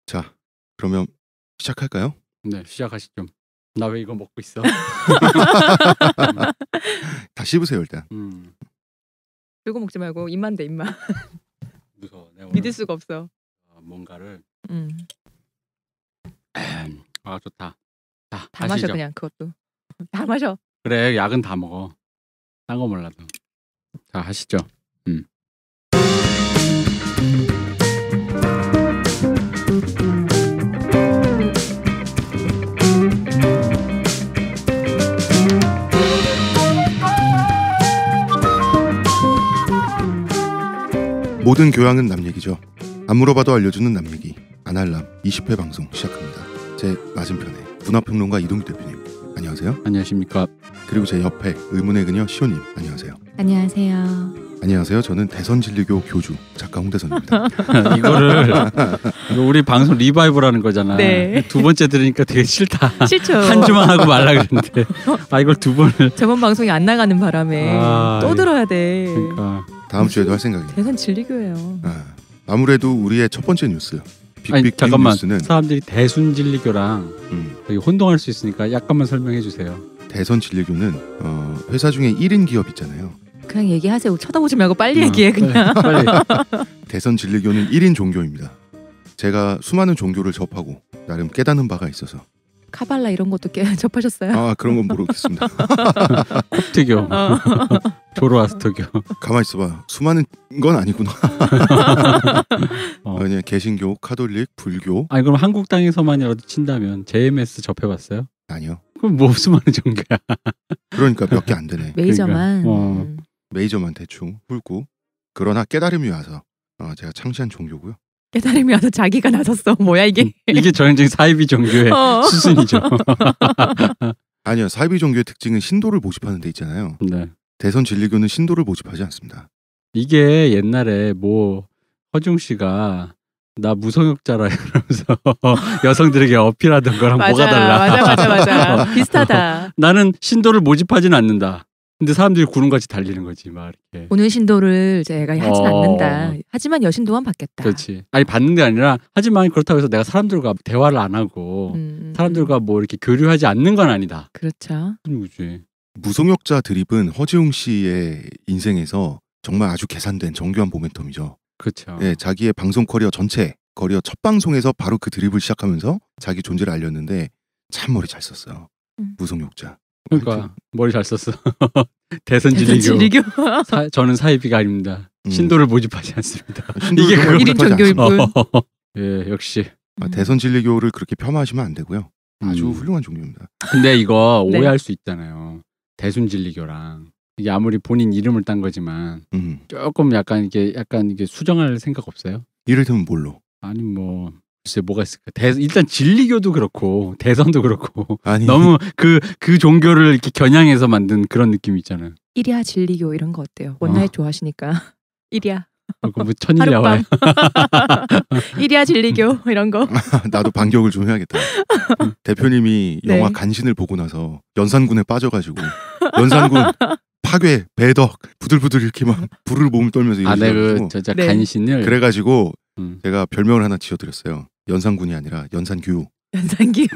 자, 그러면 시작할까요? 네, 시작하시죠. 나 왜 이거 먹고 있어? 다 씹으세요 일단. 들고 먹지 말고 입만 대 입만. 무서워. 내가 믿을 수가 없어. 뭔가를. 아 좋다. 자, 다 가시죠. 마셔 그냥 그것도. 다 마셔. 그래, 약은 다 먹어. 딴 거 몰라도. 자, 하시죠. 모든 교양은 남 얘기죠. 안 물어봐도 알려주는 남 얘기. 아날람 20회 방송 시작합니다. 제 맞은편에 문화평론가 이동규 대표님 안녕하세요. 안녕하십니까. 그리고 제 옆에 의문의 그녀 시호님 안녕하세요. 안녕하세요. 안녕하세요. 저는 대선진리교 교주 작가 홍대선입니다. 이거 우리 방송 리바이브라는 거잖아. 네. 두 번째 들으니까 되게 싫다. 싫죠. 한 주만 하고 말라 그랬는데 이걸 두 번을. 저번 방송이 안 나가는 바람에 또 들어야 돼. 그러니까. 다음 주에도 할 생각이에요. 대선 진리교예요. 아무래도 우리의 첫 번째 뉴스 아니, 빅빅 잠깐만. 뉴스는 사람들이 대순진리교랑 되게 혼동할 수 있으니까 약간만 설명해 주세요. 대선진리교는 회사 중에 1인 기업 있잖아요. 그냥 얘기하세요. 쳐다보지 말고 빨리 얘기해 그냥. 빨리. 대선진리교는 1인 종교입니다. 제가 수많은 종교를 접하고 나름 깨닫는 바가 있어서. 카발라 이런 것도 접하셨어요? 아 그런 건 모르겠습니다. 콥트교, 조로아스터교. 가만 있어봐. 수많은 건 아니구나. 그냥 개신교, 카톨릭, 불교. 아니 그럼 한국 땅에서만이라도 친다면 JMS 접해봤어요? 아니요. 그럼 뭐 수많은 종교야. 그러니까 몇 개 안 되네. 메이저만. 그러니까. 메이저만 대충 훑고. 그러나 깨달음이 와서 제가 창시한 종교고요. 깨달음이 와서 자기가 나섰어. 뭐야 이게? 이게 전형적인 사이비 종교의 수순이죠. 아니요. 사이비 종교의 특징은 신도를 모집하는 데 있잖아요. 네. 대선 진리교는 신도를 모집하지 않습니다. 이게 옛날에 뭐 허중 씨가 나 무성역자라 이러면서 여성들에게 어필하던 거랑 맞아, 뭐가 달라. 맞아. 비슷하다. 나는 신도를 모집하지는 않는다. 근데 사람들이 구름같이 달리는 거지 막 이렇게. 오늘 신도를 제가 하진 않는다. 하지만 여신도만 받겠다. 그렇지. 아니 받는 게 아니라 하지만 그렇다고 해서 내가 사람들과 대화를 안 하고 사람들과 뭐 이렇게 교류하지 않는 건 아니다. 그렇죠. 그런 거지. 무성역자 드립은 허지웅 씨의 인생에서 정말 아주 계산된 정교한 모멘텀이죠. 그렇죠. 예, 자기의 방송 커리어 전체 커리어 첫 방송에서 바로 그 드립을 시작하면서 자기 존재를 알렸는데 참 머리 잘 썼어요. 무성역자. 그러니까 머리 잘 썼어. 대선 진리교. 저는 사이비가 아닙니다. 신도를 모집하지 않습니다. 이게 1인 종교일 뿐. 예, 역시. 대선 진리교를 그렇게 폄하하시면 안 되고요. 아주 훌륭한 종교입니다. 근데 이거 네. 오해할 수 있잖아요. 대순 진리교랑 이게 아무리 본인 이름을 딴 거지만 조금 약간 이게 수정할 생각 없어요? 이를테면 뭘로? 아니 뭐 글쎄 뭐가 있을까? 일단 진리교도 그렇고 대선도 그렇고 아니 너무 그 종교를 이렇게 겨냥해서 만든 그런 느낌이 있잖아요. 일야 진리교 이런 거 어때요? 원나잇 좋아하시니까 일야. 뭐 천일야와요. 일야 진리교 이런 거. 나도 반격을 좀 해야겠다. 대표님이 네. 영화 간신을 보고 나서 연산군에 빠져가지고 연산군 파괴 배덕 부들부들 이렇게 막 불을 몸을 떨면서 네, 저 네. 간신을 그래가지고 제가 별명을 하나 지어드렸어요. 연산군이 아니라 연산규. 연산규.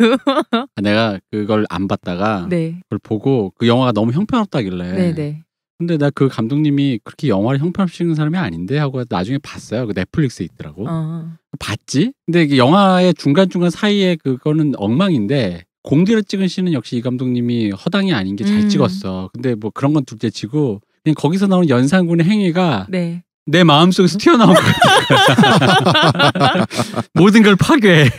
내가 그걸 안 봤다가 네. 그걸 보고 그 영화가 너무 형편없다길래. 네네. 근데 나 그 감독님이 그렇게 영화를 형편없이 찍는 사람이 아닌데 하고 나중에 봤어요. 그 넷플릭스에 있더라고. 봤지? 근데 이게 영화의 중간중간 사이에 그거는 엉망인데 공들여 찍은 씬은 역시 이 감독님이 허당이 아닌 게 잘 찍었어. 근데 뭐 그런 건 둘째치고 그냥 거기서 나오는 연산군의 행위가 네. 내 마음속에서 튀어나온 것 같아. 모든 걸 파괴해.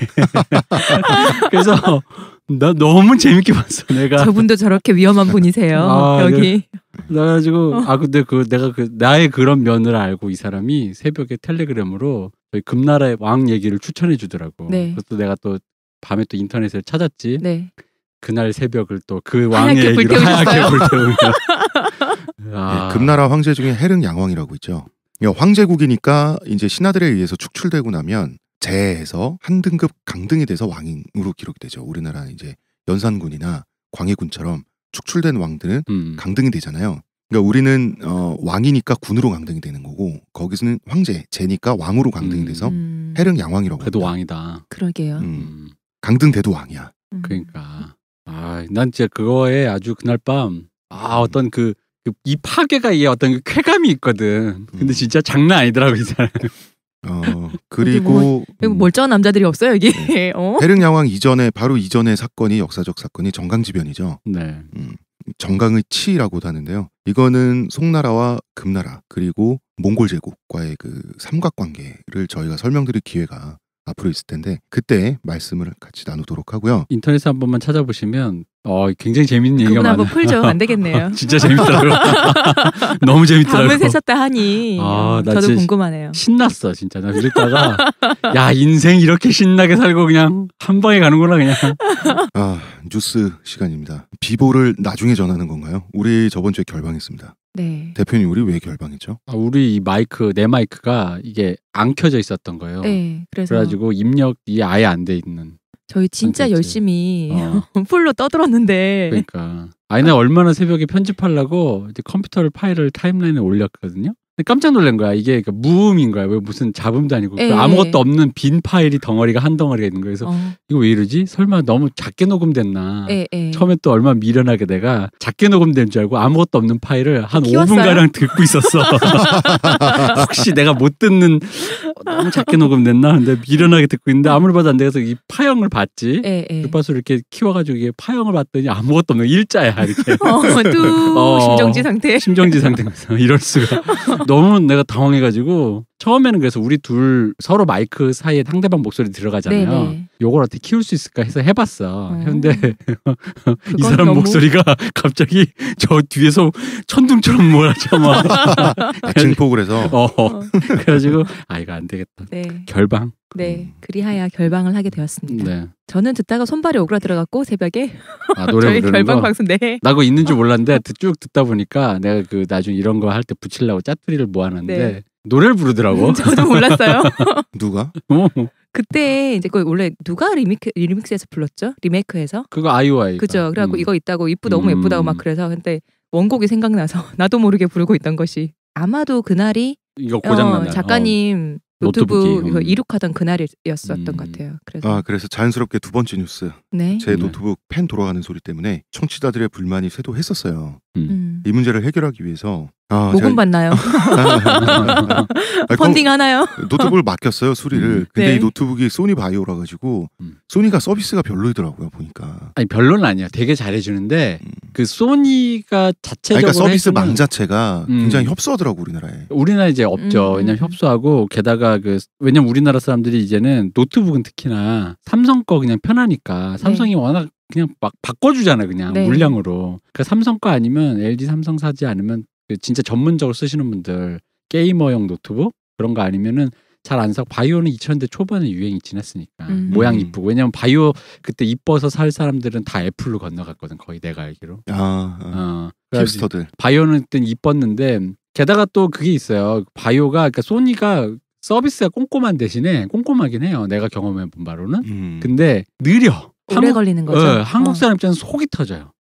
그래서 나 너무 재밌게 봤어. 내가 저분도 저렇게 위험한 분이세요. 여기. 그래가지고 근데 내가 나의 그런 면을 알고 이 사람이 새벽에 텔레그램으로 저희 금나라의 왕 얘기를 추천해 주더라고. 네. 그것도 내가 또 밤에 또 인터넷을 찾았지. 네. 그날 새벽을 또 그 왕의 얘기로 하얗게 불태우며. 네, 금나라 황제 중에 해릉 양왕이라고 있죠. 황제국이니까 이제 신하들에 의해서 축출되고 나면 제에서 한 등급 강등이 돼서 왕으로 기록이 되죠. 우리나라는 이제 연산군이나 광해군처럼 축출된 왕들은 강등이 되잖아요. 그러니까 우리는 왕이니까 군으로 강등이 되는 거고 거기서는 황제, 제니까 왕으로 강등이 돼서 해릉 양왕이라고. 그래도 합니다. 왕이다. 그러게요. 강등 대도 왕이야. 그러니까 난 진짜 그거에 아주 그날 밤 어떤 이 파괴가 이 어떤 그 쾌감이 있거든. 근데 진짜 장난 아니더라고 이 사람. 그리고 여기 멀쩡한 남자들이 없어요 여기. 네. 해릉 양왕 바로 이전의 사건이 역사적 사건이 정강지변이죠. 네. 정강의 치라고도 하는데요. 이거는 송나라와 금나라 그리고 몽골 제국과의 그 삼각관계를 저희가 설명드릴 기회가 앞으로 있을 텐데 그때 말씀을 같이 나누도록 하고요. 인터넷에 한 번만 찾아보시면 굉장히 재밌는 얘기가 많아요. 그분 한번 풀죠. 안 되겠네요. 진짜 재밌더라고요. 너무 재밌더라고요. 밤을 새셨다 하니 저도 궁금하네요. 신났어 진짜. 나 그랬다가 야 인생 이렇게 신나게 살고 그냥 한 방에 가는구나 그냥. 뉴스 시간입니다. 비보를 나중에 전하는 건가요? 우리 저번 주에 결방했습니다. 네. 대표님 우리 왜 결방했죠? 우리 내 마이크가 이게 안 켜져 있었던 거예요. 네. 그래가지고 입력이 아예 안 돼 있는. 저희 진짜 상태였지. 열심히 풀로 떠들었는데. 그러니까. 내가 얼마나 새벽에 편집하려고 이제 컴퓨터를 파일을 타임라인에 올렸거든요. 근데 깜짝 놀란 거야. 이게 무음인 거야. 왜 무슨 잡음도 아니고 아무것도 없는 빈 파일이 덩어리가 한 덩어리가 있는 거예요. 그래서 이거 왜 이러지? 설마 너무 작게 녹음됐나? 처음에 또 얼마나 미련하게 내가 작게 녹음된 줄 알고 아무것도 없는 파일을 한 키웠어요? 5분가량 듣고 있었어. 혹시 내가 못 듣는 너무 작게 녹음됐나? 근데 미련하게 듣고 있는데 아무리 봐도 안 돼서 이 파형을 봤지. 주파수를 이렇게 키워가지고 이게 파형을 봤더니 아무것도 없는 일자야 이렇게. 심정지 상태. 심정지 상태에서 이럴 수가. 너무 내가 당황해가지고 처음에는 그래서 우리 둘 서로 마이크 사이에 상대방 목소리 들어가잖아요. 네네. 요걸 어떻게 키울 수 있을까 해서 해봤어. 근데 이 사람 너무... 목소리가 갑자기 저 뒤에서 천둥처럼 몰아쳐 막 증폭을 해서 그래가지고 이거 안 되겠다. 네. 결방. 네, 그리하여 결방을 하게 되었습니다. 네. 저는 듣다가 손발이 오그라들어갖고 새벽에 노래 저희 부르는 결방 거? 방송 나 그거 있는 줄 몰랐는데 쭉 듣다 보니까 내가 그 나중에 이런 거 할 때 붙이려고 짜투리를 모아놨는데 노래를 부르더라고. 저도 몰랐어요. 누가? 그때 이제 원래 누가 리믹스해서 불렀죠? 리메이크해서? 그거 아이오아이. 그죠. 그래갖고 이거 있다고 너무 예쁘다고 막 그래서 근데 원곡이 생각나서 나도 모르게 부르고 있던 것이 아마도 그날이 이거 고장난 날. 작가님 노트북 이거 이륙하던 그날이었었던 것 같아요. 그래서 자연스럽게 두 번째 뉴스. 네. 제 노트북 팬 돌아가는 소리 때문에 청취자들의 불만이 쇄도했었어요. 이 문제를 해결하기 위해서 모금 받나요? 펀딩 하나요? 노트북을 맡겼어요 수리를. 근데 이 노트북이 소니 바이오라 가지고 소니가 서비스가 별로이더라고요 보니까. 별로는 아니야. 되게 잘해주는데 그 소니가 자체적으로 그러니까 서비스 망 자체가 굉장히 협소하더라고 우리나라에. 우리나라 이제 없죠. 왜냐면 협소하고 게다가 왜냐면 우리나라 사람들이 이제는 노트북은 특히나 삼성 거 그냥 편하니까 삼성이 워낙 그냥 막 바꿔주잖아요 그냥 물량으로. 그러니까 삼성 거 아니면 LG 삼성 사지 않으면 진짜 전문적으로 쓰시는 분들 게이머용 노트북 그런 거 아니면은 잘 안 사고 바이오는 2000년대 초반에 유행이 지났으니까 모양 이쁘고 왜냐면 바이오 그때 이뻐서 살 사람들은 다 애플로 건너갔거든 거의 내가 알기로. 힙스터들. 바이오는 그때 이뻤는데 게다가 또 그게 있어요. 바이오가 그러니까 소니가 서비스가 꼼꼼한 대신에 꼼꼼하긴 해요. 내가 경험해 본 바로는. 근데 느려. 오래 걸리는 거죠. 한국 사람 입장에서 속이 터져요.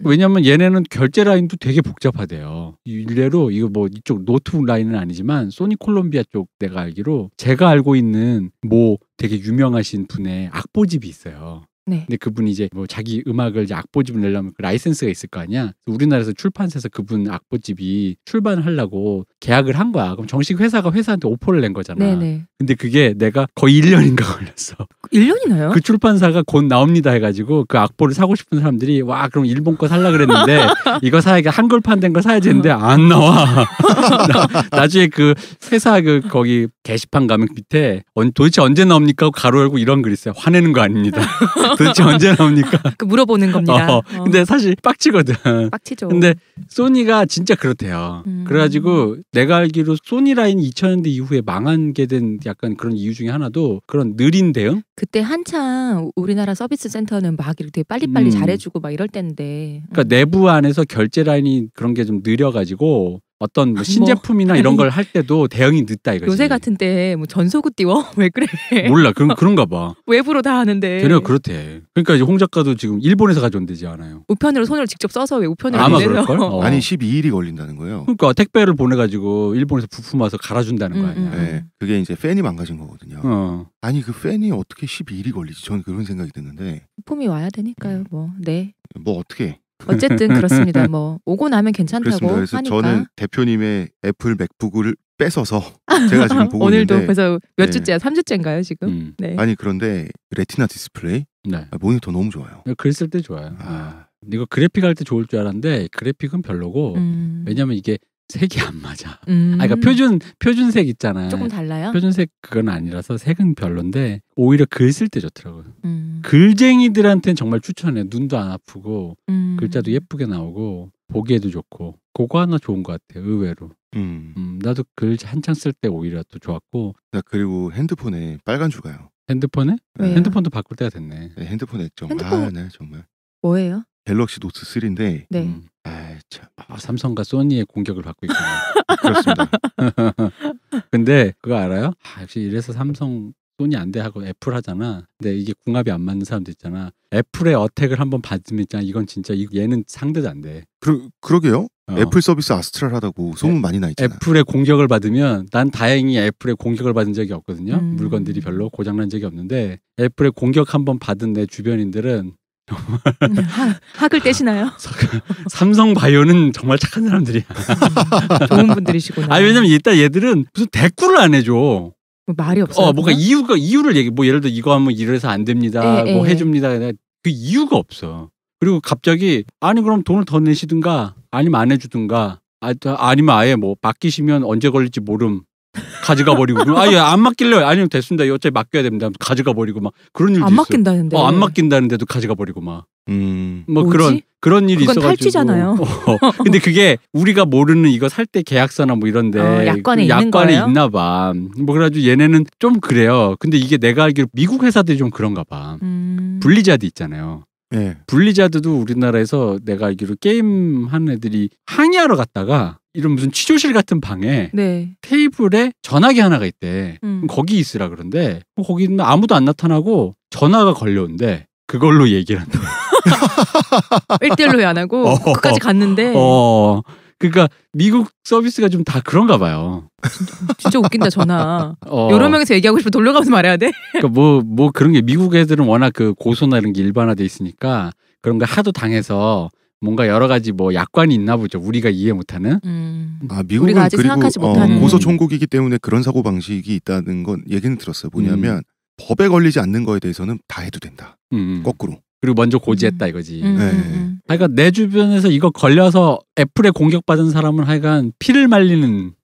왜냐면 얘네는 결제 라인도 되게 복잡하대요. 일례로 이거 뭐 이쪽 노트북 라인은 아니지만 소니 콜롬비아 쪽 내가 알기로 제가 알고 있는 뭐 되게 유명하신 분의 악보집이 있어요. 네. 근데 그분이 이제 뭐 자기 음악을 이제 악보집을 내려면 그 라이센스가 있을 거 아니야. 우리나라에서 출판사에서 그분 악보집이 출반을 하려고 계약을 한 거야. 그럼 정식 회사가 회사한테 오퍼를 낸 거잖아. 네네. 근데 그게 내가 거의 1년인가 걸렸어. 1년이나요? 그 출판사가 곧 나옵니다 해가지고 그 악보를 사고 싶은 사람들이 와 그럼 일본 거 살라 그랬는데 이거 사야지 한글판 된 거 사야지 했는데 안 나와. 나중에 그 회사 거기 게시판 가면 밑에 도대체 언제 나옵니까? 가로 열고 이런 글 있어요. 화내는 거 아닙니다. 도대체 언제 나옵니까? 물어보는 겁니다. 근데 사실 빡치거든. 빡치죠. 근데 소니가 진짜 그렇대요. 그래가지고 내가 알기로 소니 라인 2000년대 이후에 망하게 된 약간 그런 이유 중에 하나도 그런 느린 대응? 그때 한창 우리나라 서비스 센터는 막 이렇게 빨리빨리 잘해주고 막 이럴 때인데. 그러니까 내부 안에서 결제 라인이 그런 게 좀 느려가지고 어떤 뭐 신제품이나 이런 걸 할 때도 대응이 늦다 이거지. 요새 같은 때 뭐 전소구 띄워? 왜 그래? 몰라. 그런가 봐. 외부로 다 하는데. 걔네가 그렇대. 그러니까 이제 홍 작가도 지금 일본에서 가져온대지 않아요. 우편으로 손을 직접 써서 왜 우편을 아마 내서. 그럴걸? 아니 12일이 걸린다는 거예요. 그러니까 택배를 보내가지고 일본에서 부품 와서 갈아준다는 거 아니야. 네, 그게 이제 팬이 망가진 거거든요. 아니 그 팬이 어떻게 12일이 걸리지? 저는 그런 생각이 드는데. 부품이 와야 되니까요. 뭐 네. 뭐 어떻게? 어쨌든 그렇습니다. 뭐 오고 나면 괜찮다고 그렇습니다. 그래서 하니까. 저는 대표님의 애플 맥북을 뺏어서 제가 지금 보고 오늘도 있는데 그래서 몇 주째야? 3주째인가요 지금? 네. 아니 그런데 레티나 디스플레이 네. 모니터 너무 좋아요. 글 쓸 때 좋아요. 이거 그래픽 할 때 좋을 줄 알았는데 그래픽은 별로고 왜냐면 이게 색이 안 맞아. 그러니까 표준색 있잖아요. 조금 달라요? 표준색 그건 아니라서 색은 별론데 오히려 글 쓸 때 좋더라고요. 글쟁이들한테는 정말 추천해요. 눈도 안 아프고 글자도 예쁘게 나오고 보기에도 좋고 그거 하나 좋은 것 같아요. 의외로. 나도 글 한창 쓸 때 오히려 또 좋았고. 그리고 핸드폰에 빨간 줄 가요. 핸드폰에? 왜요? 핸드폰도 바꿀 때가 됐네. 네, 핸드폰 액정. 네, 정말. 뭐예요? 갤럭시 노트 3인데. 네. 참. 삼성과 소니의 공격을 받고 있군요. 그렇습니다. 근데 그거 알아요? 역시 이래서 삼성 소니 안 돼 하고 애플 하잖아. 근데 이게 궁합이 안 맞는 사람도 있잖아. 애플의 어택을 한번 받으면 있잖아. 이건 진짜 얘는 상대도 안 돼. 그러게요. 애플 서비스 아스트랄하다고 소문 많이 나 있잖아. 애플의 공격을 받으면 난 다행히 애플의 공격을 받은 적이 없거든요. 물건들이 별로 고장난 적이 없는데 애플의 공격 한번 받은 내 주변인들은 학을 떼시나요? 삼성 바이오는 정말 착한 사람들이야. 좋은 분들이시구나. 왜냐면 일단 얘들은 무슨 대꾸를 안 해줘. 뭐 말이 없어요. 뭔가 이유를 얘기. 뭐 예를 들어 이거 하면 이래서 안 됩니다. 뭐 해줍니다. 그 이유가 없어. 그리고 갑자기 아니 그럼 돈을 더 내시든가 아니면 안 해주든가 아니면 아예 뭐 맡기시면 언제 걸릴지 모름. 가져가 버리고 아예 안 맡길래요. 아니면 됐습니다. 어차피 맡겨야 됩니다. 가져가 버리고 막 그런 일도 안 맡긴다는데. 안 맡긴다는데도 가져가 버리고 막. 뭐 뭐지? 그런 일이 그건 있어가지고. 탈취잖아요. 근데 그게 우리가 모르는 이거 살 때 계약서나 뭐 이런데 약관에 있는 거예요? 있나 봐. 뭐 그래가지고 얘네는 좀 그래요. 근데 이게 내가 알기로 미국 회사들이 좀 그런가 봐. 블리자드 있잖아요. 네. 블리자드도 우리나라에서 내가 알기로 게임 하는 애들이 항의하러 갔다가 이런 무슨 취조실 같은 방에 테이블에 전화기 하나가 있대. 거기 있으라 그런데 거기는 아무도 안 나타나고 전화가 걸려온대. 그걸로 얘기를 한다. 1대1로 안 하고 끝까지 갔는데. 그러니까 미국 서비스가 좀 다 그런가 봐요. 진짜 웃긴다 전화. 여러 명이서 얘기하고 싶으면 돌려가면서 말해야 돼. 그러니까 뭐 그런 게 미국 애들은 워낙 그 고소나 이런 게 일반화돼 있으니까 그런 거 하도 당해서 뭔가 여러 가지 뭐 약관이 있나 보죠. 우리가 이해 못하는. 미국은 우리가 아직 그리고 생각하지 못하는. 고소 총국이기 때문에 그런 사고 방식이 있다는 건 얘기는 들었어요. 뭐냐면 법에 걸리지 않는 거에 대해서는 다 해도 된다. 거꾸로. 그리고 먼저 고지했다 이거지. 네. 그러니까 내 주변에서 이거 걸려서 애플에 공격받은 사람은 하여간 피를 말리는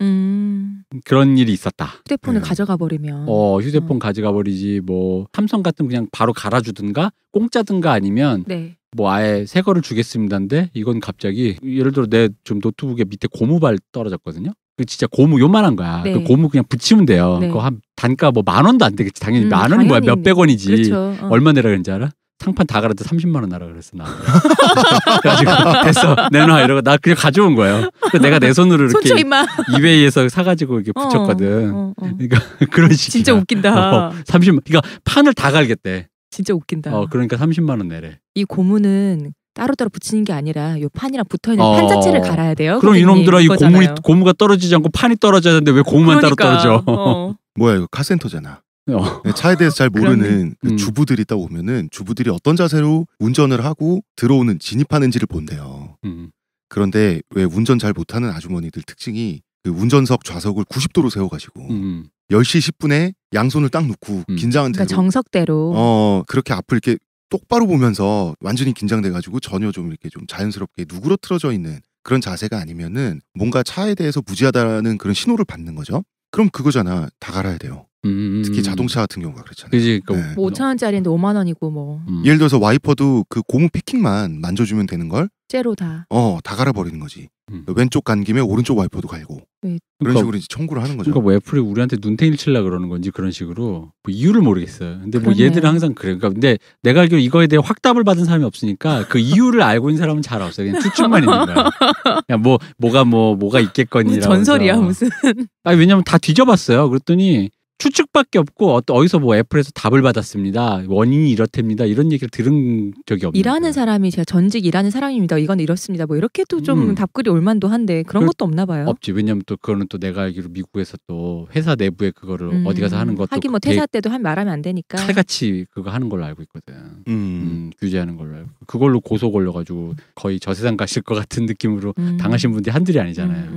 그런 일이 있었다. 휴대폰을 가져가 버리면. 휴대폰 가져가 버리지. 뭐 삼성 같은 그냥 바로 갈아주든가 공짜든가 아니면 뭐 아예 새 거를 주겠습니다인데 이건 갑자기 예를 들어 내 좀 노트북에 밑에 고무발 떨어졌거든요. 그 진짜 고무 요만한 거야. 그 고무 그냥 붙이면 돼요. 그거 한 단가 뭐 10,000원도 안 되겠지. 당연히 10,000원이 뭐야 몇백 원이지. 그렇죠. 얼마 내라 그런지 알아? 상판 다 갈아도 30만 원 나라 그랬어 나. 그래가지고 됐어 내놔 이러고 나 그냥 가져온 거예요. 내가 내 손으로 이렇게 이베이에서 사가지고 이렇게 붙였거든. 그러니까 그런 식이야. 진짜 웃긴다. 30만. 그러니까 판을 다 갈겠대. 진짜 웃긴다. 그러니까 30만 원 내래. 이 고무는 따로따로 붙이는 게 아니라 요 판이랑 붙어있는 판 자체를 갈아야 돼요. 그럼 이놈들아 이 고무가 떨어지지 않고 판이 떨어져야 되는데 왜 고무만 따로 떨어져. 뭐야 이거 카센터잖아. 차에 대해서 잘 모르는 그 주부들이 딱 오면은 주부들이 어떤 자세로 운전을 하고 들어오는 진입하는지를 본대요. 그런데 왜 운전 잘 못하는 아주머니들 특징이 그 운전석 좌석을 90도로 세워가지고 10시 10분에 양손을 딱 놓고 긴장한 채로 그러니까 정석대로 그렇게 앞을 이렇게 똑바로 보면서 완전히 긴장돼가지고 전혀 좀 이렇게 좀 자연스럽게 누그러뜨려져 있는 그런 자세가 아니면은 뭔가 차에 대해서 무지하다는 그런 신호를 받는 거죠. 그럼 그거잖아. 다 갈아야 돼요. 특히 자동차 같은 경우가 그렇잖아요. 그지. 네. 뭐 5,000원짜리인데 5만 원이고 뭐. 예를 들어서 와이퍼도 그 고무 패킹만 만져주면 되는 걸 째로 다. 다 갈아버리는 거지. 왼쪽 간 김에 오른쪽 와이퍼도 갈고. 네. 그런 식으로 이제 청구를 하는 거죠. 그러니까 뭐 애플이 우리한테 눈탱이를 치려고 그러는 건지 그런 식으로 뭐 이유를 모르겠어요. 근데 뭐 그러네요. 얘들은 항상 그래. 그러니까 근데 내가 알기로 이거에 대해 확답을 받은 사람이 없으니까 그 이유를 알고 있는 사람은 잘 없어요. 그냥 추측만 있는 거야. 그냥 뭐가 있겠거니라고. 전설이야 무슨. 아니 왜냐면 다 뒤져봤어요. 그랬더니 추측밖에 없고 어디서 뭐 애플에서 답을 받았습니다. 원인이 이렇답니다. 이런 얘기를 들은 적이 없는 일하는 거예요. 사람이 제가 전직 일하는 사람입니다. 이건 이렇습니다. 뭐 이렇게도 좀 답글이 올만도 한데 그런 것도 없나 봐요. 없지. 왜냐면 또 그거는 또 내가 알기로 미국에서 또 회사 내부에 그거를 어디 가서 하는 것도 하긴 뭐 퇴사 때도 말하면 안 되니까. 칼같이 그거 하는 걸로 알고 있거든. 규제하는 걸로 알고. 그걸로 고소 걸려가지고 거의 저세상 가실 것 같은 느낌으로 당하신 분들이 한둘이 아니잖아요.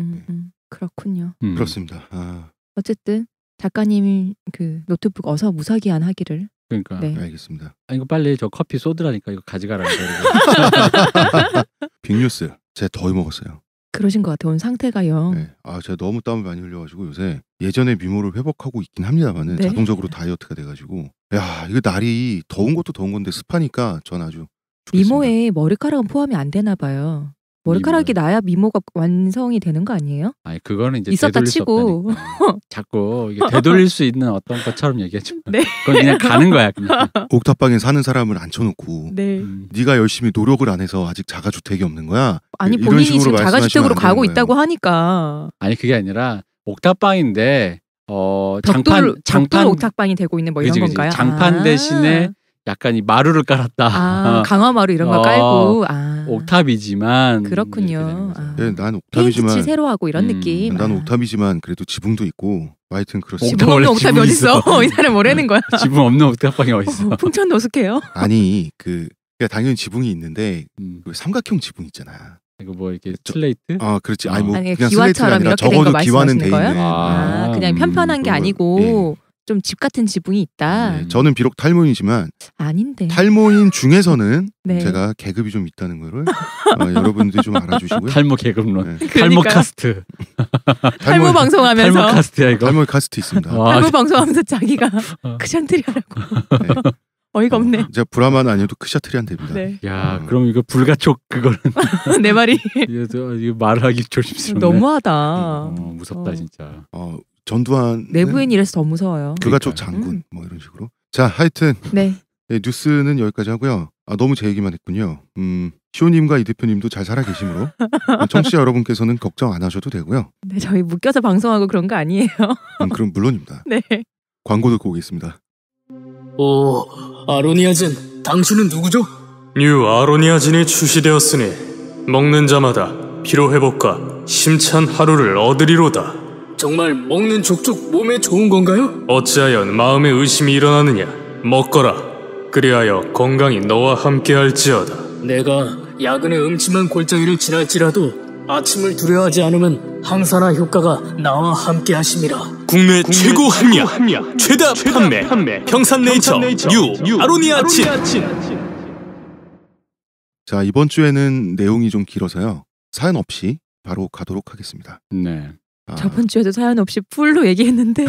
그렇군요. 그렇습니다. 어쨌든 작가님이 그 노트북 어서 무사기한 하기를. 그러니까. 네. 알겠습니다. 아니 이거 빨리 저 커피 쏟으라니까 이거 가져가라니까. 빅뉴스. 제가 더위 먹었어요. 그러신 것 같아요. 오늘 상태가요. 네. 제가 너무 땀을 많이 흘려가지고 요새 예전의 미모를 회복하고 있긴 합니다만은 네. 자동적으로 다이어트가 돼가지고 야 이거 날이 더운 것도 더운 건데 습하니까 전 아주 죽겠습니다. 미모에 머리카락은 포함이 안 되나 봐요. 머리카락이 나야 미모가 완성이 되는 거 아니에요? 아니 그거는 이제 있었다 되돌릴 치고. 수 없다니까. 자꾸 이게 되돌릴 수 있는 어떤 것처럼 얘기하지 마. 네. 그건 그냥 가는 거야 그냥. 옥탑방에 사는 사람을 앉혀놓고 네. 네가 열심히 노력을 안 해서 아직 자가주택이 없는 거야. 아니 이런 본인이 식으로 지금 말씀하시면 자가주택으로 안 되는 가고 거예요. 있다고 하니까. 아니 그게 아니라 옥탑방인데 벽돌 장판 옥탑방이 되고 있는 뭐 이런 그치. 건가요? 장판 대신에 약간 이 마루를 깔았다. 강화마루 이런 걸 깔고. 옥탑이지만 그렇군요. 네, 난 페인트칠 옥탑이지만 새로 하고 이런 느낌. 난 옥탑이지만 그래도 지붕도 있고 하여튼 그렇습니다. 지붕 없는 옥탑이 지붕이 어딨어? 이 사람 뭐라는 거야? 지붕 없는 옥탑방이 어딨어? 풍천 노숙해요. 아니 당연히 지붕이 있는데 그 삼각형 지붕 있잖아. 이거 뭐 이렇게 슬레이트? 그렇지. 아니 뭐 아니, 그냥 기와처럼 슬레이트가 아니라 이렇게 된 적어도 거 기와는 돼 말씀하시는 있는. 거예요? 그냥 편편한 게 아니고 좀 집 같은 지붕이 있다. 네, 저는 비록 탈모인이지만 아닌데. 탈모인 중에서는 네. 제가 계급이 좀 있다는 거를 여러분들이 좀 알아주시고요. 탈모 계급론. 네. 탈모 카스트. 탈모 방송하면서. 탈모 카스트야 이거. 탈모 카스트 있습니다. 탈모 방송하면서 자기가 크샨트리아라고. 네. 어이가 없네. 제가 브라만 아니어도 크샤트리안 됩니다. 네. 야, 그럼 이거 불가촉 그거는 내 말이 이거 말하기 조심스럽네. 너무하다. 무섭다 진짜. 전두환 내부인이라서 더 무서워요. 불가촉 장군 뭐 이런 식으로. 자, 하여튼 네. 뉴스는 여기까지 하고요. 너무 제 얘기만 했군요. 시호님과 이 대표님도 잘 살아 계시므로 청취자 여러분께서는 걱정 안 하셔도 되고요. 네, 저희 묶여서 방송하고 그런 거 아니에요. 그럼 물론입니다. 네. 광고 듣고 오겠습니다. 오, 아로니아진, 당신은 누구죠? 뉴 아로니아진이 출시되었으니 먹는 자마다 피로회복과 심찬 하루를 얻으리로다. 정말 먹는 족족 몸에 좋은 건가요? 어찌하여 마음에 의심이 일어나느냐. 먹거라. 그리하여 건강이 너와 함께할지어다. 내가 야근의 음침한 골짜기를 지날지라도 아침을 두려워하지 않으면 항산화 효과가 나와 함께하심이라. 국내 최고 합리화, 최다 판매, 평산네이처 뉴 아로니아진. 자, 이번 주에는 내용이 좀 길어서요. 사연 없이 바로 가도록 하겠습니다. 네. 저번 주에도 사연 없이 풀로 얘기했는데.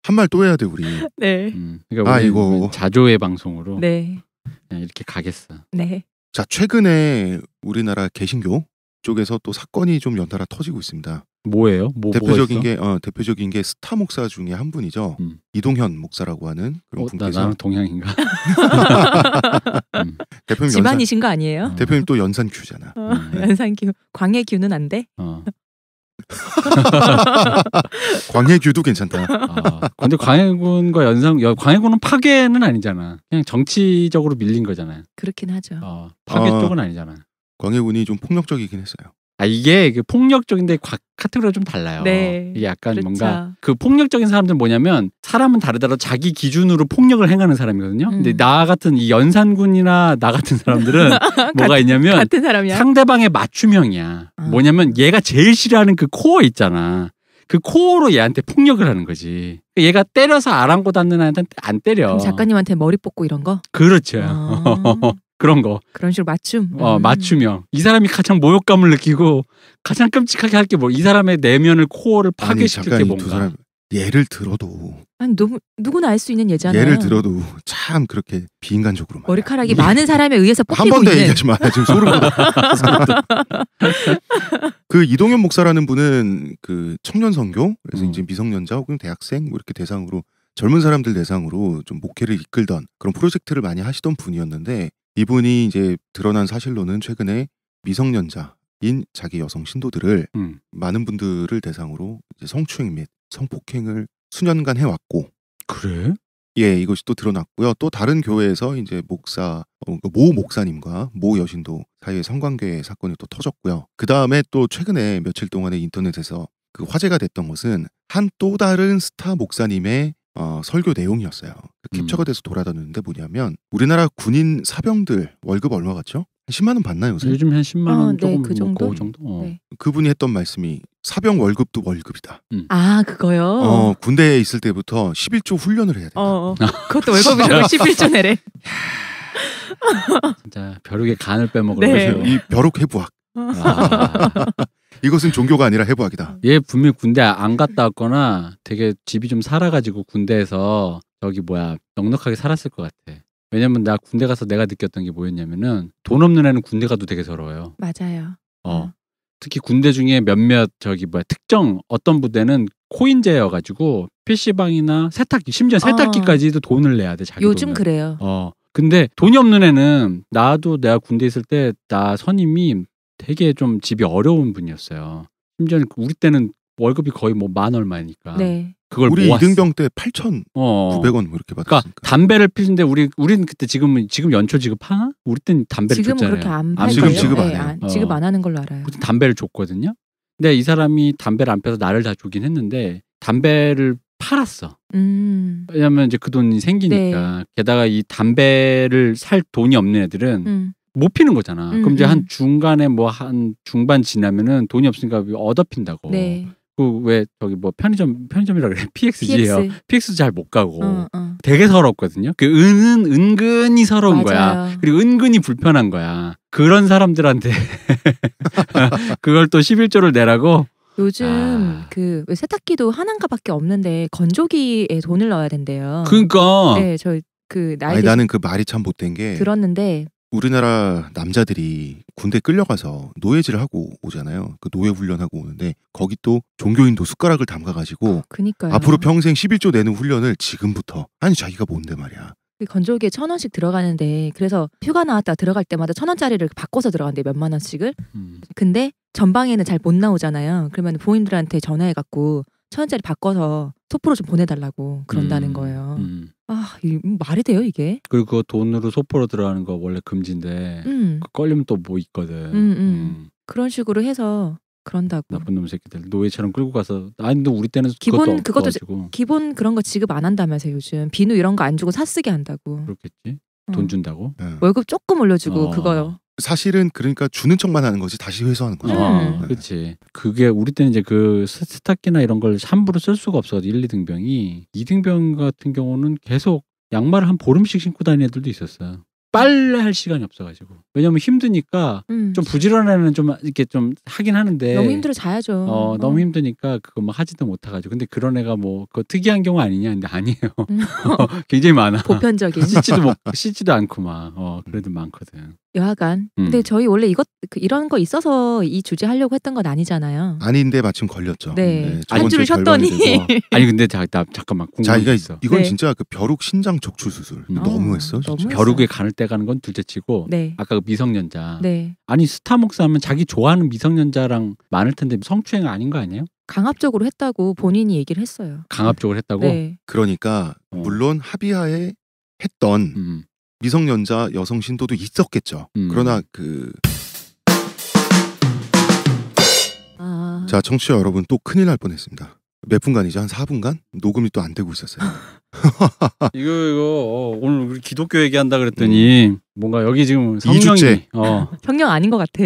한 말 또 해야 돼 우리. 네. 그러니까 우리 자조의 방송으로. 네. 그냥 이렇게 가겠어. 네. 자, 최근에 우리나라 개신교 쪽에서 또 사건이 좀 연달아 터지고 있습니다. 뭐예요? 대표적인 게 스타 목사 중에 한 분이죠. 이동현 목사라고 하는 그런 분께서. 나는 동양인가? 대표님 집안이신 거 아니에요? 대표님 또 연산큐잖아. 연산큐. 광해큐는 안 돼? 광해규도 괜찮다. 근데 광해군과 광해군은 파괴는 아니잖아. 그냥 정치적으로 밀린 거잖아요. 그렇긴 하죠. 파괴 쪽은 아니잖아. 광해군이 좀 폭력적이긴 했어요. 이게 폭력적인데 카테고리가 좀 달라요. 네, 이게 약간 그렇죠. 뭔가 그 폭력적인 사람들은 뭐냐면 사람은 다르더라도 자기 기준으로 폭력을 행하는 사람이거든요. 근데 나 같은 이 연산군이나 나 같은 사람들은 뭐가 있냐면 같은 사람이야? 상대방의 맞춤형이야. 뭐냐면 얘가 제일 싫어하는 그 코어 있잖아. 그 코어로 얘한테 폭력을 하는 거지. 얘가 때려서 아랑곳 닿는 애한테 안 때려. 그럼 작가님한테 머리 뽑고 이런 거? 그렇죠. 그런 거. 그런 식으로 맞춤. 맞춤형. 이 사람이 가장 모욕감을 느끼고 가장 끔찍하게 할 게 뭐 이 사람의 내면을 코어를 파괴시킬 게 뭔가. 예를 들어도 아니 너무 누구나 알 수 있는 예잖아요. 예를 들어도 참 그렇게 비인간적으로 말이야. 머리카락이 많은 사람에 의해서 뽑히고 한 번 더 있는. 얘기하지 마. 지금 소름 돋아. 그 이동현 목사라는 분은 그 청년 선교 그래서 이제 미성년자 혹은 대학생 뭐 이렇게 대상으로 젊은 사람들 대상으로 좀 목회를 이끌던 그런 프로젝트를 많이 하시던 분이었는데 이분이 이제 드러난 사실로는 최근에 미성년자인 자기 여성 신도들을 많은 분들을 대상으로 이제 성추행 및 성폭행을 수년간 해왔고 그래? 예, 이것이 또 드러났고요. 또 다른 교회에서 이제 모 목사님과 모 여신도 사이의 성관계 사건이 또 터졌고요. 그 다음에 또 최근에 며칠 동안에 인터넷에서 그 화제가 됐던 것은 한 또 다른 스타 목사님의 설교 내용이었어요. 캡처가 돼서 돌아다녔는데 뭐냐면 우리나라 군인 사병들 월급 얼마 같죠? 10만 원 받나요 요새? 요즘 한 10만 원 조금 네, 그 정도. 그 정도. 네. 그분이 했던 말씀이 사병 월급도 월급이다. 아 그거요? 군대에 있을 때부터 11조 훈련을 해야 된다. 그것도 월급이라고 11조 내래. 진짜 벼룩의 간을 빼먹으러 네. 그러죠. 이 벼룩 해부학. 이것은 종교가 아니라 해부학이다. 얘 분명히 군대 안 갔다 왔거나 되게 집이 좀 살아가지고 군대에서 넉넉하게 살았을 것 같아. 왜냐면 나 군대 가서 내가 느꼈던 게 뭐였냐면은 돈 없는 애는 군대 가도 되게 서러워요. 맞아요. 특히 군대 중에 몇몇 특정 어떤 부대는 코인제여가지고 PC방이나 세탁기 심지어 세탁기까지도 돈을 내야 돼. 자기 요즘 돈을. 그래요. 근데 돈이 없는 애는 나도 내가 군대 있을 때 나 선임이 되게 좀 집이 어려운 분이었어요. 심지어 우리 때는 월급이 거의 뭐 만 얼마니까. 네. 그걸 우리 모았어. 이등병 때 8,900원 뭐 이렇게 받았으니까. 그러니까 담배를 피는데 우리는 그때 지금 연초 지급하나? 우리 때는 담배를 지금은 줬잖아요. 그렇게 안 지금 팔걸요? 지급 안 네, 해요. 지급 안 하는 걸로 알아요. 그때 담배를 줬거든요. 근데 이 사람이 담배를 안 펴서 나를 다 주긴 했는데 담배를 팔았어. 왜냐면 이제 그 돈이 생기니까. 네. 게다가 이 담배를 살 돈이 없는 애들은 못 피는 거잖아. 그럼 이제 한 중간에 한 중반 지나면은 돈이 없으니까 얻어핀다고. 네. 그 왜 편의점이라 그래? PXG예요. PX도 잘 못 가고. 되게 서럽거든요. 그 은근히 서러운 거야. 그리고 은근히 불편한 거야. 그런 사람들한테 그걸 또 11조를 내라고. 요즘 왜 세탁기도 하나인가밖에 없는데 건조기에 돈을 넣어야 된대요. 그러니까. 네, 저 나이 나는 그 말이 참 못된 게 들었는데 우리나라 남자들이 군대 끌려가서 노예질을 하고 오잖아요. 그 노예 훈련하고 오는데 거기 또 종교인도 숟가락을 담가가지고 그니까요. 앞으로 평생 11조 내는 훈련을 지금부터 아니 자기가 뭔데 말이야. 건조기에 1,000원씩 들어가는데 그래서 휴가 나왔다 들어갈 때마다 1,000원짜리를 바꿔서 들어간대 몇만 원씩을. 근데 전방에는 잘 못 나오잖아요. 그러면 부모님들한테 전화해갖고 1,000원짜리 바꿔서 소포로 좀 보내달라고 그런다는 거예요. 이 말이 돼요 이게? 그리고 그 돈으로 소포로 들어가는 거 원래 금지인데 그 걸리면 또 뭐 있거든. 그런 식으로 해서 그런다고. 나쁜 놈 새끼들 노예처럼 끌고 가서 근데 우리 때는 그것도 기본 그런 거 지급 안 한다면서 요즘 비누 이런 거 안 주고 사쓰게 한다고. 그렇겠지. 돈 준다고. 월급 조금 올려주고 그거요. 사실은 그러니까 주는 척만 하는 거지 다시 회수하는 거죠. 그렇지. 그게 우리 때는 이제 그 세탁기나 이런 걸 함부로 쓸 수가 없어. 1, 2등병이. 2등병 같은 경우는 계속 양말을 한 보름씩 신고 다니는 애들도 있었어요. 빨래할 시간이 없어가지고. 왜냐면 힘드니까 좀 부지런한 애는 좀 이렇게 좀 하긴 하는데 너무 힘들어 자야죠. 너무 힘드니까 그거 막 하지도 못해가지고. 근데 그런 애가 그거 특이한 경우 아니냐? 근데 아니에요. 굉장히 많아. 보편적인. 씻지도 않고 막 그래도 많거든. 여하간. 근데 저희 원래 이런 거 있어서 이 주제 하려고 했던 건 아니잖아요. 아닌데 마침 걸렸죠. 네. 한 줄을 쉬었더니. 아니 근데 잠깐만 궁금한 게 있어. 이건 진짜 그 벼룩 신장 적출 수술 너무했어. 진짜. 벼룩에 간을 떼가는 건 둘째치고 아까 그 미성년자. 아니 스타 목사면 자기 좋아하는 미성년자랑 많을 텐데 성추행 아닌 거 아니에요? 강압적으로 했다고 본인이 얘기를 했어요. 강압적으로 했다고? 네. 그러니까 물론 합의하에 했던 미성년자 여성 신도도 있었겠죠. 그러나 자 청취자 여러분 또 큰일 날 뻔했습니다. 몇 분간이죠? 한 4분간? 녹음이 또 안 되고 있었어요. 이거 오늘 우리 기독교 얘기한다 그랬더니 뭔가 여기 지금 성령이 2주째. 성령 아닌 것 같아.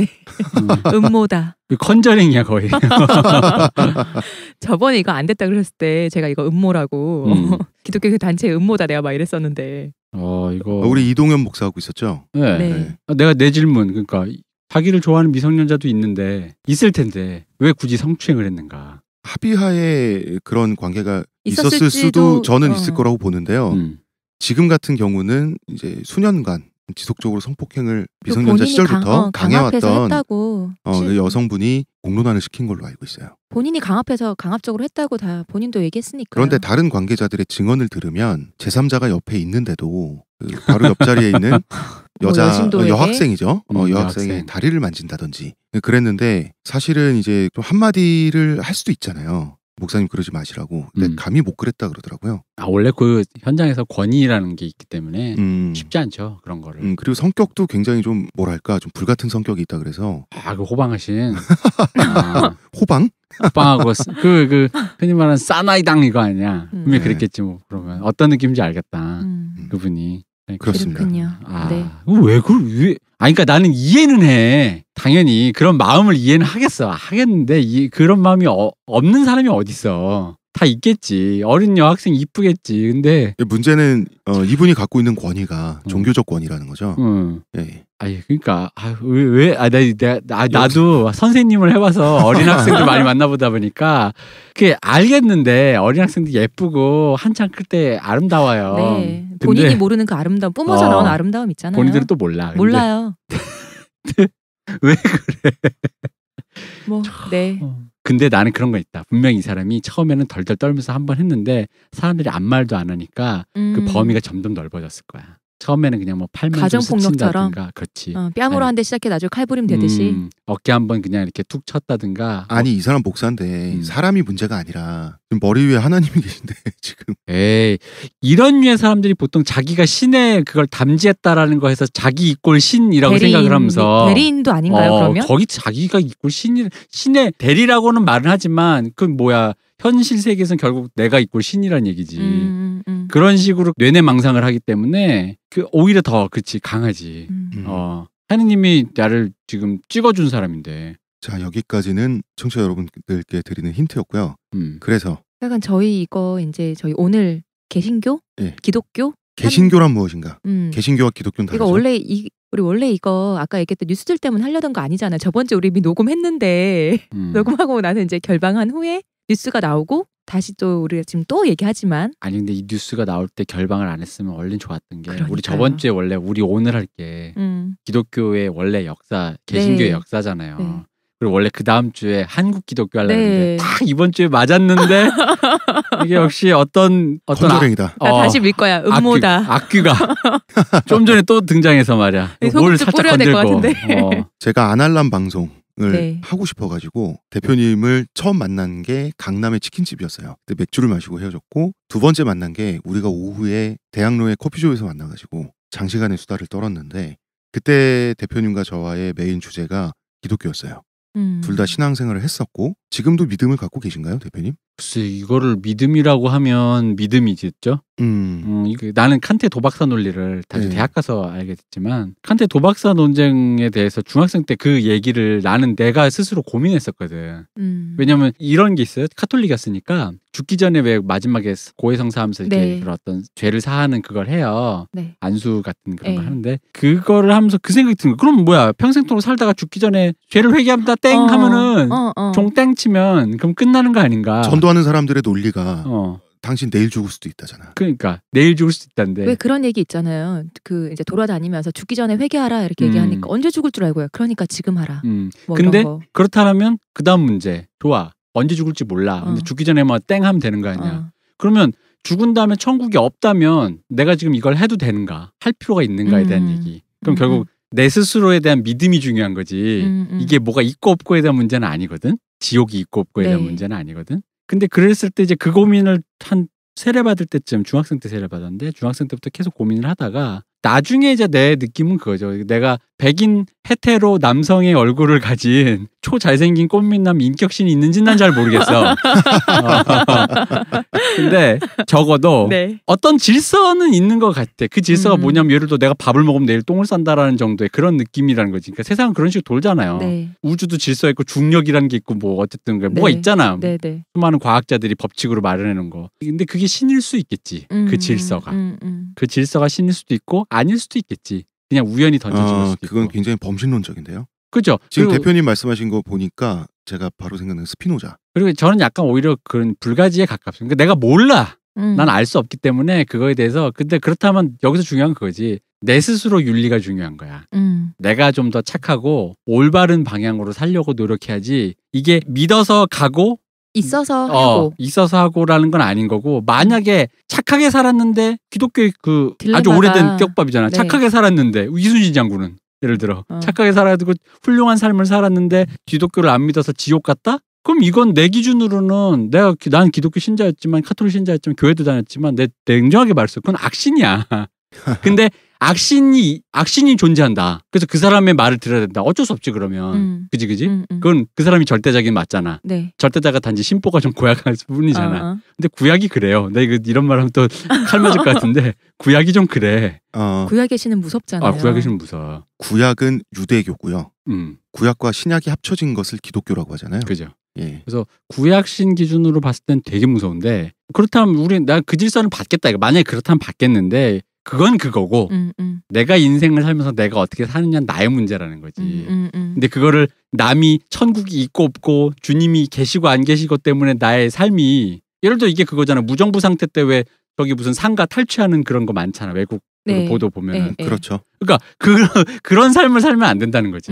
음모다. 컨저링이야 거의. 저번에 이거 안 됐다 그랬을 때 제가 이거 음모라고 기독교 그 단체 음모다 내가 막 이랬었는데. 이거 우리 이동현 목사하고 있었죠. 네. 내가 내 질문 그러니까 자기를 좋아하는 미성년자도 있을 텐데 왜 굳이 성추행을 했는가? 합의하에 그런 관계가 있었을 수도 저는 있을 거라고 보는데요. 지금 같은 경우는 이제 수년간 지속적으로 성폭행을 미성년자 시절부터 당해왔던 그 여성분이 공론화를 시킨 걸로 알고 있어요. 본인이 강압적으로 했다고 다 본인도 얘기했으니까. 그런데 다른 관계자들의 증언을 들으면 제3자가 옆에 있는데도 그 바로 옆자리에 있는 여학생이죠. 여학생의 다리를 만진다든지 그랬는데 사실은 이제 좀 한마디를 할 수도 있잖아요. 목사님 그러지 마시라고. 근데 감히 못 그랬다 그러더라고요. 원래 그 현장에서 권위라는 게 있기 때문에 쉽지 않죠. 그런 거를. 그리고 성격도 굉장히 좀 뭐랄까 좀 불같은 성격이 있다 그래서. 그 호방하신. 호방? 호방하고 그 흔히 말하는 사나이당 이거 아니야. 분명히 그랬겠지 뭐. 그러면 어떤 느낌인지 알겠다. 그분이. 그렇습니다. 네. 왜? 그러니까 나는 이해는 해. 당연히 그런 마음을 이해는 하겠는데 그런 마음이 없는 사람이 어딨어. 다 있겠지. 어린 여학생 이쁘겠지. 근데 문제는 이분이 갖고 있는 권위가 종교적 권위라는 거죠. 예. 그러니까 나도 선생님을 해봐서 어린 학생들 많이 만나보다 보니까 그게 알겠는데 어린 학생들 예쁘고 한창 클 때 아름다워요. 네. 본인이 모르는 그 아름다움, 뿜어져 나온 아름다움 있잖아요. 본인들은 또 몰라. 몰라요. 왜 그래? 네. 근데 나는 그런 거 있다. 분명히 이 사람이 처음에는 덜덜 떨면서 한번 했는데 사람들이 아무 말도 안 하니까 그 범위가 점점 넓어졌을 거야. 처음에는 그냥 뭐 팔만 좀 스친다든가, 그렇지. 뺨으로 한 대 시작해 나중에 칼부림 되듯이. 어깨 한번 그냥 이렇게 툭 쳤다든가. 아니 이 사람 목사인데 사람이 문제가 아니라 머리 위에 하나님이 계신데 지금. 에이, 이런 류의 사람들이 보통 자기가 신의 그걸 담지했다라는 거에서 자기 이꼴 신이라고 생각을 하면서 대리인도 아닌가요 그러면? 거기 자기가 이꼴 신의 대리라고는 말은 하지만 그 뭐야. 현실 세계에서는 결국 내가 이꼴 신이란 얘기지. 그런 식으로 뇌내망상을 하기 때문에 오히려 더 강하지. 하느님이 나를 지금 찍어준 사람인데. 자 여기까지는 청취자 여러분들께 드리는 힌트였고요. 그래서 약간 저희 오늘 개신교, 네. 기독교. 개신교란 무엇인가? 개신교와 기독교는 다르죠. 이거 우리 원래 이거 아까 얘기했던 뉴스들 때문에 하려던 거 아니잖아요. 저번 주에 우리 이미 녹음했는데 녹음하고 나서 이제 결방한 후에. 뉴스가 나오고 다시 또 우리가 지금 또 얘기하지만 근데 이 뉴스가 나올 때 결방을 안 했으면 얼른 좋았던 게 그러니까요. 우리 저번 주에 원래 우리 오늘 할 게 기독교의 원래 역사 개신교의 역사잖아요. 네. 그리고 원래 그 다음 주에 한국 기독교 하려고 했는데 딱 이번 주에 맞았는데 이게 역시 어떤 컨조링이다. 나 다시 밀 거야. 음모다. 악귀가 좀 전에 또 등장해서 말이야. 뭘 살짝 건들고. 제가 아날람 방송 하고 싶어가지고 대표님을 처음 만난 게 강남의 치킨집이었어요. 그때 맥주를 마시고 헤어졌고 두 번째 만난 게 우리가 오후에 대학로의 커피숍에서 만나가지고 장시간의 수다를 떨었는데 그때 대표님과 저와의 메인 주제가 기독교였어요. 둘 다 신앙생활을 했었고 지금도 믿음을 갖고 계신가요, 대표님? 글쎄 이거를 믿음이라고 하면 믿음이겠죠. 나는 칸트의 도박사 논리를 다시 대학 가서 알게 됐지만 칸트의 도박사 논쟁에 대해서 중학생 때 그 얘기를 나는 내가 스스로 고민했었거든. 왜냐면 이런 게 있어요. 카톨릭이었으니까 죽기 전에 왜 마지막에 고해성사하면서 이렇게 그런 어떤 죄를 사하는 그걸 해요. 안수 같은 그런 걸 하는데 그거를 하면서 그 생각이 드는 거야. 그럼 뭐야 평생토록 살다가 죽기 전에 죄를 회개합니다 땡 하면은 종 땡 치면 그럼 끝나는 거 아닌가. 전도하는 사람들의 논리가 당신 내일 죽을 수도 있다잖아. 그러니까 내일 죽을 수도 있다는데. 왜 그런 얘기 있잖아요. 이제 돌아다니면서 죽기 전에 회개하라 이렇게 얘기하니까 언제 죽을 줄 알고요. 그러니까 지금 하라. 뭐 근데 그렇다면 그 다음 문제. 좋아. 언제 죽을지 몰라. 근데 죽기 전에 뭐 땡 하면 되는 거 아니야. 그러면 죽은 다음에 천국이 없다면 내가 지금 이걸 해도 되는가? 할 필요가 있는가에 대한 얘기. 그럼 결국 내 스스로에 대한 믿음이 중요한 거지. 이게 뭐가 있고 없고에 대한 문제는 아니거든. 지옥이 있고 없고에 대한 문제는 아니거든. 근데 그랬을 때 이제 그 고민을 한 세례받을 때쯤 중학생 때 세례받았는데 중학생 때부터 계속 고민을 하다가 나중에 이제 내 느낌은 그거죠. 내가 백인 헤테로 남성의 얼굴을 가진 초 잘생긴 꽃미남 인격신이 있는지는 난 잘 모르겠어. 근데 적어도 어떤 질서는 있는 것 같아. 그 질서가 뭐냐면 예를 들어 내가 밥을 먹으면 내일 똥을 싼다라는 정도의 그런 느낌이라는 거지. 그러니까 세상은 그런 식으로 돌잖아요. 우주도 질서 있고 중력이라는 게 있고 뭐 어쨌든 뭐가 있잖아. 수많은 과학자들이 법칙으로 마련해 놓은 거. 근데 그게 신일 수 있겠지. 그 질서가. 그 질서가 신일 수도 있고 아닐 수도 있겠지. 그냥 우연히 던져진 걸 수도 있고. 그건 굉장히 범신론적인데요. 그죠. 지금 대표님 말씀하신 거 보니까 제가 바로 생각나는 스피노자. 그리고 저는 약간 오히려 그런 불가지에 가깝습니다. 그러니까 내가 몰라. 난 알 수 없기 때문에 그거에 대해서. 근데 그렇다면 여기서 중요한 그거지. 내 스스로 윤리가 중요한 거야. 내가 좀 더 착하고 올바른 방향으로 살려고 노력해야지. 이게 믿어서 가고 있어서 하고 있어서 하고라는 건 아닌 거고, 만약에 착하게 살았는데 기독교의 그 아주 오래된 떡밥이잖아. 네. 착하게 살았는데 이순신 장군은 예를 들어 착하게 살아도 훌륭한 삶을 살았는데 기독교를 안 믿어서 지옥 갔다? 그럼 이건 내 기준으로는 난 기독교 신자였지만 카톨릭 신자였지만 교회도 다녔지만 내 냉정하게 말했어. 그건 악신이야. 근데 악신이 존재한다. 그래서 그 사람의 말을 들어야 된다. 어쩔 수 없지 그러면. 그지? 그건 그 사람이 절대자긴 맞잖아. 네. 절대자가 단지 심보가 좀 고약할 뿐이잖아. 근데 구약이 그래요. 내가 이런 말 하면 또 칼 맞을 것 같은데 구약이 좀 그래. 구약의 신은 무섭잖아요. 구약의 신은 무서워. 구약은 유대교고요. 구약과 신약이 합쳐진 것을 기독교라고 하잖아요. 그죠. 예. 그래서 구약신 기준으로 봤을 땐 되게 무서운데, 그렇다면 나 그 질서는 받겠다. 만약에 그렇다면 받겠는데 그건 그거고 내가 인생을 살면서 내가 어떻게 사느냐는 나의 문제라는 거지. 근데 그거를 남이 천국이 있고 없고 주님이 계시고 안 계시고 때문에 나의 삶이, 예를 들어 이게 그거잖아. 무정부 상태 때 왜 저기 무슨 상가 탈취하는 그런 거 많잖아. 외국 네. 보도 보면은. 네. 그렇죠. 그러니까 그런 삶을 살면 안 된다는 거지.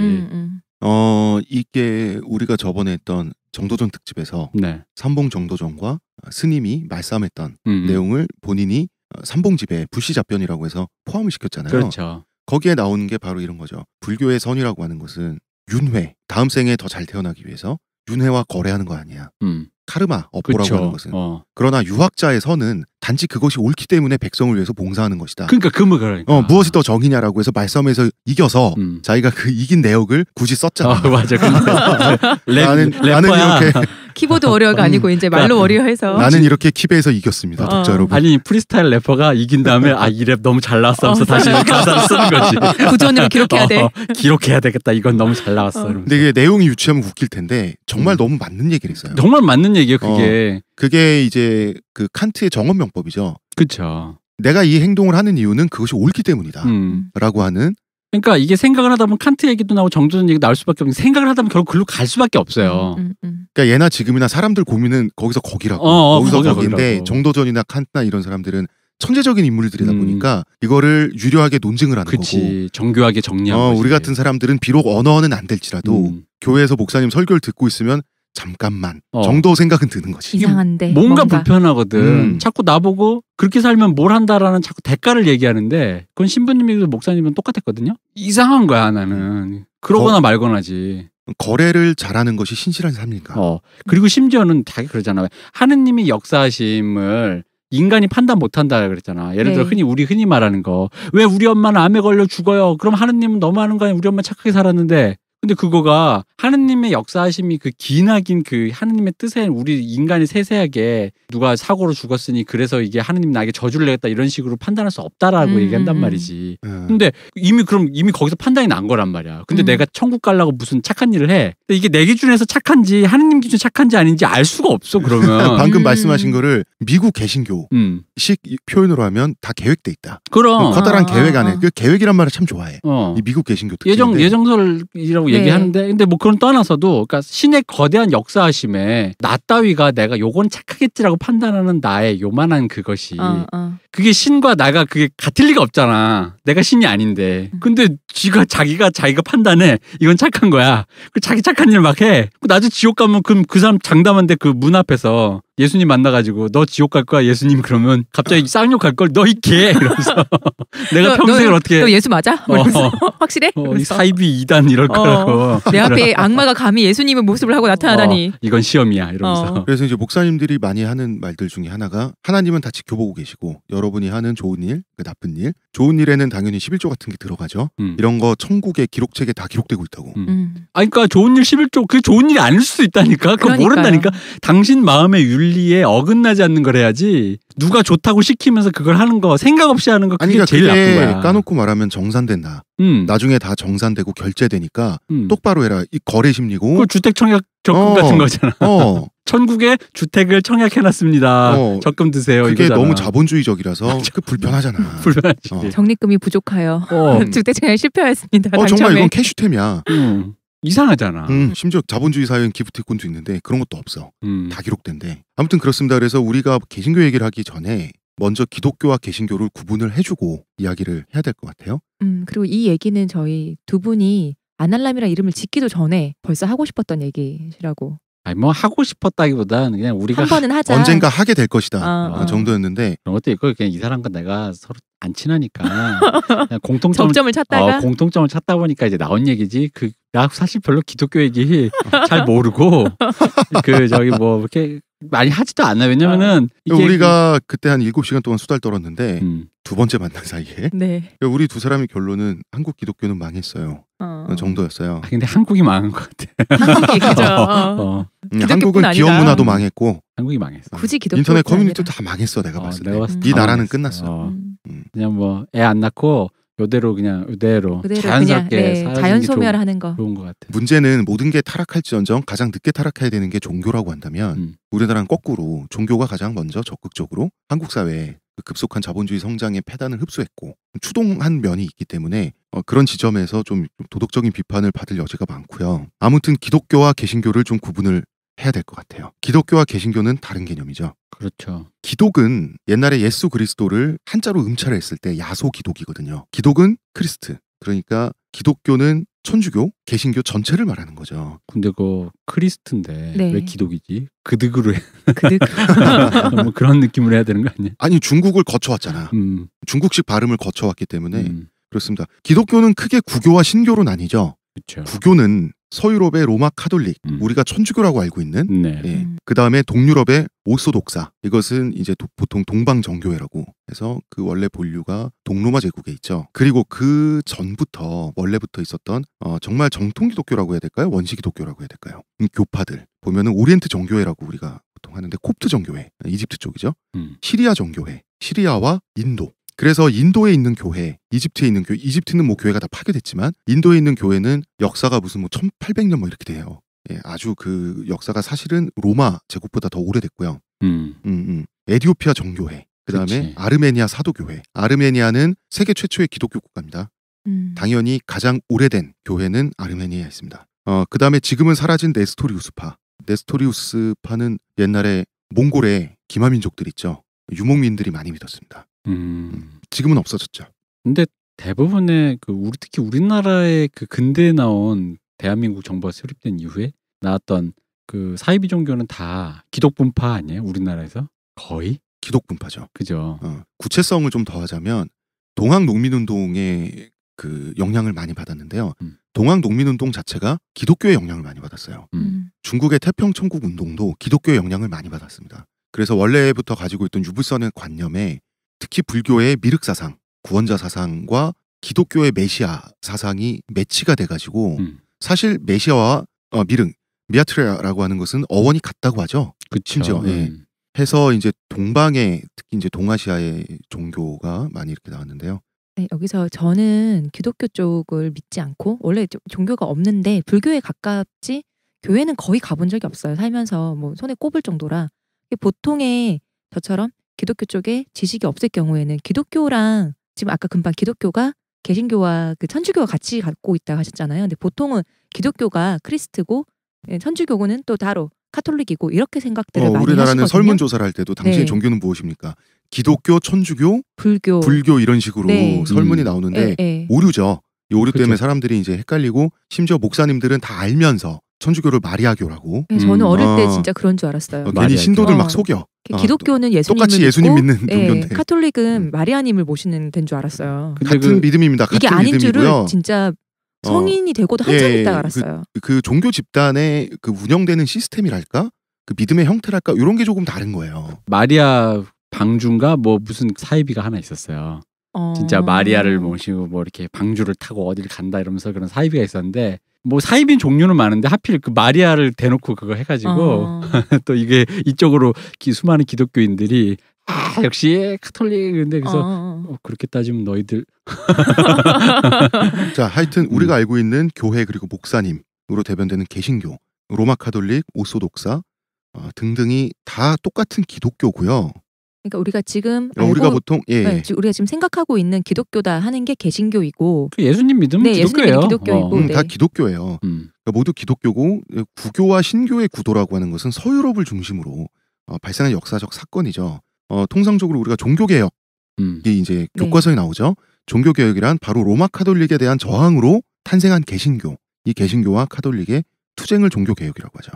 이게 우리가 저번에 했던 정도전 특집에서 네. 삼봉 정도전과 스님이 말싸움했던 내용을 본인이 삼봉집에 불시잡변이라고 해서 포함을 시켰잖아요. 그렇죠. 거기에 나오는 게 바로 이런 거죠. 불교의 선이라고 하는 것은 윤회, 다음 생에 더 잘 태어나기 위해서 윤회와 거래하는 거 아니야. 카르마, 업보라고 그쵸. 하는 것은. 그러나 유학자의 선은 단지 그것이 옳기 때문에 백성을 위해서 봉사하는 것이다. 그러니까. 무엇이 더 정이냐라고 해서 말싸움에서 이겨서 자기가 그 이긴 내역을 굳이 썼잖아. 맞아. 나는 이렇게 키보드 워리어가 아니고 이제 말로 워리어해서 나는 이렇게 키베에서 이겼습니다. 독자 여러분. 아니 프리스타일 래퍼가 이긴 다음에 이 랩 너무 잘 나왔어 하면서 다시 가사를 쓰는 거지. 구전으로 기록해야 돼. 기록해야 되겠다. 이건 너무 잘 나왔어. 근데 이게 내용이 유치하면 웃길 텐데 정말 너무 맞는 얘기를 했어요. 정말 맞는 얘기예요. 그게. 그게 이제 그 칸트의 정언명법이죠. 그렇죠. 내가 이 행동을 하는 이유는 그것이 옳기 때문이다. 라고 하는. 그러니까 이게 생각을 하다 보면 칸트 얘기도 나오고 정도전 얘기도 나올 수밖에 없는, 생각을 하다 보면 결국 글로 갈 수밖에 없어요. 그러니까 예나 지금이나 사람들 고민은 거기서 거기라고. 거기서 거기인데 정도전이나 칸트나 이런 사람들은 천재적인 인물들이다 보니까 이거를 유려하게 논증을 하는 거고. 정교하게 정리하는 거지. 우리 같은 사람들은 비록 언어는 안 될지라도 교회에서 목사님 설교를 듣고 있으면 잠깐만 정도 생각은 드는 거지. 이상한데 뭔가 불편하거든. 자꾸 나보고 그렇게 살면 뭘 한다라는 자꾸 대가를 얘기하는데, 그건 신부님이든 목사님은 똑같았거든요. 이상한 거야 나는. 그러거나 말거나지. 거래를 잘하는 것이 신실한 삶인가. 그리고 심지어는 다 그러잖아. 하느님이 역사하심을 인간이 판단 못한다 그랬잖아. 예를 들어 우리 흔히 말하는 거, 왜 우리 엄마는 암에 걸려 죽어요? 그럼 하느님은 너무하는 거 아니야? 우리 엄마 착하게 살았는데. 근데 그거가 하느님의 역사하심이 그 기나긴 그 하느님의 뜻에 우리 인간이 세세하게 누가 사고로 죽었으니 그래서 이게 하느님 나에게 저주를 내겠다 이런 식으로 판단할 수 없다라고 얘기한단 말이지. 근데 이미 거기서 판단이 난 거란 말이야. 근데 내가 천국 가려고 무슨 착한 일을 해. 근데 이게 내 기준에서 착한지 하느님 기준 착한지 아닌지 알 수가 없어 그러면. 방금 말씀하신 거를 미국 개신교식 표현으로 하면 다 계획돼 있다. 그럼 커다란 계획 안에 그 계획이란 말을 참 좋아해. 이 미국 개신교 특징인데. 예정설이라고 얘기하는데, 근데 뭐 그건 떠나서도, 그러니까 신의 거대한 역사하심에 나 따위가 내가 요건 착하겠지라고 판단하는 나의 요만한 그것이 그게 신과 나가 그게 같을 리가 없잖아. 내가 신이 아닌데. 근데 자기가 판단해. 이건 착한 거야. 자기 착한 일 막 해. 나중에 지옥 가면 그 사람 장담한데 그 문 앞에서 예수님 만나가지고 너 지옥 갈 거야 예수님, 그러면 갑자기 쌍욕 할 걸, 너 이 개 이러면서 내가 평생을 어떻게 너 예수 맞아? 확실해? 이 사이비 2단 이럴 거라고. 내 앞에 악마가 감히 예수님의 모습을 하고 나타나다니. 이건 시험이야 이러면서. 그래서 이제 목사님들이 많이 하는 말들 중에 하나가, 하나님은 다 지켜보고 계시고 여러분이 하는 좋은 일, 나쁜 일, 좋은 일에는 당연히 11조 같은 게 들어가죠. 이런 거 천국의 기록책에 다 기록되고 있다고. 그러니까 좋은 일 11조, 그게 좋은 일이 아닐 수도 있다니까. 그거 모른다니까. 당신 마음의 윤리에 어긋나지 않는 걸 해야지. 누가 좋다고 시키면서 그걸 하는 거, 생각 없이 하는 거, 그게 그러니까 제일 나쁜 거야. 까놓고 말하면 정산된 나. 나중에 다 정산되고 결제되니까 똑바로 해라. 이 거래 심리고. 그 주택 청약 적금 같은 거잖아. 천국에 주택을 청약해놨습니다. 적금 드세요. 그게 이거잖아. 너무 자본주의적이라서 그 불편하잖아. 불편하지. 적립금이 부족하여 주택 청약 실패하였습니다. 정말 이건 캐슈템이야. 이상하잖아. 심지어 자본주의 사회는 기프티콘도 있는데 그런 것도 없어. 다 기록된대. 아무튼 그렇습니다. 그래서 우리가 개신교 얘기를 하기 전에 먼저 기독교와 개신교를 구분을 해주고 이야기를 해야 될 것 같아요. 그리고 이 얘기는 저희 두 분이 아날람이라는 이름을 짓기도 전에 벌써 하고 싶었던 얘기시라고. 아니 뭐 하고 싶었다기보다는 그냥 우리가 한 번은 하자. 언젠가 하게 될 것이다 정도였는데 그런 것도 있고 그냥 이 사람과 내가 서로 안 친하니까 그냥 접점을 찾다가 공통점을 찾다 보니까 이제 나온 얘기지. 나 사실 별로 기독교 얘기 잘 모르고 저기 뭐 이렇게 많이 하지도 않아. 왜냐면은 이게 우리가 그때 한 7시간 동안 수다를 떨었는데 두 번째 만난 사이에 네. 우리 두 사람의 결론은 한국 기독교는 망했어요. 정도였어요. 근데 한국이 망한 것 같아. 한국이 그죠. 한국은 기업 문화도 망했고 한국이 망했어. 굳이 기독교 인터넷 커뮤니티도 다 망했어. 내가 봤을 때. 이 나라는 끝났어. 그냥 뭐 애 안 낳고 이대로 자연스럽게 그냥, 자연 소멸하는 거 좋은 것 같아. 문제는 모든 게 타락할지언정 가장 늦게 타락해야 되는 게 종교라고 한다면 우리나라는 거꾸로 종교가 가장 먼저 적극적으로 한국 사회에 급속한 자본주의 성장의 패단을 흡수했고 추동한 면이 있기 때문에 그런 지점에서 좀 도덕적인 비판을 받을 여지가 많고요. 아무튼 기독교와 개신교를 좀 구분을 해야 될 것 같아요. 기독교와 개신교는 다른 개념이죠. 그렇죠. 기독은 옛날에 예수 그리스도를 한자로 음차를 했을 때 야소 기독이거든요. 기독은 크리스트. 그러니까 기독교는 천주교, 개신교 전체를 말하는 거죠. 근데 크리스트인데 네. 왜 기독이지? 그득으로 해. 그득. 뭐 그런 느낌으로 해야 되는 거 아니야? 아니 중국을 거쳐왔잖아. 중국식 발음을 거쳐왔기 때문에 그렇습니다. 기독교는 크게 구교와 신교로 나뉘죠. 그렇죠. 구교는 서유럽의 로마 카톨릭, 우리가 천주교라고 알고 있는. 네. 예. 그 다음에 동유럽의 오소독사. 이것은 이제 보통 동방정교회라고 해서 그 원래 본류가 동로마 제국에 있죠. 그리고 그 전부터 원래부터 있었던 정말 정통 기독교라고 해야 될까요? 원시 기독교라고 해야 될까요? 교파들 보면은 오리엔트 정교회라고 우리가 보통 하는데 콥트 정교회, 이집트 쪽이죠. 시리아 정교회, 시리아와 인도. 그래서 인도에 있는 교회, 이집트에 있는 교회, 이집트는 뭐 교회가 다 파괴됐지만 인도에 있는 교회는 역사가 무슨 뭐 1800년 뭐 이렇게 돼요. 예, 아주 그 역사가 사실은 로마 제국보다 더 오래됐고요. 에티오피아 정교회, 그다음에 아르메니아 사도교회. 아르메니아는 세계 최초의 기독교 국가입니다. 당연히 가장 오래된 교회는 아르메니아에 있습니다. 그다음에 지금은 사라진 네스토리우스파. 네스토리우스파는 옛날에 몽골의 기마민족들 있죠. 유목민들이 많이 믿었습니다. 지금은 없어졌죠. 근데 대부분의 특히 우리나라의 근대에 나온 대한민국 정부가 수립된 이후에 나왔던 사이비 종교는 다 기독분파 아니에요? 우리나라에서 거의 기독분파죠. 그죠. 구체성을 좀 더하자면 동학농민운동의 영향을 많이 받았는데요. 동학농민운동 자체가 기독교의 영향을 많이 받았어요. 중국의 태평천국 운동도 기독교의 영향을 많이 받았습니다. 그래서 원래부터 가지고 있던 유불선의 관념에 특히 불교의 미륵 사상, 구원자 사상과 기독교의 메시아 사상이 매치가 돼가지고 사실 메시아와 미륵, 미아트레라고 하는 것은 어원이 같다고 하죠. 심지어 해서 이제 동방의 특히 이제 동아시아의 종교가 많이 이렇게 나왔는데요. 네, 여기서 저는 기독교 쪽을 믿지 않고 원래 종교가 없는데 불교에 가깝지 교회는 거의 가본 적이 없어요. 살면서 뭐 손에 꼽을 정도라. 보통의 저처럼 기독교 쪽에 지식이 없을 경우에는 기독교랑 지금 아까 금방 기독교가 개신교와 천주교가 같이 갖고 있다 하셨잖아요. 근데 보통은 기독교가 크리스트고 천주교는 또 따로 카톨릭이고 이렇게 생각들을 많이 하시거든요. 우리나라는 설문조사를 할 때도 당신의 종교는 무엇입니까? 기독교, 천주교, 불교 이런 식으로 설문이 나오는데 오류죠. 이 오류 때문에 사람들이 이제 헷갈리고 심지어 목사님들은 다 알면서 천주교를 마리아교라고. 저는 어릴 때 진짜 그런 줄 알았어요. 괜히 신도들 막 속여. 기독교는 예수님을 똑같이 예수님 믿는 종교인데 카톨릭은 마리아님을 모시는 데인 줄 알았어요. 같은 믿음입니다. 같은 이게 아닌 믿음이고요. 줄을 진짜 성인이 되고도 한참 있다가 알았어요. 그 종교 집단의 운영되는 시스템이랄까? 그 믿음의 형태랄까? 이런 게 조금 다른 거예요. 마리아 방주인가 뭐 무슨 사이비가 하나 있었어요. 진짜 마리아를 모시고 뭐 이렇게 방주를 타고 어디를 간다 이러면서 그런 사이비가 있었는데 뭐 사이비인 종류는 많은데 하필 마리아를 대놓고 그거 해가지고 또 이게 이쪽으로 수많은 기독교인들이 역시 카톨릭인데 그래서 그렇게 따지면 너희들 자 하여튼 우리가 알고 있는 교회 그리고 목사님으로 대변되는 개신교, 로마 카톨릭, 오소독사 등등이 다 똑같은 기독교고요. 그러니까 우리가 지금 우리가 보통 네, 우리가 지금 생각하고 있는 기독교다 하는 게 개신교이고 그 예수님 믿으면 네, 기독교예요. 예수님 기독교이고 다 기독교예요. 그러니까 모두 기독교고 구교와 신교의 구도라고 하는 것은 서유럽을 중심으로 발생한 역사적 사건이죠. 통상적으로 우리가 종교개혁 이게 이제 교과서에 나오죠. 종교개혁이란 바로 로마 카톨릭에 대한 저항으로 탄생한 개신교. 이 개신교와 카톨릭의 투쟁을 종교개혁이라고 하죠.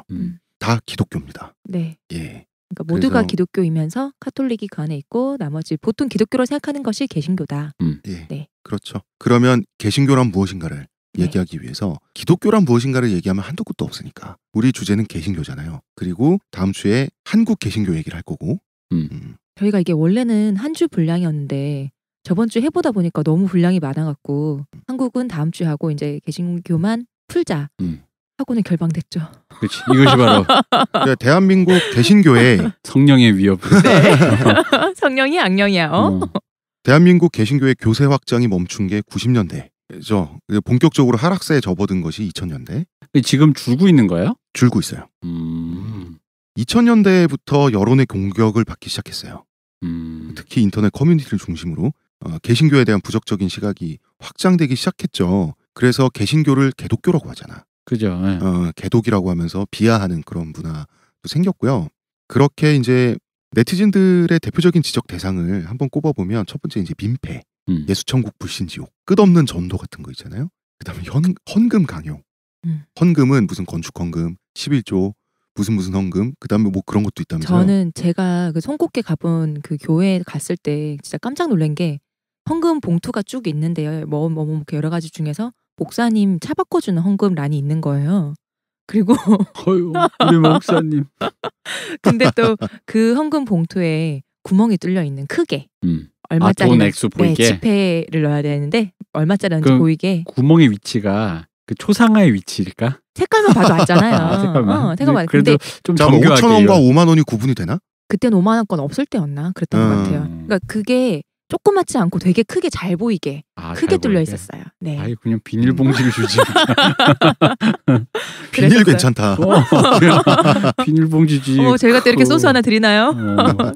다 기독교입니다. 네. 예. 그러니까 모두가 기독교이면서 카톨릭이 그 안에 있고 나머지 보통 기독교로 생각하는 것이 개신교다. 예. 네. 그렇죠. 그러면 개신교란 무엇인가를 얘기하기 위해서 기독교란 무엇인가를 얘기하면 한도 끝도 없으니까 우리 주제는 개신교잖아요. 그리고 다음 주에 한국 개신교 얘기를 할 거고 저희가 이게 원래는 한 주 분량이었는데 저번 주 해보다 보니까 너무 분량이 많아갖고 한국은 다음 주에 하고 이제 개신교만 풀자 하고는 결방됐죠. 그렇지. 이것이 바로 대한민국 개신교의 성령의 위협. 네. 성령이 악령이야. 대한민국 개신교의 교세 확장이 멈춘 게 90년대죠. 본격적으로 하락세에 접어든 것이 2000년대. 지금 줄고 있는 거예요? 줄고 있어요. 2000년대부터 여론의 공격을 받기 시작했어요. 특히 인터넷 커뮤니티를 중심으로 개신교에 대한 부정적인 시각이 확장되기 시작했죠. 그래서 개신교를 개독교라고 하잖아. 그죠. 네. 개독이라고 하면서 비하하는 그런 문화도 생겼고요. 그렇게 이제 네티즌들의 대표적인 지적 대상을 한번 꼽아보면 첫 번째 이제 민폐, 예수천국 불신지옥, 끝없는 전도 같은 거 있잖아요. 그다음에 헌금 강요. 헌금은 무슨 건축 헌금, 11조 무슨 헌금, 그다음에 뭐 그런 것도 있다면서요. 저는 제가 그 송곡계 가본 그 교회 갔을 때 진짜 깜짝 놀란 게 헌금 봉투가 쭉 있는데요. 뭐 여러 가지 중에서 목사님 차 바꿔주는 헌금란이 있는 거예요. 그리고 우리 목사님. 근데 또 그 헌금 봉투에 구멍이 뚫려 있는 크게 얼마짜리 돈 액수 보이게 지폐를 넣어야 되는데 얼마짜리인지 보이게. 구멍의 위치가 그 초상화의 위치일까? 색깔만 봐도 알잖아요. 색깔만. 색깔만. 그래도 좀 5,000원과 5만 원이 구분이 되나? 그때는 5만 원권 없을 때였나? 그랬던 것 같아요. 그러니까 그게 조그맣지 않고 되게 크게 잘 보이게 크게 뚫려 있었어요. 네. 아이 그냥 비닐봉지를 주지. 비닐 괜찮다. 비닐봉지지. 저희가 또 이렇게 소스 하나 드리나요?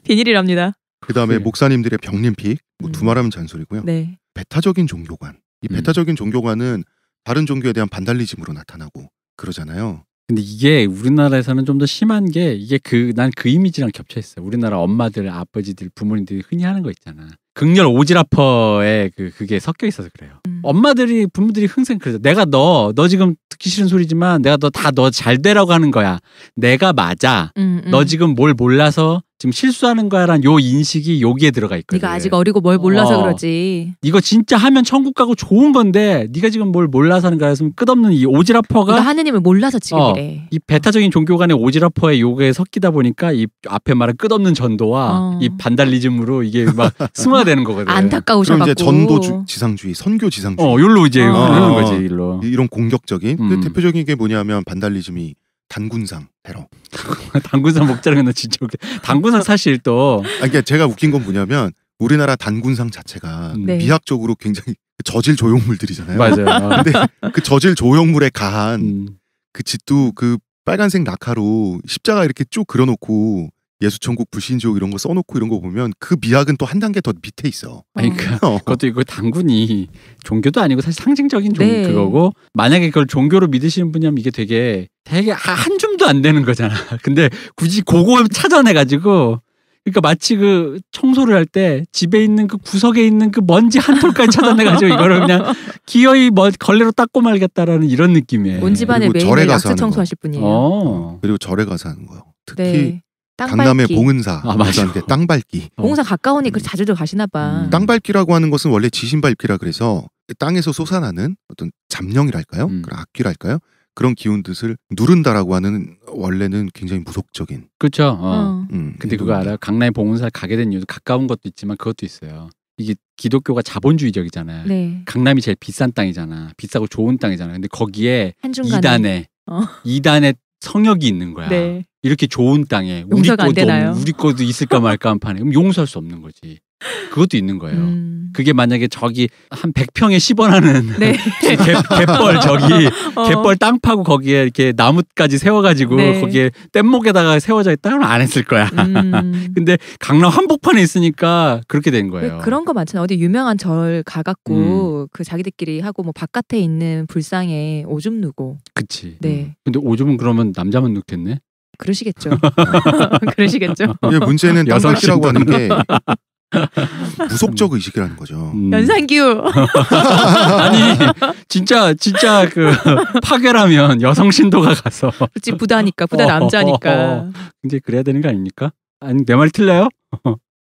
비닐이랍니다. 그다음에 목사님들의 병림픽, 뭐 두말하면 잔소리고요. 네. 배타적인 종교관. 이 배타적인 종교관은 다른 종교에 대한 반달리즘으로 나타나고 그러잖아요. 근데 이게 우리나라에서는 좀 더 심한 게 이게 난 그 이미지랑 겹쳐 있어요. 우리나라 엄마들, 아버지들, 부모님들이 흔히 하는 거 있잖아. 극렬 오지라퍼에 그게 섞여 있어서 그래요. 엄마들이 부모들이 항상 그래서 내가 너 지금 듣기 싫은 소리지만 내가 너 잘 되라고 하는 거야. 내가 맞아. 너 지금 뭘 몰라서 지금 실수하는 거야라는 요 인식이 여기에 들어가 있거든. 네가 아직 어리고 뭘 몰라서 그러지. 이거 진짜 하면 천국 가고 좋은 건데 네가 지금 뭘 몰라서 하는 거야. 그래서 끝없는 이 오지라퍼가 하느님을 몰라서 지금 이래. 이 배타적인 종교 간의 오지라퍼의 요게 섞이다 보니까 이 앞에 말한 끝없는 전도와 이 반달리즘으로 이게 막 승화되는 거거든. 안타까우셔 갖고. 그럼 이제 전도 지상주의, 선교 지상주의. 요로 이제 그러는 거지, 일로. 이런 공격적인 대표적인 게 뭐냐면 반달리즘이 단군상 테러. 단군상 먹자는 건 진짜 웃겨. 단군상 사실 또 그러니까 제가 웃긴 건 뭐냐면 우리나라 단군상 자체가 미학적으로 굉장히 저질 조형물들이잖아요. 맞아요. 근데 그 저질 조형물에 가한 그 짓도 그 빨간색 낙하로 십자가 이렇게 쭉 그려놓고 예수천국 불신지옥 이런 거 써놓고 이런 거 보면 그 미학은 또 한 단계 더 밑에 있어. 그러니까 그것도 이거 단군이 종교도 아니고 사실 상징적인 그거고 만약에 그걸 종교로 믿으시는 분이면 이게 되게 한 줌도 안 되는 거잖아. 근데 굳이 그거 찾아내가지고 그러니까 마치 그 청소를 할 때 집에 있는 그 구석에 있는 그 먼지 한 톨까지 찾아내가지고 이거를 그냥 기어이 걸레로 닦고 말겠다라는 이런 느낌이에요. 온 집안을 매일 약수 청소하실 분이에요. 그리고 절에 가서 하는 거요. 특히 네. 강남의 봉은사 맞아한테 땅 밟기. 봉은사 가까우니까 자주도 가시나 봐. 땅 밟기라고 하는 것은 원래 지신 밟기라 그래서 땅에서 솟아나는 어떤 잡령이랄까요? 그런 악귀랄까요? 그런 기운 뜻을 누른다라고 하는 원래는 굉장히 무속적인. 그렇죠. 근데 그거 알아요? 강남의 봉은사 가게 된 이유도 가까운 것도 있지만 그것도 있어요. 이게 기독교가 자본주의적이잖아요. 네. 강남이 제일 비싼 땅이잖아. 비싸고 좋은 땅이잖아. 근데 거기에 한중간에 2단에 성역이 있는 거야. 네. 이렇게 좋은 땅에 우리 거도 있을까 말까 한 판에 그럼 용서할 수 없는 거지. 그것도 있는 거예요. 그게 만약에 저기 한 100평에 10원 하는 네. 갯벌 저기 갯벌 땅 파고 거기에 이렇게 나뭇가지 세워가지고 네. 거기에 뗏목에다가 세워져 있다면 안 했을 거야. 근데 강남 한복판에 있으니까 그렇게 된 거예요. 그런 거 많잖아. 어디 유명한 절 가갖고 그 자기들끼리 하고 뭐 바깥에 있는 불상에 오줌 누고. 그치. 네. 근데 오줌은 그러면 남자만 누겠네? 그러시겠죠. 그러시겠죠. 이게 문제는 여성 땅밟기라고 하는 게 무속적 의식이라는 거죠. 연산규. 아니 진짜 그 파괴라면 여성 신도가 가서 그렇지 부다니까 부다 남자니까. 이제 그래야 되는 거 아닙니까? 아니 내 말이 틀려요?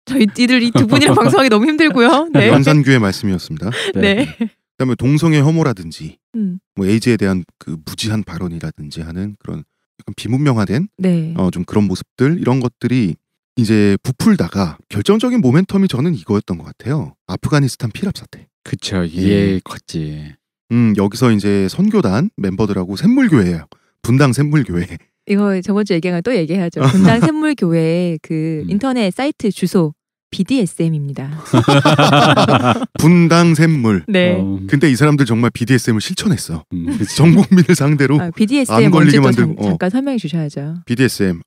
저희들 이 두 분이랑 방송하기 너무 힘들고요. 네. 연산규의 말씀이었습니다. 네. 그다음에 동성애 혐오라든지 뭐 에이즈에 대한 그 무지한 발언이라든지 하는 그런 약간 비문명화된 네. 좀 그런 모습들 이런 것들이 이제 부풀다가 결정적인 모멘텀이 저는 이거였던 것 같아요. 아프가니스탄 피랍 사태. 그쵸. 이게 컸지. 여기서 이제 선교단 멤버들하고 샘물교회예요. 분당 샘물교회. 이거 저번 주 얘기한 거 또 얘기해야죠. 분당 샘물교회 그 인터넷 사이트 주소 BDSM입니다. 분당 샘물. 네. 근데 이 사람들 정말 BDSM을 실천했어. 전 국민을 상대로 BDSM 안 걸리게 뭔지 만들고. 잠깐 설명해 주셔야죠. BDSM.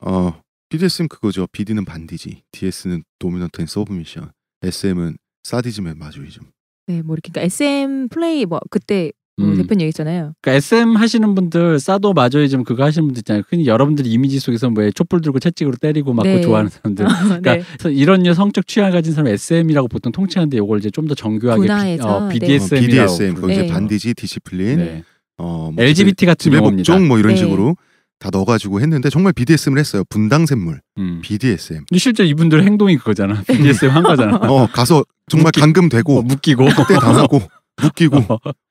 BDSM 그거죠. BD는 반디지, DS는 도미넌트 앤 서브미션, SM은 사디즘 앤 마조이즘. 네, 뭐 이렇게 그러니까 SM 플레이 뭐 그때 뭐 대표님 얘기했잖아요. 그러니까 SM 하시는 분들 사도 마조이즘 그거 하시는 분들 있잖아요. 흔히 여러분들이 이미지 속에서 뭐 촛불 들고 채찍으로 때리고 맞고 네. 좋아하는 사람들. 그러니까 네. 이런 성적 취향을 가진 사람 SM이라고 보통 통칭하는데 이걸 이제 좀 더 정교하게 분화해서 BDSM이라고. BDSM 그거 이제 네. 반디지, 디시플린, 네. 뭐 LGBT 같은 지배 용어입니다. 복종 뭐 이런 네. 식으로 다 넣어가지고 했는데 정말 BDSM을 했어요. 분당 샘물, BDSM. 근데 실제 이분들 행동이 그거잖아. BDSM 한 거잖아. 가서 정말 감금되고 묶이고 그때 당하고 묶이고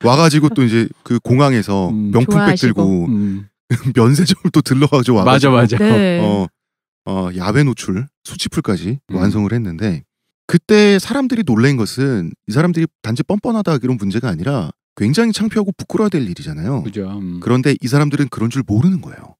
와가지고 또 이제 그 공항에서 명품백 좋아하시고. 들고 면세점을 또 들러가지고 와가지고 맞아. 네. 야외 노출 수치풀까지 완성을 했는데 그때 사람들이 놀란 것은 이 사람들이 단지 뻔뻔하다 이런 문제가 아니라 굉장히 창피하고 부끄러워야 될 일이잖아요. 그죠. 그런데 이 사람들은 그런 줄 모르는 거예요.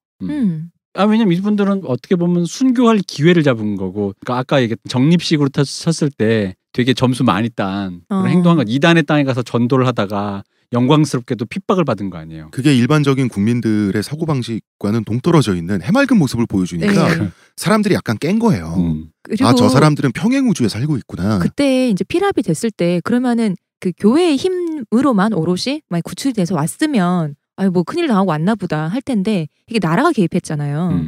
왜냐면 이분들은 어떻게 보면 순교할 기회를 잡은 거고, 그러니까 아까 얘기했던 적립식으로 쳤을 때 되게 점수 많이 딴 그런 행동한 거. 이단의 땅에 가서 전도를 하다가 영광스럽게도 핍박을 받은 거 아니에요. 그게 일반적인 국민들의 사고방식과는 동떨어져 있는 해맑은 모습을 보여주니까 네. 사람들이 약간 깬 거예요. 그리고 저 사람들은 평행우주에 살고 있구나. 그때 이제 피랍이 됐을 때 그러면은 그 교회의 힘으로만 오롯이 만약 구출이 돼서 왔으면 뭐 큰일 당하고 왔나 보다 할 텐데 이게 나라가 개입했잖아요.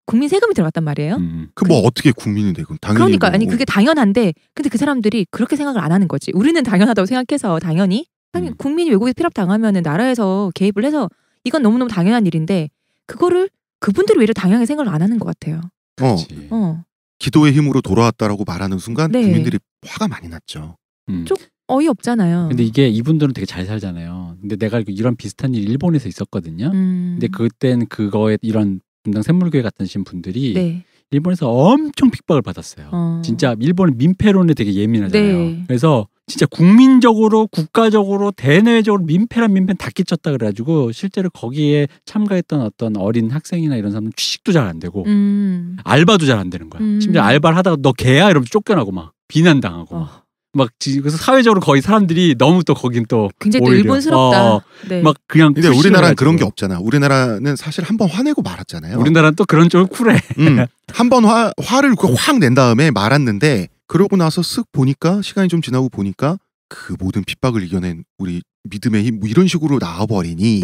국민 세금이 들어갔단 말이에요. 그 뭐 어떻게 국민이 되고 당연히 그러니까 뭐. 아니 그게 당연한데 근데 그 사람들이 그렇게 생각을 안 하는 거지. 우리는 당연하다고 생각해서 당연히 국민이 외국에 피랍 당하면은 나라에서 개입을 해서 이건 너무너무 당연한 일인데 그거를 그분들이 왜 이렇게 당연하게 생각을 안 하는 것 같아요. 기도의 힘으로 돌아왔다라고 말하는 순간 네. 국민들이 화가 많이 났죠. 좀 어이없잖아요. 근데 이게 이분들은 되게 잘 살잖아요. 근데 내가 알기로 이런 비슷한 일이 일본에서 있었거든요. 근데 그땐 그거에 이런 분당 샘물교회 같은 분들이 네. 일본에서 엄청 핍박을 받았어요. 진짜 일본은 민폐론에 되게 예민하잖아요. 네. 그래서 진짜 국민적으로 국가적으로 대내외적으로 민폐란 민폐는 다 끼쳤다 그래가지고 실제로 거기에 참가했던 어떤 어린 학생이나 이런 사람은 취직도 잘 안 되고 알바도 잘 안 되는 거야. 심지어 알바를 하다가 너 개야 이러면 쫓겨나고 막 비난당하고 막 그래서 사회적으로 거의 사람들이 너무 또 거긴 또 굉장히 또 오히려, 일본스럽다. 네. 막 그냥 근데 우리나라는 그런 게 없잖아. 우리나라는 사실 한번 화내고 말았잖아요. 우리나라는 또 그런 쪽을 쿨해. 한번 화를 확 낸 다음에 말았는데 그러고 나서 쓱 보니까 시간이 좀 지나고 보니까 그 모든 핍박을 이겨낸 우리 믿음의 힘 뭐 이런 식으로 나와버리니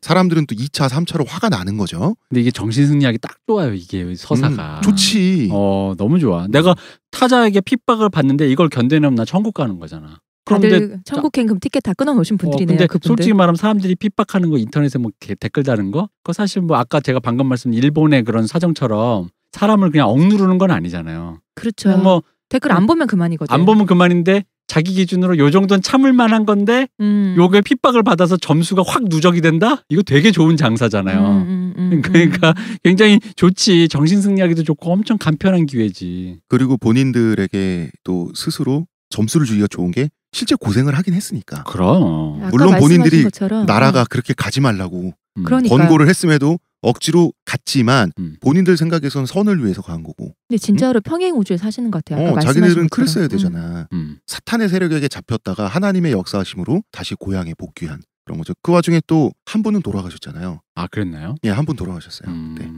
사람들은 또 2차 3차로 화가 나는 거죠. 근데 이게 정신승리하기 딱 좋아요. 이게 서사가 좋지. 너무 좋아. 내가 타자에게 핍박을 받는데 이걸 견뎌내면 나 천국 가는 거잖아. 다들 천국행금 티켓 다 끊어놓으신 분들이네요. 근데 그분들. 솔직히 말하면 사람들이 핍박하는 거 인터넷에 뭐 댓글 다는 거 그거 사실 뭐 아까 제가 방금 말씀 일본의 그런 사정처럼 사람을 그냥 억누르는 건 아니잖아요. 그렇죠. 뭐 댓글 안 보면 그만이거든. 안 보면 그만인데 자기 기준으로 요 정도는 참을 만한 건데 요게 핍박을 받아서 점수가 확 누적이 된다? 이거 되게 좋은 장사잖아요. 그러니까 굉장히 좋지. 정신승리하기도 좋고 엄청 간편한 기회지. 그리고 본인들에게 또 스스로 점수를 주기가 좋은 게 실제 고생을 하긴 했으니까. 그럼. 물론 본인들이 나라가 그렇게 가지 말라고 권고를 했음에도 억지로 갔지만 본인들 생각에서는 선을 위해서 간 거고. 근데 진짜로 평행 우주에 사시는 것 같아요. 아까 자기들은 클 써야 되잖아. 사탄의 세력에게 잡혔다가 하나님의 역사하심으로 다시 고향에 복귀한 그런 거죠. 그 와중에 또 한 분은 돌아가셨잖아요. 아 그랬나요? 예, 한 분 돌아가셨어요. 네.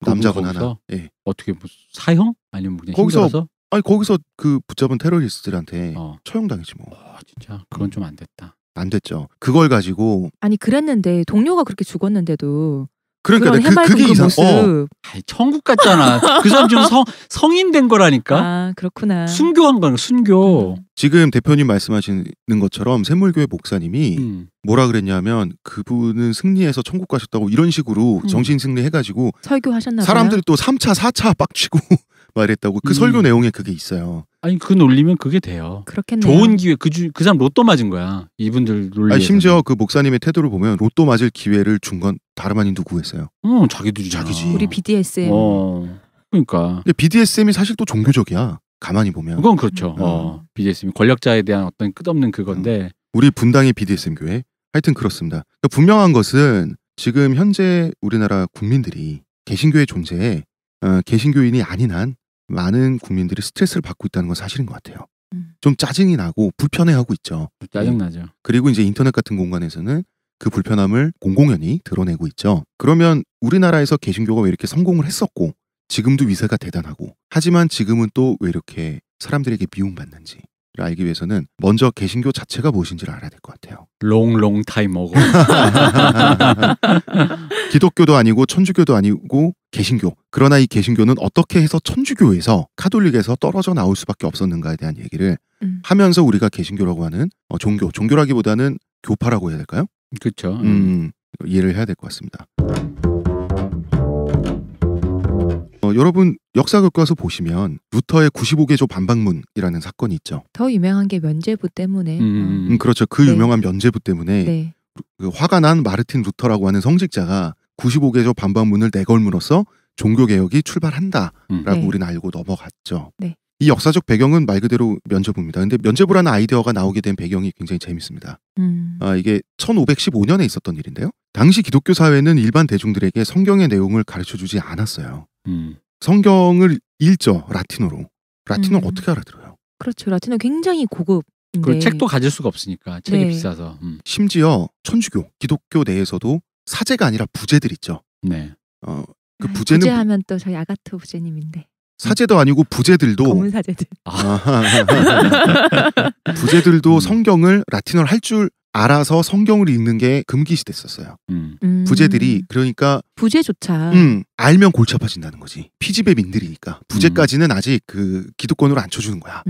남자분 하나. 예. 어떻게 뭐 사형 아니면 그냥 힘들어서? 거기서 그 붙잡은 테러리스트들한테 처형당했지 뭐. 진짜 그건 좀 안 됐다. 안 됐죠. 그걸 가지고 아니 그랬는데 동료가 그렇게 죽었는데도 그러니까 그게 이상. 천국 같잖아. 그 사람 지금 성인 된 거라니까. 아 그렇구나. 순교한 거야. 순교. 지금 대표님 말씀하시는 것처럼 샘물교회 목사님이 뭐라 그랬냐면 그분은 승리해서 천국 가셨다고 이런 식으로 정신 승리해가지고 설교하셨나 봐요. 사람들 또 3차 4차 빡치고 말했다고. 그 설교 내용에 그게 있어요. 아니 그 논리면 그게 돼요. 그렇겠네요. 좋은 기회. 그 사람 로또 맞은 거야. 이분들 논리에서. 심지어 그 목사님의 태도를 보면 로또 맞을 기회를 준 건 다름 아닌 누구겠어요. 자기지. 우리 BDSM. 그러니까. 근데 BDSM이 사실 또 종교적이야. 가만히 보면. 그건 그렇죠. BDSM 권력자에 대한 어떤 끝없는 그건데. 우리 분당의 BDSM 교회. 하여튼 그렇습니다. 그러니까 분명한 것은 지금 현재 우리나라 국민들이 개신교의 존재에 개신교인이 아닌 한 많은 국민들이 스트레스를 받고 있다는 건 사실인 것 같아요. 좀 짜증이 나고 불편해하고 있죠. 짜증나죠. 그리고 이제 인터넷 같은 공간에서는 그 불편함을 공공연히 드러내고 있죠. 그러면 우리나라에서 개신교가 왜 이렇게 성공을 했었고 지금도 위세가 대단하고 하지만 지금은 또 왜 이렇게 사람들에게 미움받는지를 알기 위해서는 먼저 개신교 자체가 무엇인지를 알아야 될 것 같아요. 롱 타임 어고. 기독교도 아니고 천주교도 아니고 개신교. 그러나 이 개신교는 어떻게 해서 천주교에서 카톨릭에서 떨어져 나올 수밖에 없었는가에 대한 얘기를 하면서 우리가 개신교라고 하는 종교라기보다는 교파라고 해야 될까요? 그렇죠. 이해를 해야 될 것 같습니다. 여러분 역사 교과서 보시면 루터의 95개조 반박문이라는 사건이 있죠. 더 유명한 게 면죄부 때문에. 그렇죠. 그 유명한 면죄부 때문에 그 화가 난 마르틴 루터라고 하는 성직자가 95개조 반박문을 내걸므로써 종교개혁이 출발한다라고 우리는 알고 넘어갔죠. 이 역사적 배경은 말 그대로 면죄부입니다. 근데 면죄부라는 아이디어가 나오게 된 배경이 굉장히 재밌습니다. 이게 1515년에 있었던 일인데요. 당시 기독교 사회는 일반 대중들에게 성경의 내용을 가르쳐주지 않았어요. 성경을 읽죠. 라틴어로. 라틴어를 어떻게 알아들어요? 그렇죠. 라틴어 굉장히 고급인데. 그 책도 가질 수가 없으니까. 책이 비싸서. 심지어 천주교, 기독교 내에서도 사제가 아니라 부제들 있죠. 네. 그 부제는 부제하면 또 저희 아가토 부제님인데. 사제도 아니고 부제들도 검은 사제들. 부제들도 성경을 라틴어를 할 줄 알아서 성경을 읽는 게 금기시됐었어요. 부제들이 그러니까 부제조차 알면 골치 아파진다는 거지. 피지배 민들이니까 부제까지는 아직 그 기득권으로 안 쳐주는 거야.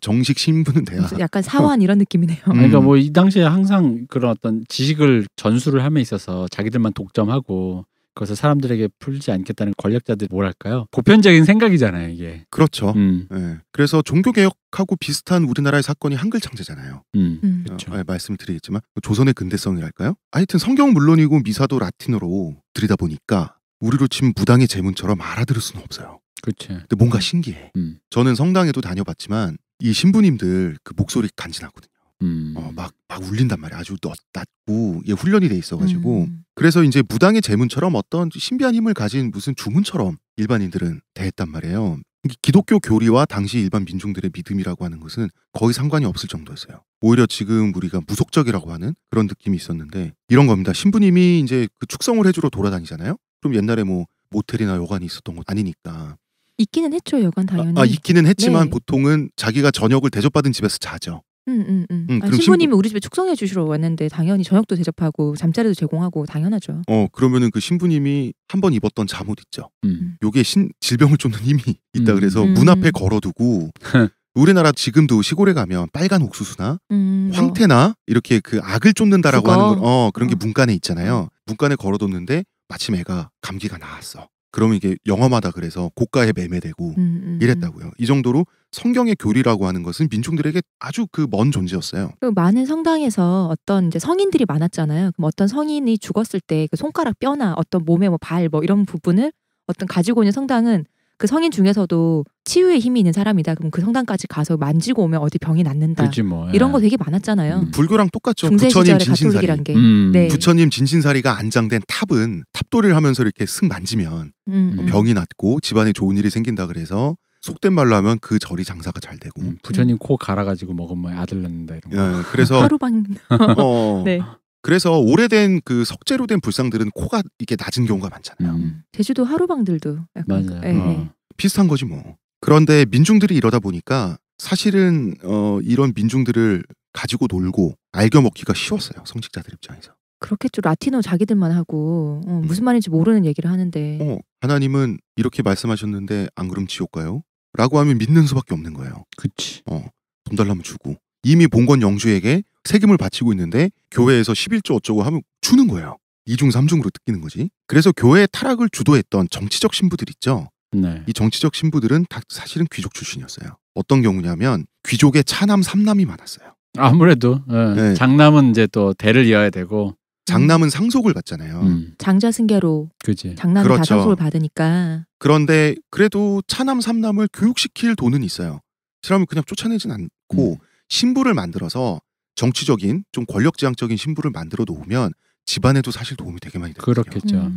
정식 신분은 돼야. 약간 사원 이런 느낌이네요. 그러니까 뭐 이 당시에 항상 그런 어떤 지식을 전수를 함에 있어서 자기들만 독점하고 그래서 사람들에게 풀지 않겠다는 권력자들 뭐랄까요? 보편적인 생각이잖아요, 이게. 그렇죠. 네. 그래서 종교개혁하고 비슷한 우리나라의 사건이 한글창제잖아요. 그렇죠. 말씀을 드리겠지만 조선의 근대성이랄까요? 하여튼 성경 물론이고 미사도 라틴어로 들이다보니까 우리로 치면 무당의 제문처럼 알아들을 수는 없어요. 그렇죠. 근데 뭔가 신기해. 저는 성당에도 다녀봤지만 이 신부님들 그 목소리 간지나거든요. 막 울린단 말이야. 아주 낮고 훈련이 돼 있어가지고 그래서 이제 무당의 제문처럼 어떤 신비한 힘을 가진 무슨 주문처럼 일반인들은 대했단 말이에요. 기독교 교리와 당시 일반 민중들의 믿음이라고 하는 것은 거의 상관이 없을 정도였어요. 오히려 지금 우리가 무속적이라고 하는 그런 느낌이 있었는데 이런 겁니다. 신부님이 이제 그 축성을 해주러 돌아다니잖아요. 그럼 옛날에 뭐 모텔이나 여관이 있었던 것 아니니까. 있기는 했죠, 여관 당연히. 있기는 했지만 보통은 자기가 저녁을 대접받은 집에서 자죠. 신부님이 우리 집에 축성해 주시러 왔는데 당연히 저녁도 대접하고 잠자리도 제공하고 당연하죠. 그러면은 그 신부님이 한번 입었던 잠옷 있죠. 요게 질병을 쫓는 힘이 있다 그래서 문 앞에 걸어두고 우리나라 지금도 시골에 가면 빨간 옥수수나 황태나 이렇게 그 악을 쫓는다라고 하는 걸 그런 게 문간에 있잖아요. 문간에 걸어뒀는데 마침 애가 감기가 나았어. 그러면 이게 영험하다 그래서 고가에 매매되고 이랬다고요. 이 정도로 성경의 교리라고 하는 것은 민중들에게 아주 그 먼 존재였어요. 많은 성당에서 어떤 이제 성인들이 많았잖아요. 그럼 어떤 성인이 죽었을 때 그 손가락 뼈나 어떤 몸의 뭐 발 뭐 이런 부분을 어떤 가지고 있는 성당은 그 성인 중에서도 치유에 힘이 있는 사람이다. 그럼 그 성당까지 가서 만지고 오면 어디 병이 낫는다. 그렇지 뭐. 이런 거 되게 많았잖아요. 불교랑 똑같죠. 중세 부처님 시절에 진신사리. 가톨릭이란 게. 네. 부처님 진신사리가 안장된 탑은 탑도를 하면서 이렇게 슥 만지면 병이 낫고 집안에 좋은 일이 생긴다 그래서 속된 말로 하면 그 절이 장사가 잘 되고. 부처님 코 갈아가지고 먹으면 아들 낳는다 이런 거. 예, 그래서 하루방. 네. 그래서 오래된 그 석재로 된 불상들은 코가 이게 낮은 경우가 많잖아요. 제주도 하루방들도 약간 맞아요. 네. 비슷한 거지 뭐. 그런데 민중들이 이러다 보니까 사실은 이런 민중들을 가지고 놀고 알겨 먹기가 쉬웠어요. 성직자들 입장에서. 그렇겠죠. 라틴어 자기들만 하고 무슨 말인지 모르는 얘기를 하는데. 하나님은 이렇게 말씀하셨는데 안 그럼 지옥 가요? 라고 하면 믿는 수밖에 없는 거예요. 그치. 돈 달라면 주고. 이미 봉건 영주에게 세금을 바치고 있는데 교회에서 11조 어쩌고 하면 주는 거예요. 2중 3중으로 뜯기는 거지. 그래서 교회의 타락을 주도했던 정치적 신부들 있죠. 네. 이 정치적 신부들은 다 사실은 귀족 출신이었어요. 어떤 경우냐면 귀족의 차남 3남이 많았어요. 아무래도 네. 장남은 이제 또 대를 이어야 되고 장남은 상속을 받잖아요. 장자 승계로 그치. 장남이 그렇죠. 다 상속을 받으니까. 그런데 그래도 차남 3남을 교육시킬 돈은 있어요. 사람을 그냥 쫓아내진 않고 신부를 만들어서 정치적인 좀 권력지향적인 신부를 만들어 놓으면 집안에도 사실 도움이 되게 많이 되거든요. 그렇겠죠.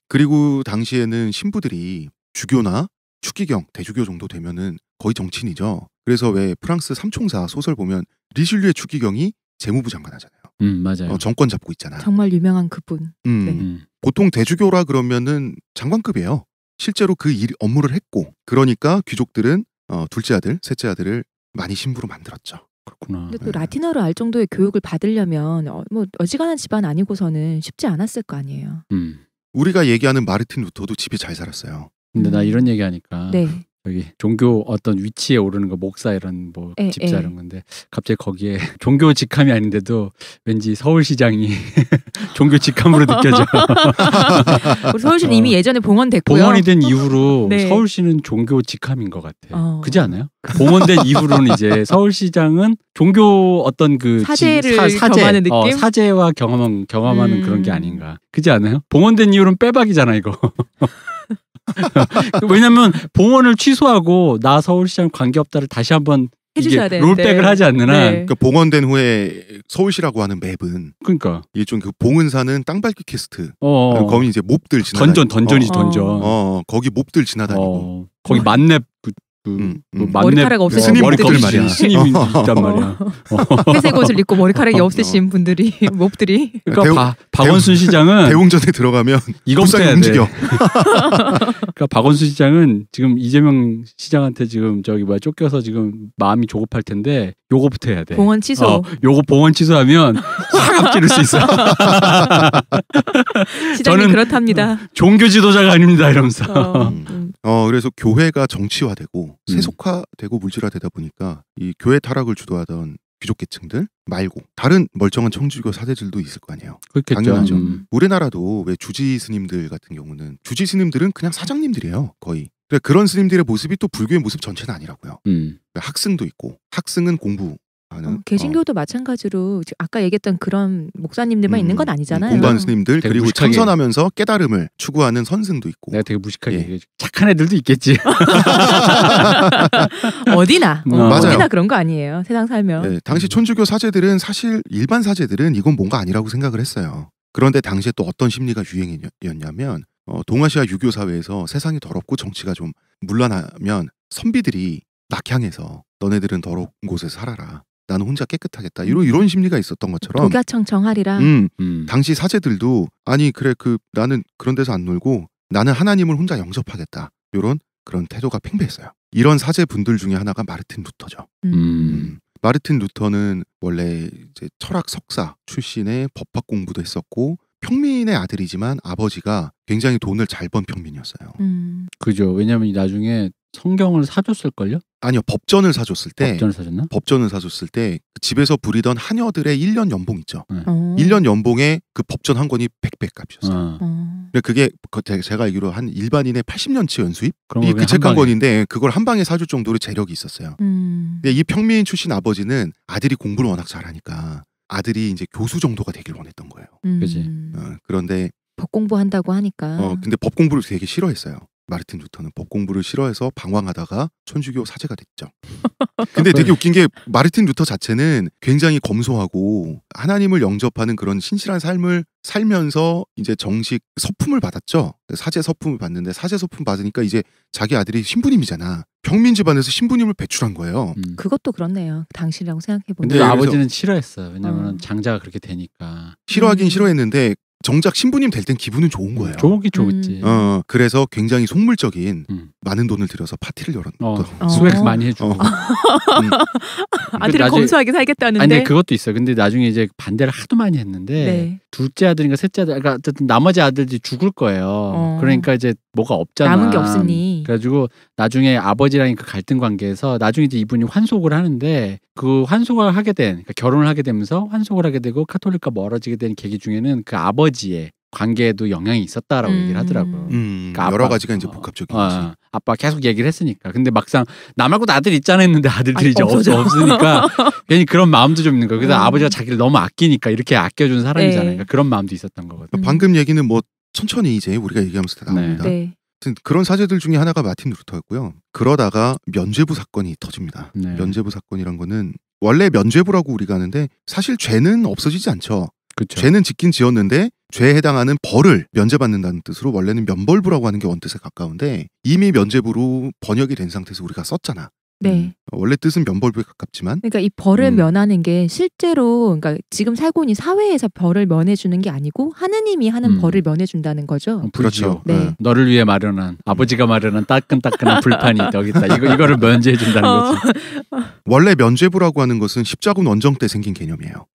그리고 당시에는 신부들이 주교나 축기경, 대주교 정도 되면은 거의 정치인이죠. 그래서 왜 프랑스 삼총사 소설 보면 리슐리의 축기경이 재무부 장관 하잖아요. 맞아요. 정권 잡고 있잖아. 정말 유명한 그분. 네. 보통 대주교라 그러면은 장관급이에요. 실제로 그 업무를 했고, 그러니까 귀족들은 둘째 아들, 셋째 아들을 많이 신부로 만들었죠. 그렇구나. 근데 또 라틴어를 알 정도의 교육을 받으려면 뭐 어지간한 집안 아니고서는 쉽지 않았을 거 아니에요. 우리가 얘기하는 마르틴 루터도 집이 잘 살았어요. 근데 나 이런 얘기 하니까 네. 여기 종교 어떤 위치에 오르는 거 목사 이런 뭐 집사 이런 건데 갑자기 거기에 종교 직함이 아닌데도 왠지 서울시장이 종교 직함으로 느껴져. 우리 서울시는 이미 예전에 봉헌됐고요. 봉헌이 된 이후로 네. 서울시는 종교 직함인 것 같아. 그렇지 않아요? 봉헌된 이후로는 이제 서울시장은 종교 어떤 그 사제를 경험하는 느낌? 사제와 경험하는 그런 게 아닌가. 그렇지 않아요? 봉헌된 이후로는 빼박이잖아 이거. 왜냐면 봉헌을 취소하고 나 서울시장 관계없다를 다시 한번 해주셔야 되는데 롤백을 하지 않는 한 그러니까 봉헌된 후에 서울시라고 하는 맵은 그러니까 일종 그 봉은사는 땅밟기 퀘스트 거기 이제 몹들 지나다니고 던전이지 던전. 거기 몹들 지나다니고 거기 만렙 머리카락 없으신 머리카락 말이야. 스님이 있단 말이야. 회색 옷을 입고 머리카락이 없으신 분들이 몹들이. 그러니까 박원순 시장은 대웅전에 들어가면 이거부터 해야 움직여. 그러니까 박원순 시장은 지금 이재명 시장한테 지금 쫓겨서 지금 마음이 조급할 텐데 요거부터 해야 돼. 봉헌 취소. 요거 봉헌 취소하면 확 앞지를 수 있어. 시장님 그렇답니다. 종교 지도자가 아닙니다 이러면서. 그래서 교회가 정치화되고 세속화되고 물질화되다 보니까 이 교회 타락을 주도하던 귀족 계층들 말고 다른 멀쩡한 청주교 사제들도 있을 거 아니에요. 그렇겠죠. 당연하죠. 우리나라도 왜 주지 스님들 같은 경우는 주지 스님들은 그냥 사장님들이에요. 거의. 그런 스님들의 모습이 또 불교의 모습 전체는 아니라고요. 학승도 있고 학승은 공부하는 개신교도 마찬가지로 아까 얘기했던 그런 목사님들만 있는 건 아니잖아요. 공부하는 스님들 그리고 무식하게. 참선하면서 깨달음을 추구하는 선승도 있고. 내가 되게 무식하게 얘기해. 착한 애들도 있겠지. 어디나 맞아요. 어디나 그런 거 아니에요. 세상 살면. 네, 당시 촌주교 사제들은 사실 일반 사제들은 이건 뭔가 아니라고 생각을 했어요. 그런데 당시에 또 어떤 심리가 유행이었냐면 동아시아 유교 사회에서 세상이 더럽고 정치가 좀 문란하면 선비들이 낙향해서 너네들은 더러운 곳에서 살아라. 나는 혼자 깨끗하겠다. 이런 심리가 있었던 것처럼 독야청정하리라. 당시 사제들도 아니 그래 나는 그런 데서 안 놀고 나는 하나님을 혼자 영접하겠다. 그런 태도가 팽배했어요. 이런 사제분들 중에 하나가 마르틴 루터죠. 마르틴 루터는 원래 이제 철학 석사 출신의 법학 공부도 했었고 평민의 아들이지만 아버지가 굉장히 돈을 잘 번 평민이었어요. 그죠. 왜냐면 나중에 성경을 사줬을걸요? 아니요. 법전을 사줬을 때 법전을 사줬나? 법전을 사줬을 때 집에서 부리던 하녀들의 1년 연봉 있죠. 1년 1년 연봉에 그 법전 한 권이 100배 값이었어요. 그게 제가 알기로 한 일반인의 80년치 연수입? 그 책 한 권인데 그걸 한 방에 사줄 정도로 재력이 있었어요. 근데 이 평민 출신 아버지는 아들이 공부를 워낙 잘하니까 아들이 이제 교수 정도가 되길 원했던 거예요. 그지. 그런데 법 공부한다고 하니까. 근데 법 공부를 되게 싫어했어요. 마르틴 루터는 법 공부를 싫어해서 방황하다가 천주교 사제가 됐죠. 근데 되게 웃긴 게 마르틴 루터 자체는 굉장히 검소하고 하나님을 영접하는 그런 신실한 삶을 살면서 이제 정식 서품을 받았죠. 사제 서품을 받는데 사제 서품 받으니까 이제 자기 아들이 신부님이잖아. 평민 집안에서 신부님을 배출한 거예요. 그것도 그렇네요. 당신이라고 생각해보면. 근데 아버지는 싫어했어요. 왜냐면 장자가 그렇게 되니까. 싫어하긴 싫어했는데 정작 신부님 될 땐 기분은 좋은 거예요. 좋긴 좋겠지. 그래서 굉장히 속물적인 많은 돈을 들여서 파티를 열었던. 스웩 많이 해주고. 아들이 검소하게 살겠다는데. 아니, 그것도 있어요. 근데 나중에 이제 반대를 하도 많이 했는데 네. 둘째 아들인가 셋째 아들, 그러니까 어쨌든 나머지 아들들이 죽을 거예요. 그러니까 이제 뭐가 없잖아. 남은 게 없으니. 그래가지고 나중에 아버지랑 그 갈등 관계에서 나중에 이제 이분이 환속을 하는데 그 환속을 하게 된, 그러니까 결혼을 하게 되면서 환속을 하게 되고 카톨릭과 멀어지게 된 계기 중에는 그 아버지의 관계에도 영향이 있었다라고 얘기를 하더라고요. 그러니까 여러 가지가 이제 복합적인 거지. 아빠 계속 얘기를 했으니까. 근데 막상 나 말고도 아들 있잖아 했는데 아들들이 이제 없으니까 괜히 그런 마음도 좀 있는 거예요. 그래서 아버지가 자기를 너무 아끼니까 이렇게 아껴준 사람이잖아요. 그러니까 그런 마음도 있었던 거거든요. 방금 얘기는 뭐 천천히 이제 우리가 얘기하면서 다 나옵니다. 네. 그런 사제들 중에 하나가 마틴 루터였고요. 그러다가 면죄부 사건이 터집니다. 네. 면죄부 사건이란 거는 원래 면죄부라고 우리가 하는데 사실 죄는 없어지지 않죠. 그쵸. 죄는 짓긴 지었는데 죄에 해당하는 벌을 면제받는다는 뜻으로 원래는 면벌부라고 하는 게 원뜻에 가까운데 이미 면죄부로 번역이 된 상태에서 우리가 썼잖아. 네. 원래 뜻은 면벌부에 가깝지만 그러니까 이 벌을 면하는 게 실제로 그러니까 지금 살고 있는 사회에서 벌을 면해주는 게 아니고 하느님이 하는 벌을 면해준다는 거죠. 그렇죠. 네. 너를 위해 마련한 아버지가 마련한 따끈따끈한 불판이 여기 있다. 이거를 면제해준다는 거지. 원래 면죄부라고 하는 것은 십자군 원정 때 생긴 개념이에요.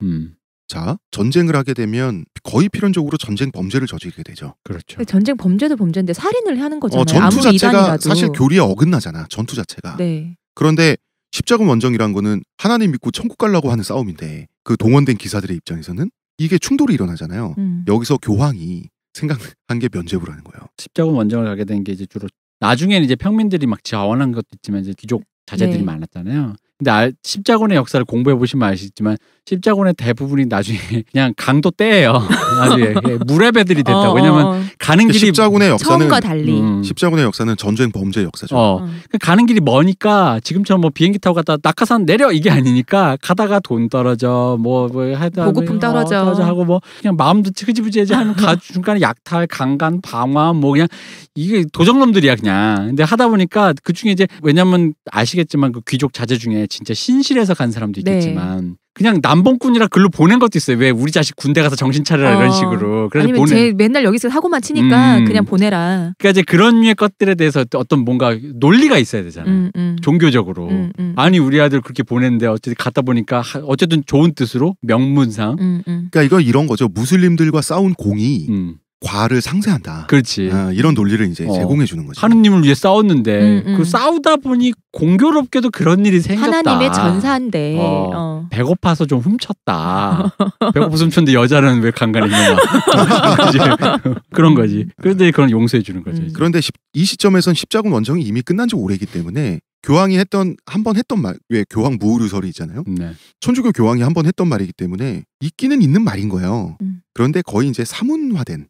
자, 전쟁을 하게 되면 거의 필연적으로 전쟁 범죄를 저지르게 되죠. 그렇죠. 전쟁 범죄도 범죄인데 살인을 하는 거잖아요. 전투 아무리 자체가 이단이라도. 사실 교리에 어긋나잖아. 전투 자체가. 네. 그런데 십자군 원정이란 거는 하나님 믿고 천국 가려고 하는 싸움인데 그 동원된 기사들의 입장에서는 이게 충돌이 일어나잖아요. 여기서 교황이 생각한 게 면죄부라는 거예요. 십자군 원정을 가게 된 게 이제 주로 나중에는 이제 평민들이 막 자원한 것도 있지만 이제 귀족 자제들이 네. 많았잖아요. 근데 십자군의 역사를 공부해 보시면 아시겠지만 십자군의 대부분이 나중에 그냥 강도 떼예요. 나중에 무레배들이 됐다. 왜냐면 가는 길이 십자군의 역사는 처음과 달리 십자군의 역사는 전쟁 범죄 역사죠. 가는 길이 머니까 지금처럼 뭐 비행기 타고 갔다 낙하산 내려 이게 아니니까 가다가 돈 떨어져 뭐 하다 보급품 떨어져 하고 뭐 그냥 마음도 흐지부지하지 하는 중간에 약탈, 강간, 방화 뭐 그냥 이게 도적놈들이야 그냥. 근데 하다 보니까 그 중에 이제 왜냐면 아시겠지만 그 귀족 자제 중에 진짜 신실해서 간 사람도 있겠지만. 네. 그냥 남봉꾼이라 글로 보낸 것도 있어요. 왜 우리 자식 군대 가서 정신 차려라 이런 식으로. 그래서 아니면 쟤 맨날 여기서 사고만 치니까 그냥 보내라. 그러니까 이제 그런 류의 것들에 대해서 어떤 뭔가 논리가 있어야 되잖아. 종교적으로. 아니 우리 아들 그렇게 보냈는데 어쨌든 갔다 보니까 어쨌든 좋은 뜻으로 명문상. 그러니까 이거 이런 거죠. 무슬림들과 싸운 공이 과를 상쇄한다. 그렇지. 이런 논리를 이제 제공해 주는 거죠. 하느님을 위해 싸웠는데 그 싸우다 보니 공교롭게도 그런 일이 생겼다. 하나님의 전사인데 배고파서 좀 훔쳤다. 배고파서 훔쳤는데 여자는 왜 강간했냐. 그런 거지. 그런데 그런 용서해 주는 거죠. 그런데 이 시점에선 십자군 원정이 이미 끝난 지 오래이기 때문에 교황이 한 번 했던 말, 왜 교황 무후류설이 있잖아요. 네. 천주교 교황이 한 번 했던 말이기 때문에 있기는 있는 말인 거예요. 그런데 거의 이제 사문화된,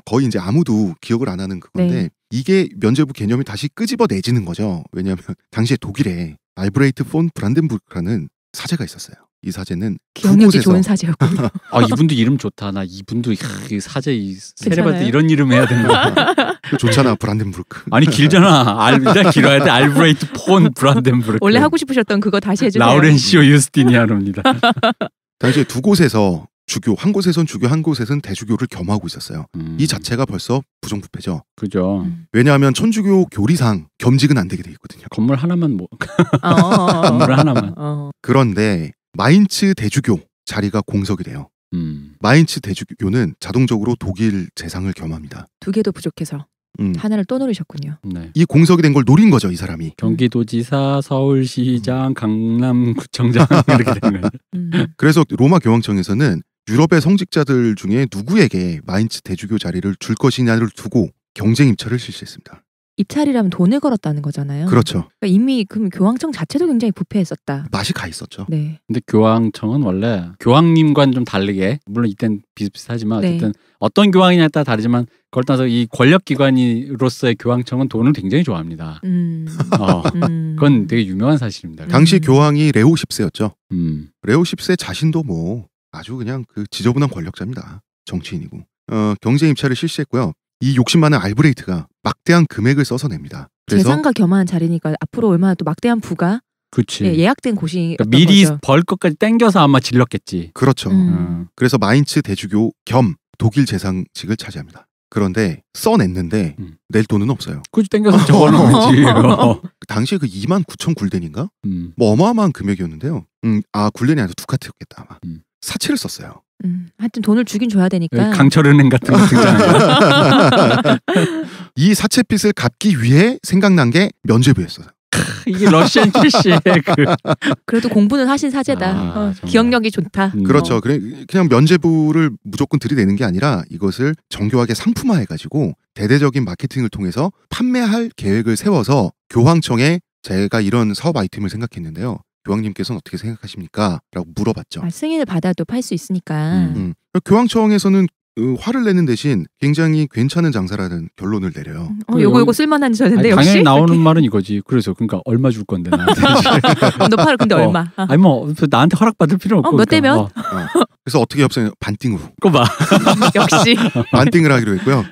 거의 이제 아무도 기억을 안 하는 그건데 네. 이게 면죄부 개념이 다시 끄집어내지는 거죠. 왜냐하면 당시에 독일에 알브레이트 폰 브란덴부르크라는 사제가 있었어요. 이 사제는 기억력이 좋은 사제였군요. 이분도 이름 좋다. 나 이분도 사제 세례받을 때 이런 이름 해야 되는 거야. 좋잖아, 브란덴부르크. 아니 길잖아. 일단 길어야 돼. 알브레이트 폰 브란덴부르크. 원래 하고 싶으셨던 그거 다시 해주세요. 라우렌시오 유스티니아노입니다. 당시에 두 곳에서 주교, 한 곳에선 주교, 한 곳에선 대주교를 겸하고 있었어요. 이 자체가 벌써 부정부패죠. 그죠. 왜냐하면 천주교 교리상 겸직은 안 되게 돼 있거든요. 건물 하나만 건물 하나만. 그런데 마인츠 대주교 자리가 공석이 돼요. 마인츠 대주교는 자동적으로 독일 재상을 겸합니다. 두 개도 부족해서 하나를 또 노리셨군요. 네. 이 공석이 된 걸 노린 거죠, 이 사람이. 경기도지사, 서울시장, 강남구청장 이렇게 된 거예요. 그래서 로마 교황청에서는 유럽의 성직자들 중에 누구에게 마인츠 대주교 자리를 줄 것이냐를 두고 경쟁 입찰을 실시했습니다. 입찰이라면 돈을 걸었다는 거잖아요. 그렇죠. 그러니까 이미 그럼 교황청 자체도 굉장히 부패했었다. 맛이 가 있었죠. 네. 근데 교황청은 원래 교황님과는 좀 다르게 물론 이땐 비슷비슷하지만 네. 어쨌든 어떤 교황이냐에 따라 다르지만 그걸 따라서 이 권력기관으로서의 교황청은 돈을 굉장히 좋아합니다. 그건 되게 유명한 사실입니다. 당시 교황이 레오 10세였죠. 음. 레오 10세 자신도 뭐 아주 그냥 그 지저분한 권력자입니다. 정치인이고. 경제 임차를 실시했고요. 이 욕심 많은 알브레이트가 막대한 금액을 써서 냅니다. 그래서 재산과 겸한 자리니까 앞으로 얼마나 또 막대한 부가 그치. 예약된 곳이 그러니까 미리 벌 것까지 땡겨서 아마 질렀겠지. 그렇죠. 그래서 마인츠 대주교 겸 독일 재상직을 차지합니다. 그런데 써냈는데 낼 돈은 없어요. 굳이 땡겨서 적어놓은 거지. 당시에 그 29,000 굴덴인가? 뭐 어마어마한 금액이었는데요. 굴덴이 아니라 두카트였겠다 아마. 사채를 썼어요. 하여튼 돈을 주긴 줘야 되니까. 강철은행 같은 거 등장해요. 이 사채빚을 갚기 위해 생각난 게 면죄부였어요. 이게 러시안 출시의 그래도 공부는 하신 사제다. 기억력이 좋다. 그렇죠. 그냥 면죄부를 무조건 들이대는 게 아니라 이것을 정교하게 상품화해가지고 대대적인 마케팅을 통해서 판매할 계획을 세워서 교황청에 제가 이런 사업 아이템을 생각했는데요. 교황님께서는 어떻게 생각하십니까? 라고 물어봤죠. 승인을 받아도 팔 수 있으니까. 교황청에서는 화를 내는 대신 굉장히 괜찮은 장사라는 결론을 내려요. 요거 쓸만한 전인데 역시. 당연히 나오는 말은 이거지. 그래서 그러니까 얼마 줄 건데 나한테. 너 팔을 근데 얼마? 아니 뭐 나한테 허락받을 필요 없고. 몇 대면? 그래서 어떻게 협상해요? 반띵으로. 그거 봐. 역시. 반띵을 하기로 했고요.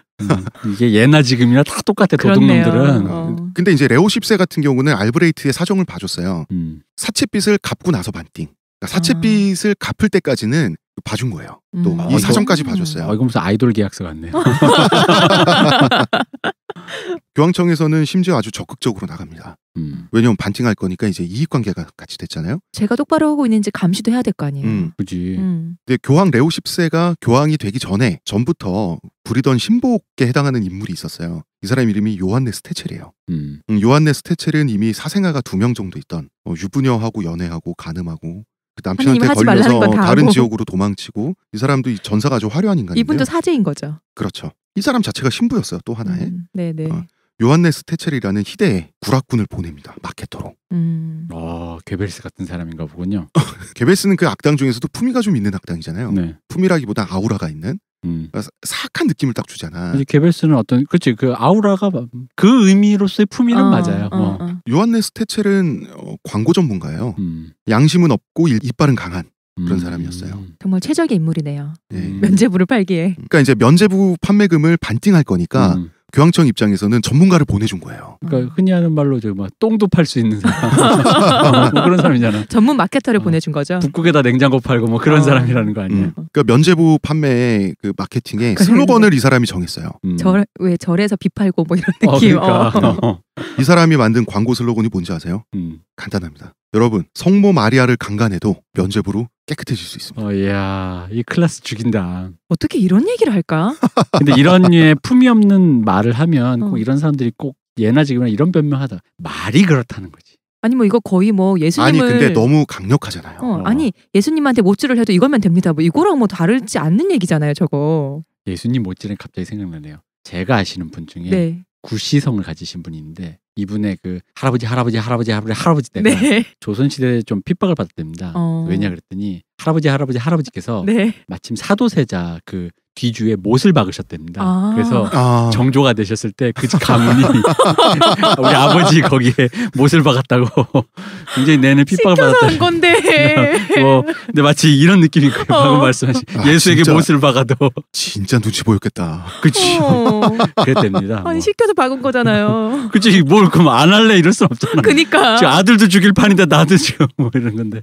이게 예나 지금이나 다 똑같아. 도둑놈들은. 근데 이제 레오 10세 같은 경우는 알브레이트의 사정을 봐줬어요. 사채빚을 갚고 나서 반띵. 그러니까 사채빚을 갚을 때까지는 봐준 거예요. 또 이 사정까지 봐줬어요. 이거 무슨 아이돌 계약서 같네요. 교황청에서는 심지어 아주 적극적으로 나갑니다. 왜냐면 반띵할 거니까 이제 이익관계가 같이 됐잖아요. 제가 똑바로 하고 있는지 감시도 해야 될 거 아니에요. 그지. 근데 교황 레오 10세가 교황이 되기 전부터 부리던 신복에 해당하는 인물이 있었어요. 이 사람 이름이 요한네스 테첼이에요. 요한네스 테첼은 이미 사생아가 2명 정도 있던 유부녀하고 연애하고 간음하고 남편한테 걸려서 다른 지역으로 도망치고 이 사람도 이 전사가 아주 화려한 인간인데요. 이분도 사제인 거죠. 그렇죠. 이 사람 자체가 신부였어요. 또 하나의. 네네. 요한네스 테첼이라는 희대의 구락군을 보냅니다. 마케터로. 게벨스 같은 사람인가 보군요. 게벨스는 그 악당 중에서도 품위가 좀 있는 악당이잖아요. 네. 품위라기보다 아우라가 있는 사악한 느낌을 딱 주잖아. 게벨스는 그렇지 그 아우라가 그 의미로서의 품위는 맞아요. 요한네스 테첼은 광고 전문가예요. 양심은 없고 이빨은 강한 그런 사람이었어요. 정말 최적의 인물이네요. 면죄부를 팔기에. 그러니까 이제 면죄부 판매금을 반띵할 거니까 교황청 입장에서는 전문가를 보내준 거예요. 그러니까 흔히 하는 말로 막 똥도 팔 수 있는 사람. 뭐 그런 사람이잖아. 전문 마케터를 보내준 거죠. 북극에다 냉장고 팔고 뭐 그런 사람이라는 거 아니에요. 그러니까 면죄부 판매의 그 마케팅의 슬로건을 이 사람이 정했어요. 왜 절에서 비 팔고 뭐 이런 느낌. 그러니까. 이 사람이 만든 광고 슬로건이 뭔지 아세요? 간단합니다. 여러분 성모 마리아를 강간해도 면죄부로 깨끗해질 수 있습니다. 이야 이 클래스 죽인다. 어떻게 이런 얘기를 할까? 근데 이런 류의 품위 없는 말을 하면 꼭 이런 사람들이 꼭 예나 지금이나 이런 변명하다 말이 그렇다는 거지. 아니 뭐 이거 거의 뭐 예수님을 아니 근데 너무 강력하잖아요. 아니 예수님한테 못질을 해도 이거면 됩니다. 뭐 이거랑 뭐 다르지 않는 얘기잖아요. 저거. 예수님 못질은 갑자기 생각나네요. 제가 아시는 분 중에 구시성을 가지신 분이 있는데 이분의 그 할아버지 때가 조선시대에 좀 핍박을 받았답니다. 왜냐 그랬더니 할아버지께서 마침 사도세자 그 뒤주에 못을 박으셨답니다. 그래서 정조가 되셨을 때 그 가문이 우리 아버지 거기에 못을 박았다고 굉장히 내내 핍박을 받았다. 한 건데. 근데 마치 이런 느낌인 거예요. 방금 말씀하신 예수에게 진짜, 못을 박아도 진짜 눈치 보였겠다. 그치. 그랬답니다. 아니 시켜서 박은 거잖아요. 그치. 뭘 그럼 안 할래 이럴 수 없잖아. 그니까. 지금 아들도 죽일 판인데 나도 지금 뭐 이런 건데.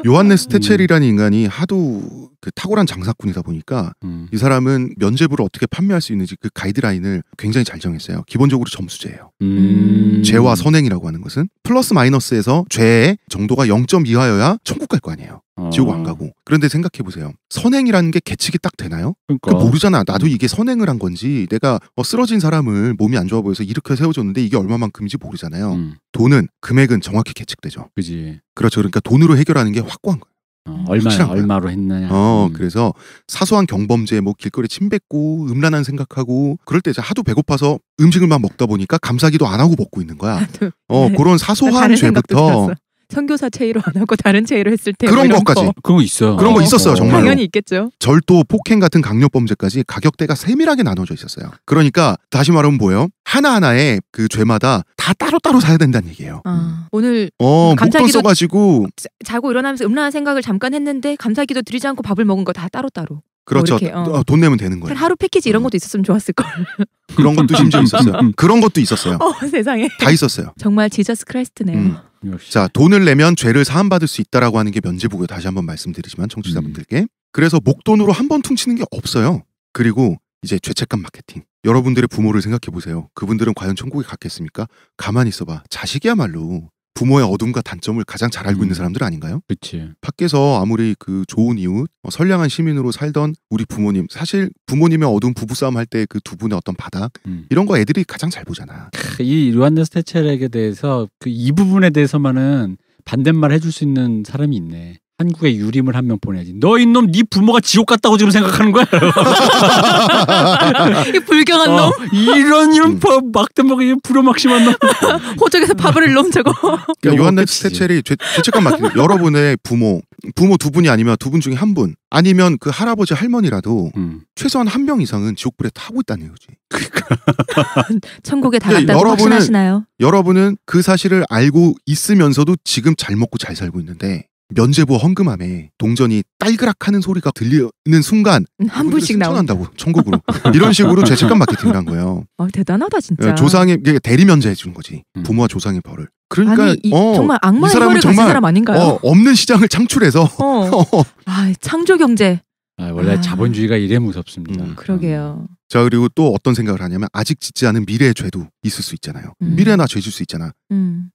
요한네스 테첼이라는 인간이 하도 그 탁월한 장사꾼이다 보니까 이 사람은 면죄부를 어떻게 판매할 수 있는지 그 가이드라인을 굉장히 잘 정했어요. 기본적으로 점수제예요. 죄와 선행이라고 하는 것은 플러스 마이너스에서 죄의 정도가 0점 이하여야 천국 갈 거 아니에요. 지옥 안 가고. 그런데 생각해보세요. 선행이라는 게 계측이 딱 되나요? 그러니까 모르잖아. 나도 이게 선행을 한 건지 내가 쓰러진 사람을 몸이 안 좋아 보여서 일으켜 세워줬는데 이게 얼마만큼인지 모르잖아요. 돈은 금액은 정확히 계측되죠. 그지. 그렇죠. 그러니까 돈으로 해결하는 게 확고한 거예요. 얼마로 했느냐. 그래서 사소한 경범죄 뭐 길거리 침 뱉고 음란한 생각하고 그럴 때 이제 하도 배고파서 음식을 막 먹다 보니까 감사기도 안 하고 먹고 있는 거야. 그런 사소한 죄부터 선교사 체의로 안 하고 다른 체의로 했을 때 그런 것까지. 그런 거 있어요. 그런 거 있었어요. 정말로. 당연히 있겠죠. 절도, 폭행 같은 강력범죄까지 가격대가 세밀하게 나눠져 있었어요. 그러니까 다시 말하면 뭐예요? 하나하나의 그 죄마다 다 따로따로 사야 된다는 얘기예요. 오늘 목돈 써가지고 자고 일어나면서 음란한 생각을 잠깐 했는데 감사기도 드리지 않고 밥을 먹은 거 다 따로따로. 그렇죠. 돈 내면 되는 거예요. 하루 패키지 이런 것도 있었으면 좋았을 걸. 그런 것도 심지어 있었어요. 그런 것도 있었어요. 세상에. 다 있었어요. 정말 지저스 크라이스트네요. 자, 돈을 내면 죄를 사함받을 수 있다라고 하는 게 면죄부고요. 다시 한번 말씀드리지만 청취자분들께. 그래서 목돈으로 한 번 퉁치는 게 없어요. 그리고 이제 죄책감 마케팅. 여러분들의 부모를 생각해 보세요. 그분들은 과연 천국에 갔겠습니까? 가만히 있어봐. 자식이야말로 부모의 어둠과 단점을 가장 잘 알고 있는 사람들 아닌가요? 그렇지. 밖에서 아무리 그 좋은 이웃, 선량한 시민으로 살던 우리 부모님, 사실 부모님의 어두운 부부싸움 할 때 그 두 분의 어떤 바닥 이런 거 애들이 가장 잘 보잖아. 이 요한네스 테첼에게 대해서 그 이 부분에 대해서만은 반대말 해줄 수 있는 사람이 있네. 한국에 유림을 한 명 보내야지. 너 이놈 네 부모가 지옥 갔다고 지금 생각하는 거야? 이 불경한 놈? 이런 막대먹이 불효막심한 놈. 호적에서 밥을 넣은 저거. 그러니까 요한네스 테첼이 죄책감 맡기는 여러분의 부모 두 분이 아니면 두 분 중에 한 분 아니면 그 할아버지 할머니라도 최소한 한 명 이상은 지옥불에 타고 있다는 거지. 천국에 다 갔다고 확신하시나요? 여러분은 그 사실을 알고 있으면서도 지금 잘 먹고 잘 살고 있는데 면죄부 헌금함에 동전이 딸그락하는 소리가 들리는 순간 한 분씩 나온다고 천국으로 이런 식으로 죄책감 마케팅을 한 거예요. 대단하다 진짜. 조상의 대리 면제해 주는 거지. 부모와 조상의 벌을. 그러니까 아니, 정말 악마의 혈을 가진 사람 아닌가요? 없는 시장을 창출해서 창조 경제. 원래 자본주의가 이래 무섭습니다. 그러게요. 자, 그리고 또 어떤 생각을 하냐면 아직 짓지 않은 미래의 죄도 있을 수 있잖아요. 미래에 나 죄 질 수 있잖아.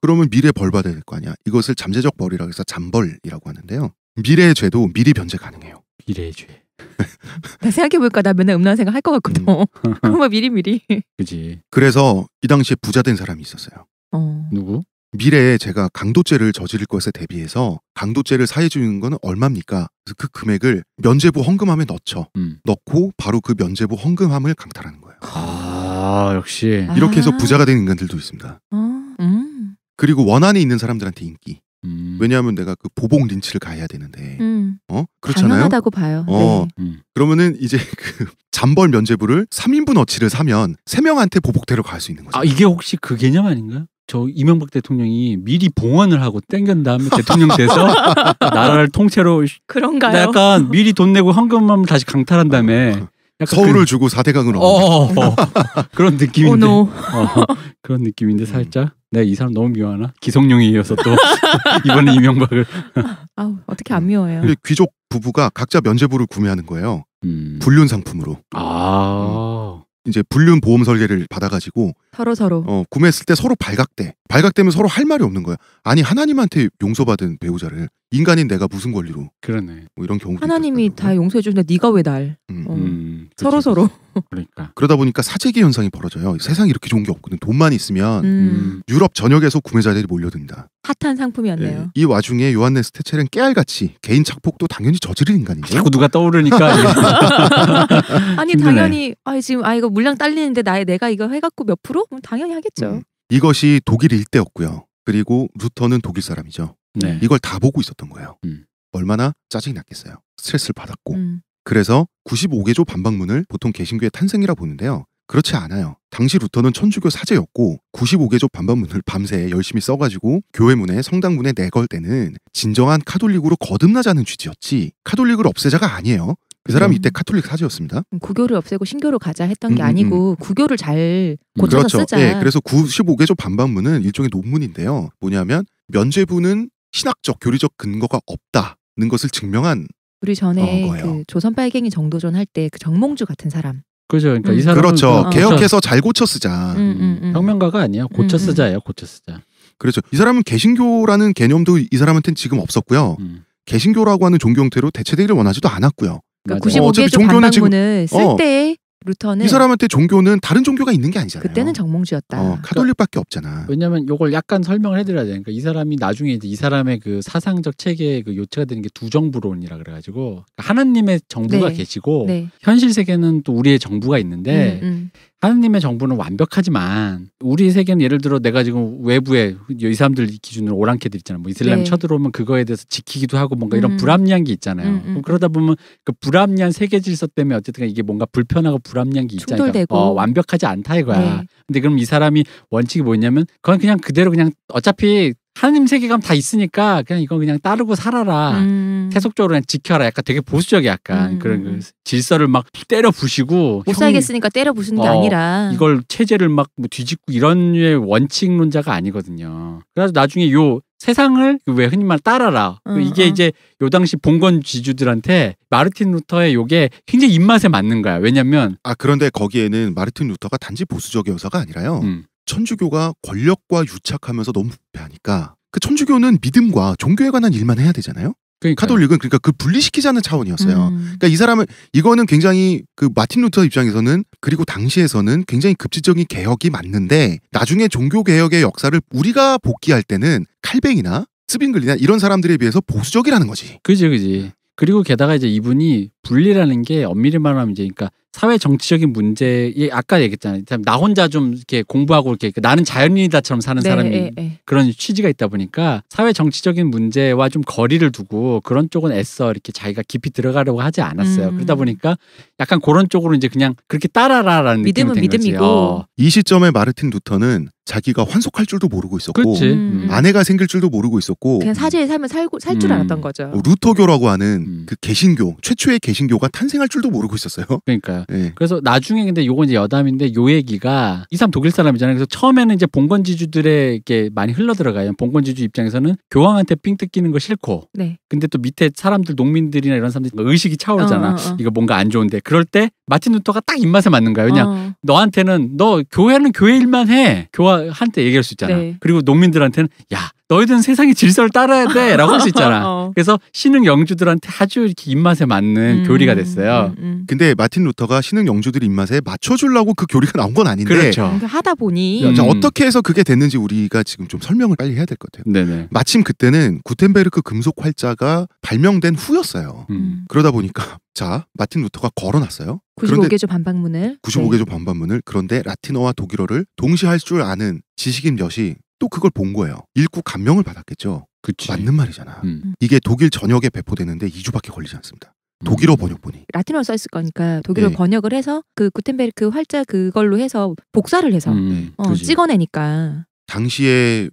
그러면 미래에 벌 받아야 될 거 아니야. 이것을 잠재적 벌이라고 해서 잠벌이라고 하는데요. 미래의 죄도 미리 변제 가능해요. 미래의 죄. 나 생각해볼까? 나 맨날 음란한 생각 할 것 같거든. 그럼 미리. 그지. 그래서 이 당시에 부자 된 사람이 있었어요. 누구? 미래에 제가 강도죄를 저지를 것에 대비해서 강도죄를 사해주는 거는 얼마입니까? 그래서 그 금액을 면죄부 헌금함에 넣고 바로 그 면죄부 헌금함을 강탈하는 거예요. 역시 이렇게 해서 부자가 된 인간들도 있습니다. 그리고 원한이 있는 사람들한테 인기. 왜냐하면 내가 그 보복 린치를 가해야 되는데 그렇잖아요. 당연하다고 봐요. 그러면은 이제 그 잠벌 면죄부를 3인분 어치를 사면 3명한테 보복대로 갈 수 있는 거죠. 이게 혹시 그 개념 아닌가요? 저 이명박 대통령이 미리 봉헌을 하고 땡긴 다음에 대통령 돼서 나라를 통째로 그런가요? 약간 미리 돈 내고 헌금만 다시 강탈한 다음에 서울을 주고 4대강으로 그런 느낌인데 그런 느낌인데 살짝 내가 이 사람 너무 미워하나? 기성용이어서 또 이번에 이명박을 어떻게 안 미워해요? 귀족 부부가 각자 면죄부를 구매하는 거예요. 불륜 상품으로. 이제 불륜 보험 설계를 받아가지고 서로 구매했을 때 서로 발각되면 서로 할 말이 없는 거야. 아니 하나님한테 용서받은 배우자를 인간인 내가 무슨 권리로? 그러네. 뭐 이런 경우도 하나님이 다 용서해 주는데 네가 왜 날? 서로. 그러니까 그러다 보니까 사재기 현상이 벌어져요. 세상에 이렇게 좋은 게 없거든. 돈만 있으면 유럽 전역에서 구매자들이 몰려든다. 핫한 상품이었네요. 이 와중에 요한네스 테첼은 깨알같이 개인 착복도 당연히 저지른 인간이죠. 자꾸 누가 떠오르니까 아니 힘드네. 당연히 지금 이거 물량 딸리는데 내가 이거 해갖고 몇 프로? 당연히 하겠죠. 이것이 독일 일대였고요. 그리고 루터는 독일 사람이죠. 이걸 다 보고 있었던 거예요. 얼마나 짜증이 났겠어요. 스트레스를 받았고. 그래서 95개조 반박문을 보통 개신교의 탄생이라 보는데요. 그렇지 않아요. 당시 루터는 천주교 사제였고 95개조 반박문을 밤새 열심히 써가지고 교회문에 성당문에 내걸 때는 진정한 카톨릭으로 거듭나자는 취지였지 카톨릭을 없애자가 아니에요. 그 사람이 이때 카톨릭 사제였습니다. 구교를 없애고 신교로 가자 했던 게 아니고 구교를 잘 고쳐서 쓰자. 그래서 95개조 반박문은 일종의 논문인데요. 뭐냐면 면죄부는 신학적, 교리적 근거가 없다는 것을 증명한 우리 전에 그 조선 빨갱이 정도전 할 때 그 정몽주 같은 사람. 그죠. 그러니까 이 사람은 그렇죠. 개혁해서 잘 고쳐 쓰자. 혁명가가 아니야. 고쳐 쓰자예요. 고쳐 쓰자. 그렇죠. 이 사람은 개신교라는 개념도 이 사람한테는 지금 없었고요. 개신교라고 하는 종교 형태로 대체되기를 원하지도 않았고요. 그러니까 95개조 반박문을 쓸 때 루터는 이 사람한테 종교는 다른 종교가 있는 게 아니잖아요. 그때는 정몽주였다. 카톨릭밖에 없잖아. 왜냐면 요걸 약간 설명을 해드려야 돼. 그러니까 이 사람이 나중에 이제 이 사람의 그 사상적 체계의 그 요체가 되는 게 두 정부론이라 그래가지고 하나님의 정부가 네. 계시고 네. 현실 세계는 또 우리의 정부가 있는데 하나님의 정부는 완벽하지만 우리 세계는 예를 들어 내가 지금 외부에 이 사람들 기준으로 오랑캐들 있잖아요. 뭐 이슬람 네. 쳐들어오면 그거에 대해서 지키기도 하고 뭔가 이런 불합리한 게 있잖아요. 그럼 그러다 보면 그 불합리한 세계 질서 때문에 어쨌든 이게 뭔가 불편하고 불합리한 게 있잖아요. 충돌되고. 완벽하지 않다 이거야. 네. 근데 그럼 이 사람이 원칙이 뭐냐면 그건 그냥 그대로 그냥 어차피 하나님 세계감 다 있으니까 그냥 이거 그냥 따르고 살아라. 세속적으로 그냥 지켜라. 약간 되게 보수적이야. 약간 그런 그 질서를 막 때려 부시고 못 살겠으니까 때려 부수는 게 아니라 이걸 체제를 막 뭐 뒤집고 이런 류의 원칙론자가 아니거든요. 그래서 나중에 요 세상을 왜 흔히 말 따라라. 이게 이제 요 당시 봉건 지주들한테 마르틴 루터의 요게 굉장히 입맛에 맞는 거야. 왜냐면 그런데 거기에는 마르틴 루터가 단지 보수적이어서가 아니라요. 천주교가 권력과 유착하면서 너무 부패하니까 그 천주교는 믿음과 종교에 관한 일만 해야 되잖아요. 그러니까요. 카톨릭은 그러니까 그 분리시키자는 차원이었어요. 그러니까 이 사람은 이거는 굉장히 그 마틴 루터 입장에서는 그리고 당시에서는 굉장히 급진적인 개혁이 맞는데 나중에 종교 개혁의 역사를 우리가 복귀할 때는 칼뱅이나 스빙글이나 이런 사람들에 비해서 보수적이라는 거지. 그지. 그리고 게다가 이제 이분이 분리라는 게 엄밀히 말하면 이제 그러니까 사회 정치적인 문제, 아까 얘기했잖아요. 나 혼자 좀 이렇게 공부하고 이렇게 나는 자연인이다처럼 사는 사람이 그런 취지가 있다 보니까 사회 정치적인 문제와 좀 거리를 두고 그런 쪽은 애써 이렇게 자기가 깊이 들어가려고 하지 않았어요. 그러다 보니까 약간 그런 쪽으로 이제 그냥 그렇게 따라라라는 느낌이 된 거지. 이 시점에 마르틴 루터는 자기가 환속할 줄도 모르고 있었고 아내가 생길 줄도 모르고 있었고 그냥 사제의 삶을 살 줄 알았던 거죠. 루터교라고 하는 그 개신교, 최초의 개신교가 탄생할 줄도 모르고 있었어요. 그러니까요. 네. 그래서 나중에 근데 요건 이제 여담인데 요 얘기가 이 사람 독일 사람이잖아요. 그래서 처음에는 이제 봉건지주들에게 많이 흘러 들어가요. 봉건지주 입장에서는 교황한테 삥 뜯기는 거 싫고 근데 또 밑에 사람들 농민들이나 이런 사람들이 의식이 차오르잖아. 이거 뭔가 안 좋은데 그럴 때 마틴 루터가 딱 입맛에 맞는 거야. 그냥 너한테는 너 교회는 교회 일만 해. 교황한테 얘기할 수 있잖아. 그리고 농민들한테는 야 너희들은 세상의 질서를 따라야 돼 라고 할 수 있잖아. 그래서 신흥 영주들한테 아주 이렇게 입맛에 맞는 교리가 됐어요. 근데 마틴 루터가 신흥 영주들 입맛에 맞춰주려고 그 교리가 나온 건 아닌데 그렇죠. 하다 보니 자, 어떻게 해서 그게 됐는지 우리가 지금 좀 설명을 빨리 해야 될 것 같아요. 네네. 마침 그때는 구텐베르크 금속 활자가 발명된 후였어요. 그러다 보니까 자 마틴 루터가 걸어놨어요. 95개조 반박문을 95개조 반박문을 그런데 라틴어와 독일어를 동시에 할 줄 아는 지식인 몇이 또 그걸 본 거예요. 읽고 감명을 받았겠죠. 그치. 맞는 말이잖아. 이게 독일 전역에 배포되는데 2주밖에 걸리지 않습니다. 독일어 번역본이. 라틴어로 써있을 거니까 독일어 번역을 해서 그 구텐베르크 활자 그걸로 해서 복사를 해서 찍어내니까. 당시에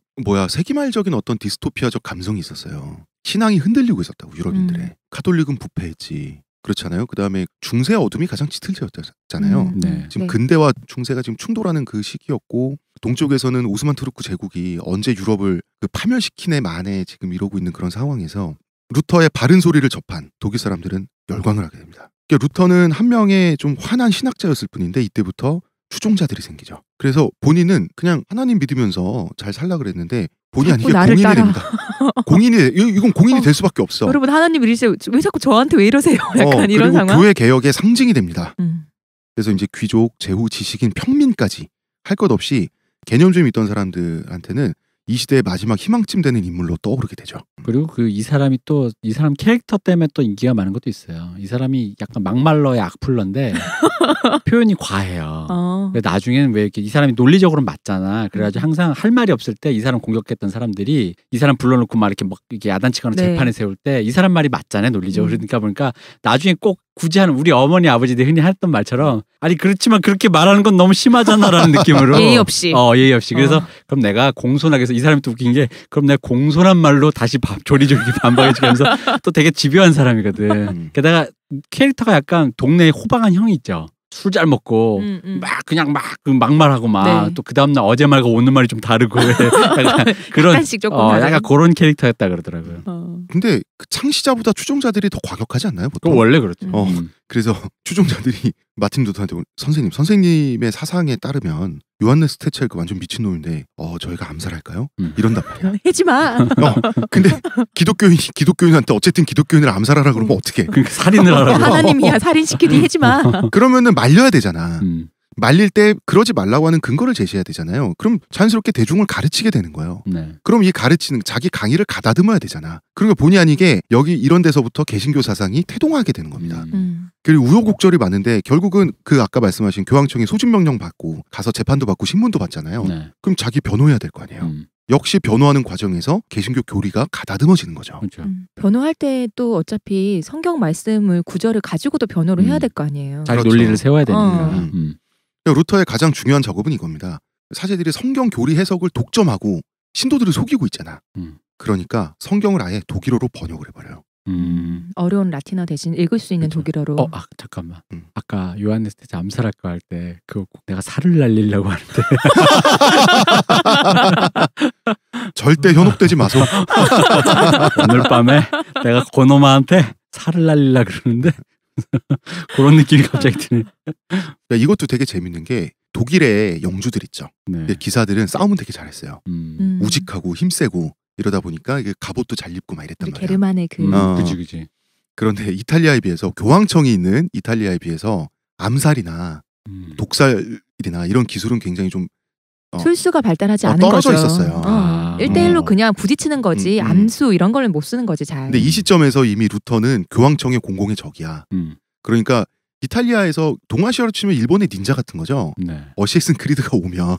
세기말적인 어떤 디스토피아적 감성이 있었어요. 신앙이 흔들리고 있었다고 유럽인들의. 카톨릭은 부패했지. 그렇잖아요. 그다음에 중세 어둠이 가장 짙을때였잖아요. 지금 근대와 중세가 지금 충돌하는 그 시기였고 동쪽에서는 오스만 투르크 제국이 언제 유럽을 그 파멸시키네 만에 지금 이러고 있는 그런 상황에서 루터의 바른 소리를 접한 독일 사람들은 열광을 하게 됩니다. 그러니까 루터는 한 명의 좀 환한 신학자였을 뿐인데 이때부터 추종자들이 생기죠. 그래서 본인은 그냥 하나님 믿으면서 잘 살라 그랬는데 본의 아니게 공인이 됩니다. 이건 공인이 될 수밖에 없어. 여러분 하나님 이러세요. 왜 자꾸 저한테 왜 이러세요? 약간 이런 그리고 상황. 교회 개혁의 상징이 됩니다. 그래서 이제 귀족, 제후, 지식인, 평민까지 할 것 없이 개념주의 있던 사람들한테는 이 시대의 마지막 희망쯤 되는 인물로 떠오르게 되죠. 그리고 이 사람 캐릭터 때문에 또 인기가 많은 것도 있어요. 이 사람이 약간 막말러의 악플러인데 표현이 과해요. 나중에는 왜 이렇게 이 사람이 논리적으로 맞잖아. 그래가지고 항상 할 말이 없을 때 이 사람 공격했던 사람들이 이 사람 불러놓고 막 이렇게 야단치거나 재판에 세울 때 이 사람 말이 맞잖아요. 논리적으로. 그러니까 보니까 나중에 꼭 굳이 하는 우리 어머니 아버지들이 흔히 했던 말처럼 아니 그렇지만 그렇게 말하는 건 너무 심하잖아라는 느낌으로 예의 없이 예의 없이 그래서 그럼 내가 공손하게 해서 이 사람이 또 웃긴 게 그럼 내가 공손한 말로 다시 조리조리 반박해주고 하면서 또 되게 집요한 사람이거든. 게다가 캐릭터가 약간 동네에 호방한 형이 있죠. 술 잘 먹고 막 그냥 막말하고 막 또 그 다음날 어제 말과 오늘 말이 좀 다르고 약간 그런 약간씩 조금 약간 그런 캐릭터였다 그러더라고요. 근데 그 창시자보다 추종자들이 더 과격하지 않나요? 보통? 원래 그렇죠. 그래서 추종자들이 마틴 루터한테 선생님의 사상에 따르면 요한네스 테첼 그 완전 미친놈인데 저희가 암살할까요? 이런단 말이야. 해지마. 근데 기독교인한테 어쨌든 기독교인을 암살하라 그러면 어떡해? 그러니까 살인을 하라고. 하나님이야 살인시키니 해지마. 그러면은 말려야 되잖아. 말릴 때 그러지 말라고 하는 근거를 제시해야 되잖아요. 그럼 자연스럽게 대중을 가르치게 되는 거예요. 네. 그럼 이 가르치는 자기 강의를 가다듬어야 되잖아. 그러니까 본의 아니게 여기 이런 데서부터 개신교 사상이 태동하게 되는 겁니다. 그리고 우여곡절이 많은데 결국은 그 아까 말씀하신 교황청이 소집명령 받고 가서 재판도 받고 신문도 받잖아요. 네. 그럼 자기 변호해야 될 거 아니에요. 역시 변호하는 과정에서 개신교 교리가 가다듬어지는 거죠. 그렇죠. 변호할 때 또 어차피 성경 말씀을 구절을 가지고도 변호를 해야 될 거 아니에요. 자기 그렇죠. 논리를 세워야 되니까. 루터의 가장 중요한 작업은 이겁니다. 사제들이 성경 교리 해석을 독점하고 신도들을 속이고 있잖아. 그러니까 성경을 아예 독일어로 번역을 해버려요. 어려운 라틴어 대신 읽을 수 있는 독일어로. 잠깐만. 아까 요한네스 테첼 암살할 거 할 때 그거 꼭 내가 살을 날리려고 하는데 절대 현혹되지 마소. 오늘 밤에 내가 고노마한테 살을 날리려고 그러는데 그런 느낌이 갑자기 드네. 이것도 되게 재밌는 게 독일의 영주들 있죠. 네. 기사들은 싸움은 되게 잘했어요. 우직하고 힘세고 이러다 보니까 갑옷도 잘 입고 막 이랬단 말이야. 게르만의 그. 그지. 그런데 이탈리아에 비해서 교황청이 있는 이탈리아에 비해서 암살이나 독살이나 이런 기술은 굉장히 좀 술수가 발달하지 않은 떨어져 거죠. 있었어요. 1대1로 그냥 부딪히는 거지 암수 이런 걸 못 쓰는 거지 잘. 근데 이 시점에서 이미 루터는 교황청의 공공의 적이야. 그러니까 이탈리아에서 동아시아로 치면 일본의 닌자 같은 거죠. 네. 어시슨 크리드가 오면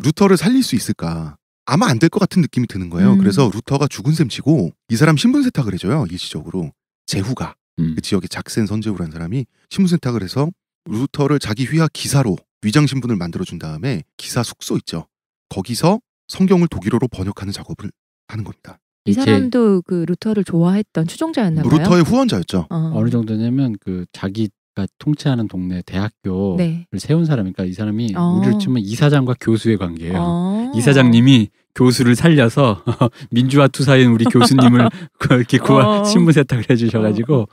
루터를 살릴 수 있을까? 아마 안 될 것 같은 느낌이 드는 거예요. 그래서 루터가 죽은 셈 치고 이 사람 신분 세탁을 해줘요. 일시적으로. 제후가 그 지역의 작센 선제후라는 사람이 신분 세탁을 해서 루터를 자기 휘하 기사로 위장 신분을 만들어준 다음에 기사 숙소 있죠. 거기서 성경을 독일어로 번역하는 작업을 하는 겁니다. 이 사람도 그 루터를 좋아했던 추종자였나 봐요. 루터의 후원자였죠. 어느 정도냐면 그 자기가 통치하는 동네 대학교를 세운 사람이니까 이 사람이 우리를 치면 이사장과 교수의 관계예요. 이사장님이 교수를 살려서 민주화 투사인 우리 교수님을 이렇게 신분 세탁을 해주셔가지고 뭐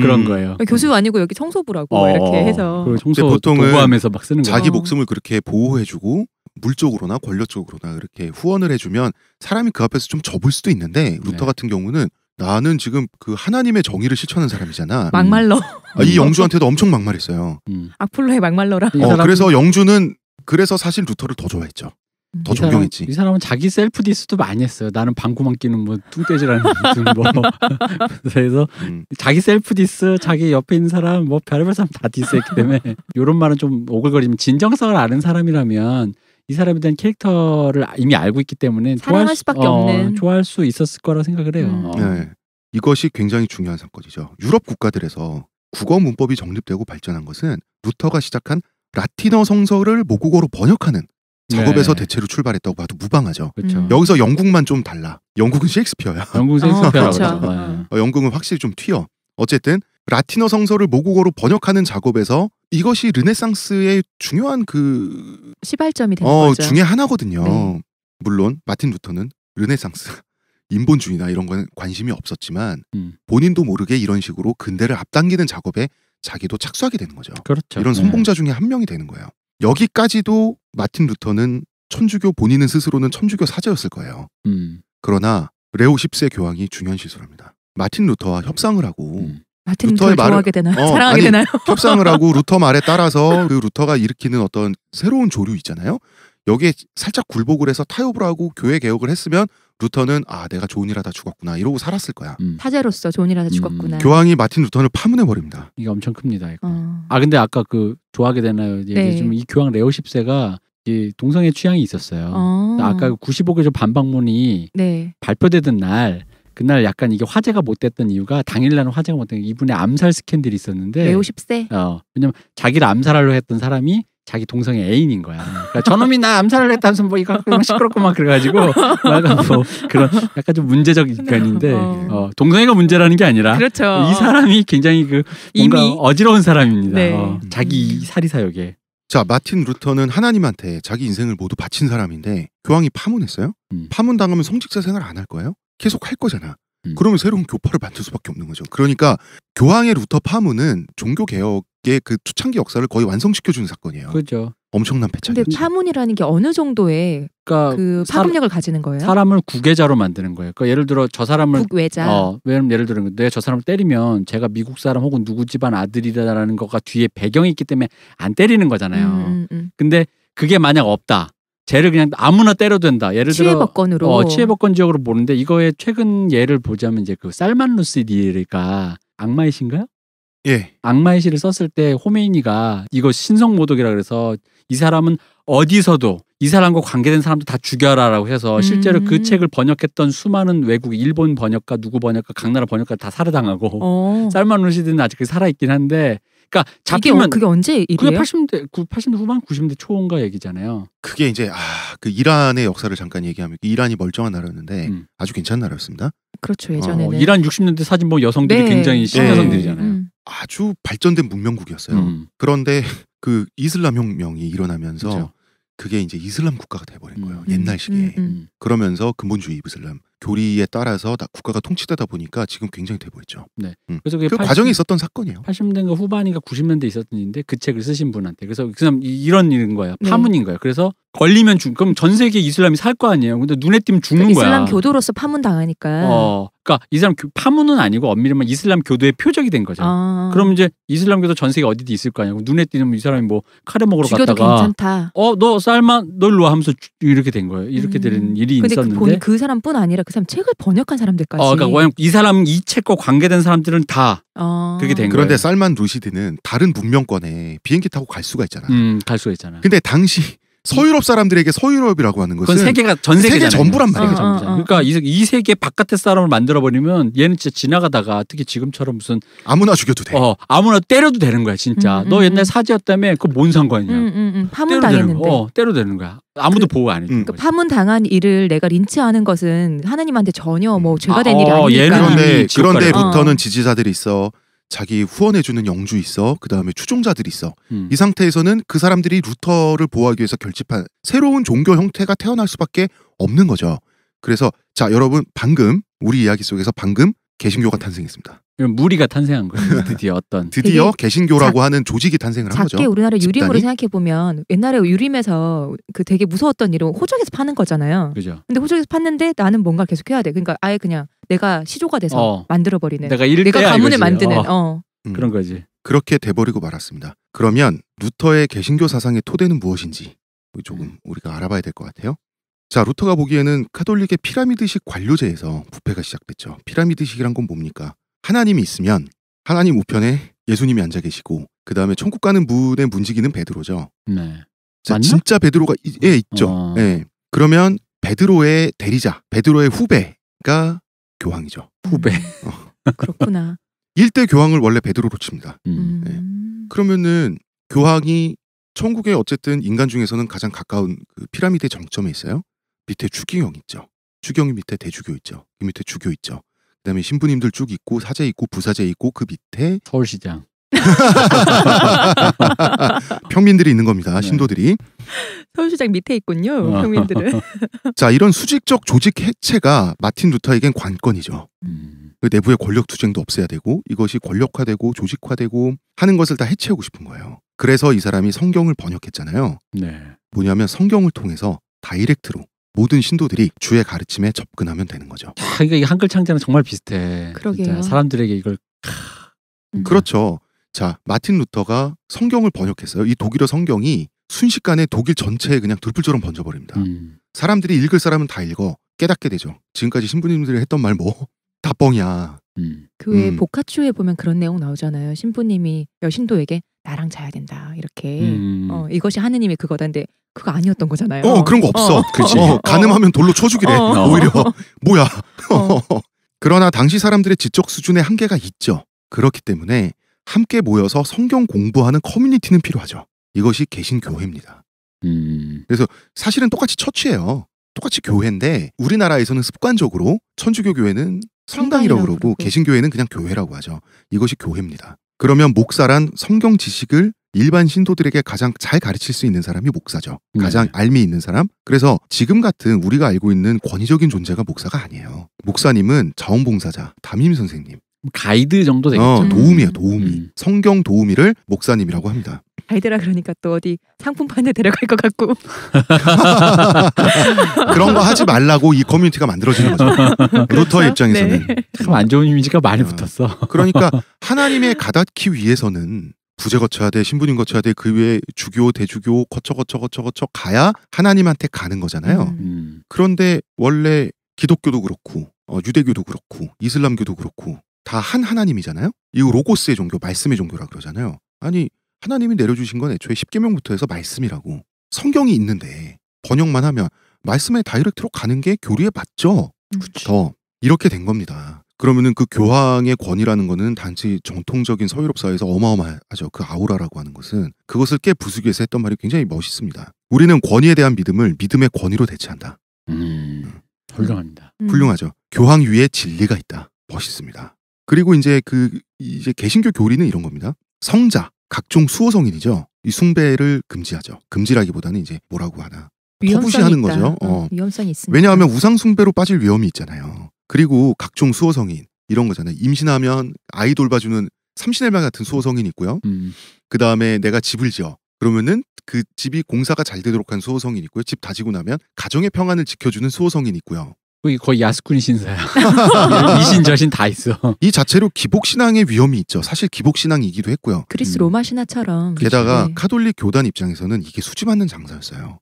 그런 거예요. 교수 아니고 여기 청소부라고 이렇게 해서. 청소 보고하면서 막 쓰는 거예요. 자기 목숨을 그렇게 보호해주고 물적으로나 권력적으로나 그렇게 후원을 해주면 사람이 그 앞에서 좀 접을 수도 있는데 루터 같은 경우는 나는 지금 그 하나님의 정의를 실천하는 사람이잖아. 막말러. 이 영주한테도 엄청 막말했어요. 악플러의 막말러라. 그래서 영주는 그래서 사실 루터를 더 좋아했죠. 더 존경했지. 이 사람은 자기 셀프 디스도 많이 했어요. 나는 방구만 끼는 뭐 뚱돼지라는 뭐 그래서 자기 셀프 디스, 자기 옆에 있는 사람 뭐 별의별 사람 다 디스했기 때문에 이런 말은 좀 오글거리면 진정성을 아는 사람이라면 이 사람에 대한 캐릭터를 이미 알고 있기 때문에 사랑할 수밖에 없는 좋아할 수 있었을 거라 생각을 해요. 네. 이것이 굉장히 중요한 사건이죠. 유럽 국가들에서 국어 문법이 정립되고 발전한 것은 루터가 시작한 라틴어 성서를 모국어로 번역하는 작업에서 대체로 출발했다고 봐도 무방하죠. 그렇죠. 여기서 영국만 좀 달라. 영국은 셰익스피어야. 영국은 셰익스피어라고 그렇죠. 영국은 확실히 좀 튀어. 어쨌든 라틴어 성서를 모국어로 번역하는 작업에서 이것이 르네상스의 중요한 그 시발점이 되는 거죠. 중에 하나거든요. 네. 물론 마틴 루터는 르네상스, 인본주의나 이런 거는 관심이 없었지만 본인도 모르게 이런 식으로 근대를 앞당기는 작업에 자기도 착수하게 되는 거죠. 그렇죠. 이런 선봉자 중에 한 명이 되는 거예요. 여기까지도 마틴 루터는 천주교 본인은 스스로는 천주교 사제였을 거예요. 그러나 레오 10세 교황이 중요한 실수를 합니다. 마틴 루터와 협상을 하고 마틴 루터를 좋아하게 되나요? 사랑하게 되나요? 협상을 하고 루터 말에 따라서 그 루터가 일으키는 어떤 새로운 조류 있잖아요. 여기에 살짝 굴복을 해서 타협을 하고 교회 개혁을 했으면 루터는 내가 좋은 일 하다 죽었구나 이러고 살았을 거야. 사제로서 좋은 일 하다 죽었구나. 교황이 마틴 루터를 파문해버립니다. 이게 엄청 큽니다. 이거. 근데 아까 그 좋아하게 되나요? 좀 이 교황 레오 10세가 동성애 취향이 있었어요. 아까 95개조 반박문이 발표되던 날 그날 약간 이게 화제가 못 됐던 이유가 당일날은 화제가 못 된 이분의 암살 스캔들이 있었는데 레오 10세? 왜냐면 자기를 암살하려 했던 사람이 자기 동성애 애인인 거야. 그러니까 저놈이 나 암살을 했다면서 뭐 이거 시끄럽고 막 그래가지고 약간 뭐 그런 약간 좀 문제적 인간인데 동성애가 문제라는 게 아니라 그렇죠. 이 사람이 굉장히 그 뭔가 이미? 어지러운 사람입니다. 네. 자기 사리사욕에. 자, 마틴 루터는 하나님한테 자기 인생을 모두 바친 사람인데 교황이 파문했어요. 파문당하면 성직자 생활 안 할 거예요? 계속 할 거잖아. 그러면 새로운 교파를 만들 수밖에 없는 거죠. 그러니까 교황의 루터 파문은 종교 개혁의 그 초창기 역사를 거의 완성시켜주는 사건이에요. 그렇죠. 엄청난 패착이죠. 근데 파문이라는 게 어느 정도의 그러니까 그 파급력을 가지는 거예요? 사람을 구계자로 만드는 거예요. 그러니까 예를 들어 저 사람을 국외자. 왜냐면 예를 들어 내가 저 사람을 때리면 제가 미국 사람 혹은 누구 집안 아들이라는 거가 뒤에 배경이 있기 때문에 안 때리는 거잖아요. 근데 그게 만약 없다. 쟤를 그냥 아무나 때려도 된다. 예를 들어 치해법권으로. 치해법권 지역으로 보는데 이거의 최근 예를 보자면 이제 그 살만 루시디가 악마의 시인가요? 예. 악마의 시를 썼을 때 호메이니가 이거 신성모독이라 그래서 이 사람은 어디서도 이 사람과 관계된 사람도 다 죽여라라고 해서 실제로 그 책을 번역했던 수많은 외국 일본 번역가 누구 번역가 각 나라 번역가 다 살해당하고 살만 루시디는 아직 살아있긴 한데 그러니까 잡히면 그게 언제 일이에요? 그게 80대 후반 90대 초인가 얘기잖아요. 그게 이제 그 이란의 역사를 잠깐 얘기하면 이란이 멀쩡한 나라였는데 아주 괜찮은 나라였습니다. 그렇죠. 예전에는 이란 60년대 사진 보면 여성들이 굉장히 신여성들이잖아요. 아주 발전된 문명국이었어요. 그런데 그 이슬람 혁명이 일어나면서 그렇죠. 그게 이제 이슬람 국가가 돼버린 거예요. 옛날 시기에. 그러면서 근본주의 이슬람 교리에 따라서 국가가 통치되다 보니까 지금 굉장히 돼버렸죠. 네. 그래서 그 과정이 있었던 사건이에요. 80년대 후반인가 90년대 있었던 일인데 그 책을 쓰신 분한테 그래서 그 사람 이런 일인 거예요. 파문인 거예요. 그래서 걸리면 그럼 전 세계 이슬람이 살 거 아니에요. 근데 눈에 띄면 죽는 거야. 이슬람 교도로서 파문 당하니까. 그러니까 이슬람 파문은 아니고 엄밀히 말하면 이슬람 교도의 표적이 된 거죠. 그럼 이제 이슬람 교도 전 세계 어디도 있을 거 아니야. 눈에 띄면 이 사람이 뭐 카레 먹으러 죽여도 갔다가 괜찮다. 너 살만 너 일로 와 하면서 이렇게 된 거예요. 이렇게 되는 일이 근데 있었는데 그 사람뿐 아니라 그 사람 책을 번역한 사람들까지. 그러니까 이 사람 이 책과 관계된 사람들은 다 그렇게 된 거예요. 그런데 살만 루시드는 다른 문명권에 비행기 타고 갈 수가 있잖아. 갈 수가 있잖아. 근데 당시 서유럽 사람들에게 서유럽이라고 하는 것은 그건 세계가 전 세계 전부란 말이에요. 그러니까 이 세계 바깥의 사람을 만들어 버리면 얘는 진짜 지나가다가 특히 지금처럼 무슨 아무나 죽여도 돼. 아무나 때려도 되는 거야 진짜. 너 옛날 사제였다며 그거 뭔 상관이냐. 파문 당했는데. 때려도 되는 거야. 아무도 보호 안 해줘. 그러니까 파문 당한 일을 내가 린치하는 것은 하나님한테 전혀 뭐 죄가 된 일이 아니니까. 그런데 루터는 지지자들이 있어. 자기 후원해주는 영주 있어. 그 다음에 추종자들이 있어. 이 상태에서는 그 사람들이 루터를 보호하기 위해서 결집한 새로운 종교 형태가 태어날 수밖에 없는 거죠. 그래서 자 여러분 방금 우리 이야기 속에서 방금 개신교가 탄생했습니다. 무리가 탄생한 거예요. 드디어 개신교라고 하는 조직이 탄생을 한 거죠. 작게 우리나라 유림으로 집단이? 생각해 보면 옛날에 유림에서 그 되게 무서웠던 일은 호적에서 파는 거잖아요. 그죠. 근데 호적에서 팠는데 나는 뭔가 계속 해야 돼. 그러니까 아예 그냥 내가 시조가 돼서 만들어 버리는. 내가 가문을 만드는. 그런 거지. 그렇게 돼버리고 말았습니다. 그러면 루터의 개신교 사상의 토대는 무엇인지 조금 우리가 알아봐야 될 것 같아요. 자, 루터가 보기에는 카톨릭의 피라미드식 관료제에서 부패가 시작됐죠. 피라미드식이란 건 뭡니까? 하나님이 있으면 하나님 우편에 예수님이 앉아 계시고 그 다음에 천국 가는 문에 문지기는 베드로죠. 네. 자, 맞나? 진짜 베드로가 있죠. 네. 그러면 베드로의 대리자, 베드로의 후배가 교황이죠. 후배. 그렇구나. 1대 교황을 원래 베드로로 칩니다. 네. 그러면은 교황이 천국에 어쨌든 인간 중에서는 가장 가까운 그 피라미드의 정점에 있어요. 밑에 추기경 있죠. 추기경 밑에 대주교 있죠. 그 밑에 주교 있죠. 그다음에 신부님들 쭉 있고 사제 있고 부사제 있고 그 밑에 서울시장. 평민들이 있는 겁니다. 신도들이. 서울시장 밑에 있군요. 평민들은. 자, 이런 수직적 조직 해체가 마틴 루터에겐 관건이죠. 그 내부의 권력 투쟁도 없애야 되고 이것이 권력화되고 조직화되고 하는 것을 다 해체하고 싶은 거예요. 그래서 이 사람이 성경을 번역했잖아요. 네. 뭐냐면 성경을 통해서 다이렉트로 모든 신도들이 주의 가르침에 접근하면 되는 거죠. 이게 한글 창제랑 정말 비슷해. 그러게요. 진짜 사람들에게 이걸 그렇죠. 자, 마틴 루터가 성경을 번역했어요. 이 독일어 성경이 순식간에 독일 전체에 그냥 들불처럼 번져버립니다. 사람들이 읽을 사람은 다 읽어. 깨닫게 되죠. 지금까지 신부님들이 했던 말 뭐 다 뻥이야. 그 외 보카추에 보면 그런 내용 나오잖아요. 신부님이 여신도에게 나랑 자야 된다 이렇게. 이것이 하느님의 그거다인데 그거 아니었던 거잖아요. 그런 거 없어. 그치. 가늠하면 돌로 쳐주기래. 오히려 뭐야. 그러나 당시 사람들의 지적 수준에 한계가 있죠. 그렇기 때문에 함께 모여서 성경 공부하는 커뮤니티는 필요하죠. 이것이 개신교회입니다. 그래서 사실은 똑같이 처치예요. 똑같이 교회인데 우리나라에서는 습관적으로 천주교 교회는 성당이라고 그러고 개신교회는 그냥 교회라고 하죠. 이것이 교회입니다. 그러면 목사란 성경 지식을 일반 신도들에게 가장 잘 가르칠 수 있는 사람이 목사죠. 가장 알미 있는 사람. 그래서 지금 같은 우리가 알고 있는 권위적인 존재가 목사가 아니에요. 목사님은 자원봉사자, 담임 선생님, 가이드 정도 되겠죠. 도우미예요. 도우미. 성경 도우미를 목사님이라고 합니다. 가이드라 그러니까 또 어디 상품판에 데려갈 것 같고. 그런 거 하지 말라고 이 커뮤니티가 만들어지는 거죠. 그렇죠? 루터의 입장에서는. 네. 참 안 좋은 이미지가 많이 붙었어. 그러니까 하나님의 가닿기 위해서는 부제 거쳐야 돼, 신부님 거쳐야 돼, 그 위에 주교, 대주교 거쳐 가야 하나님한테 가는 거잖아요. 그런데 원래 기독교도 그렇고 유대교도 그렇고 이슬람교도 그렇고 다 한 하나님이잖아요. 이거 로고스의 종교, 말씀의 종교라 그러잖아요. 아니 하나님이 내려주신 건 애초에 10계명부터 해서 말씀이라고. 성경이 있는데 번역만 하면 말씀에 다이렉트로 가는 게 교리에 맞죠. 더 이렇게 된 겁니다. 그러면은 그 교황의 권위라는 거는 단지 정통적인 서유럽 사회에서 어마어마하죠. 그 아우라라고 하는 것은 그것을 깨 부수기 위해서 했던 말이 굉장히 멋있습니다. 우리는 권위에 대한 믿음을 믿음의 권위로 대체한다. 훌륭합니다. 훌륭하죠. 교황 위에 진리가 있다. 멋있습니다. 그리고 이제 이제 개신교 교리는 이런 겁니다. 성자, 각종 수호성인이죠. 이 숭배를 금지하죠. 금지라기보다는 이제 뭐라고 하나. 터부시하는 거죠. 위험성이 있습니다. 왜냐하면 우상 숭배로 빠질 위험이 있잖아요. 그리고 각종 수호성인 이런 거잖아요. 임신하면 아이 돌봐주는 삼신엘마 같은 수호성인이 있고요. 그 다음에 내가 집을 지어. 그러면은 그 집이 공사가 잘 되도록 한 수호성인이 있고요. 집 다지고 나면 가정의 평안을 지켜주는 수호성인이 있고요. 거의 야스쿠니 신사야. 이신 저신 다 있어. 이 자체로 기복신앙의 위험이 있죠. 사실 기복신앙이기도 했고요. 그리스 로마 신화처럼. 게다가 네. 카톨릭 교단 입장에서는 이게 수지 맞는 장사였어요.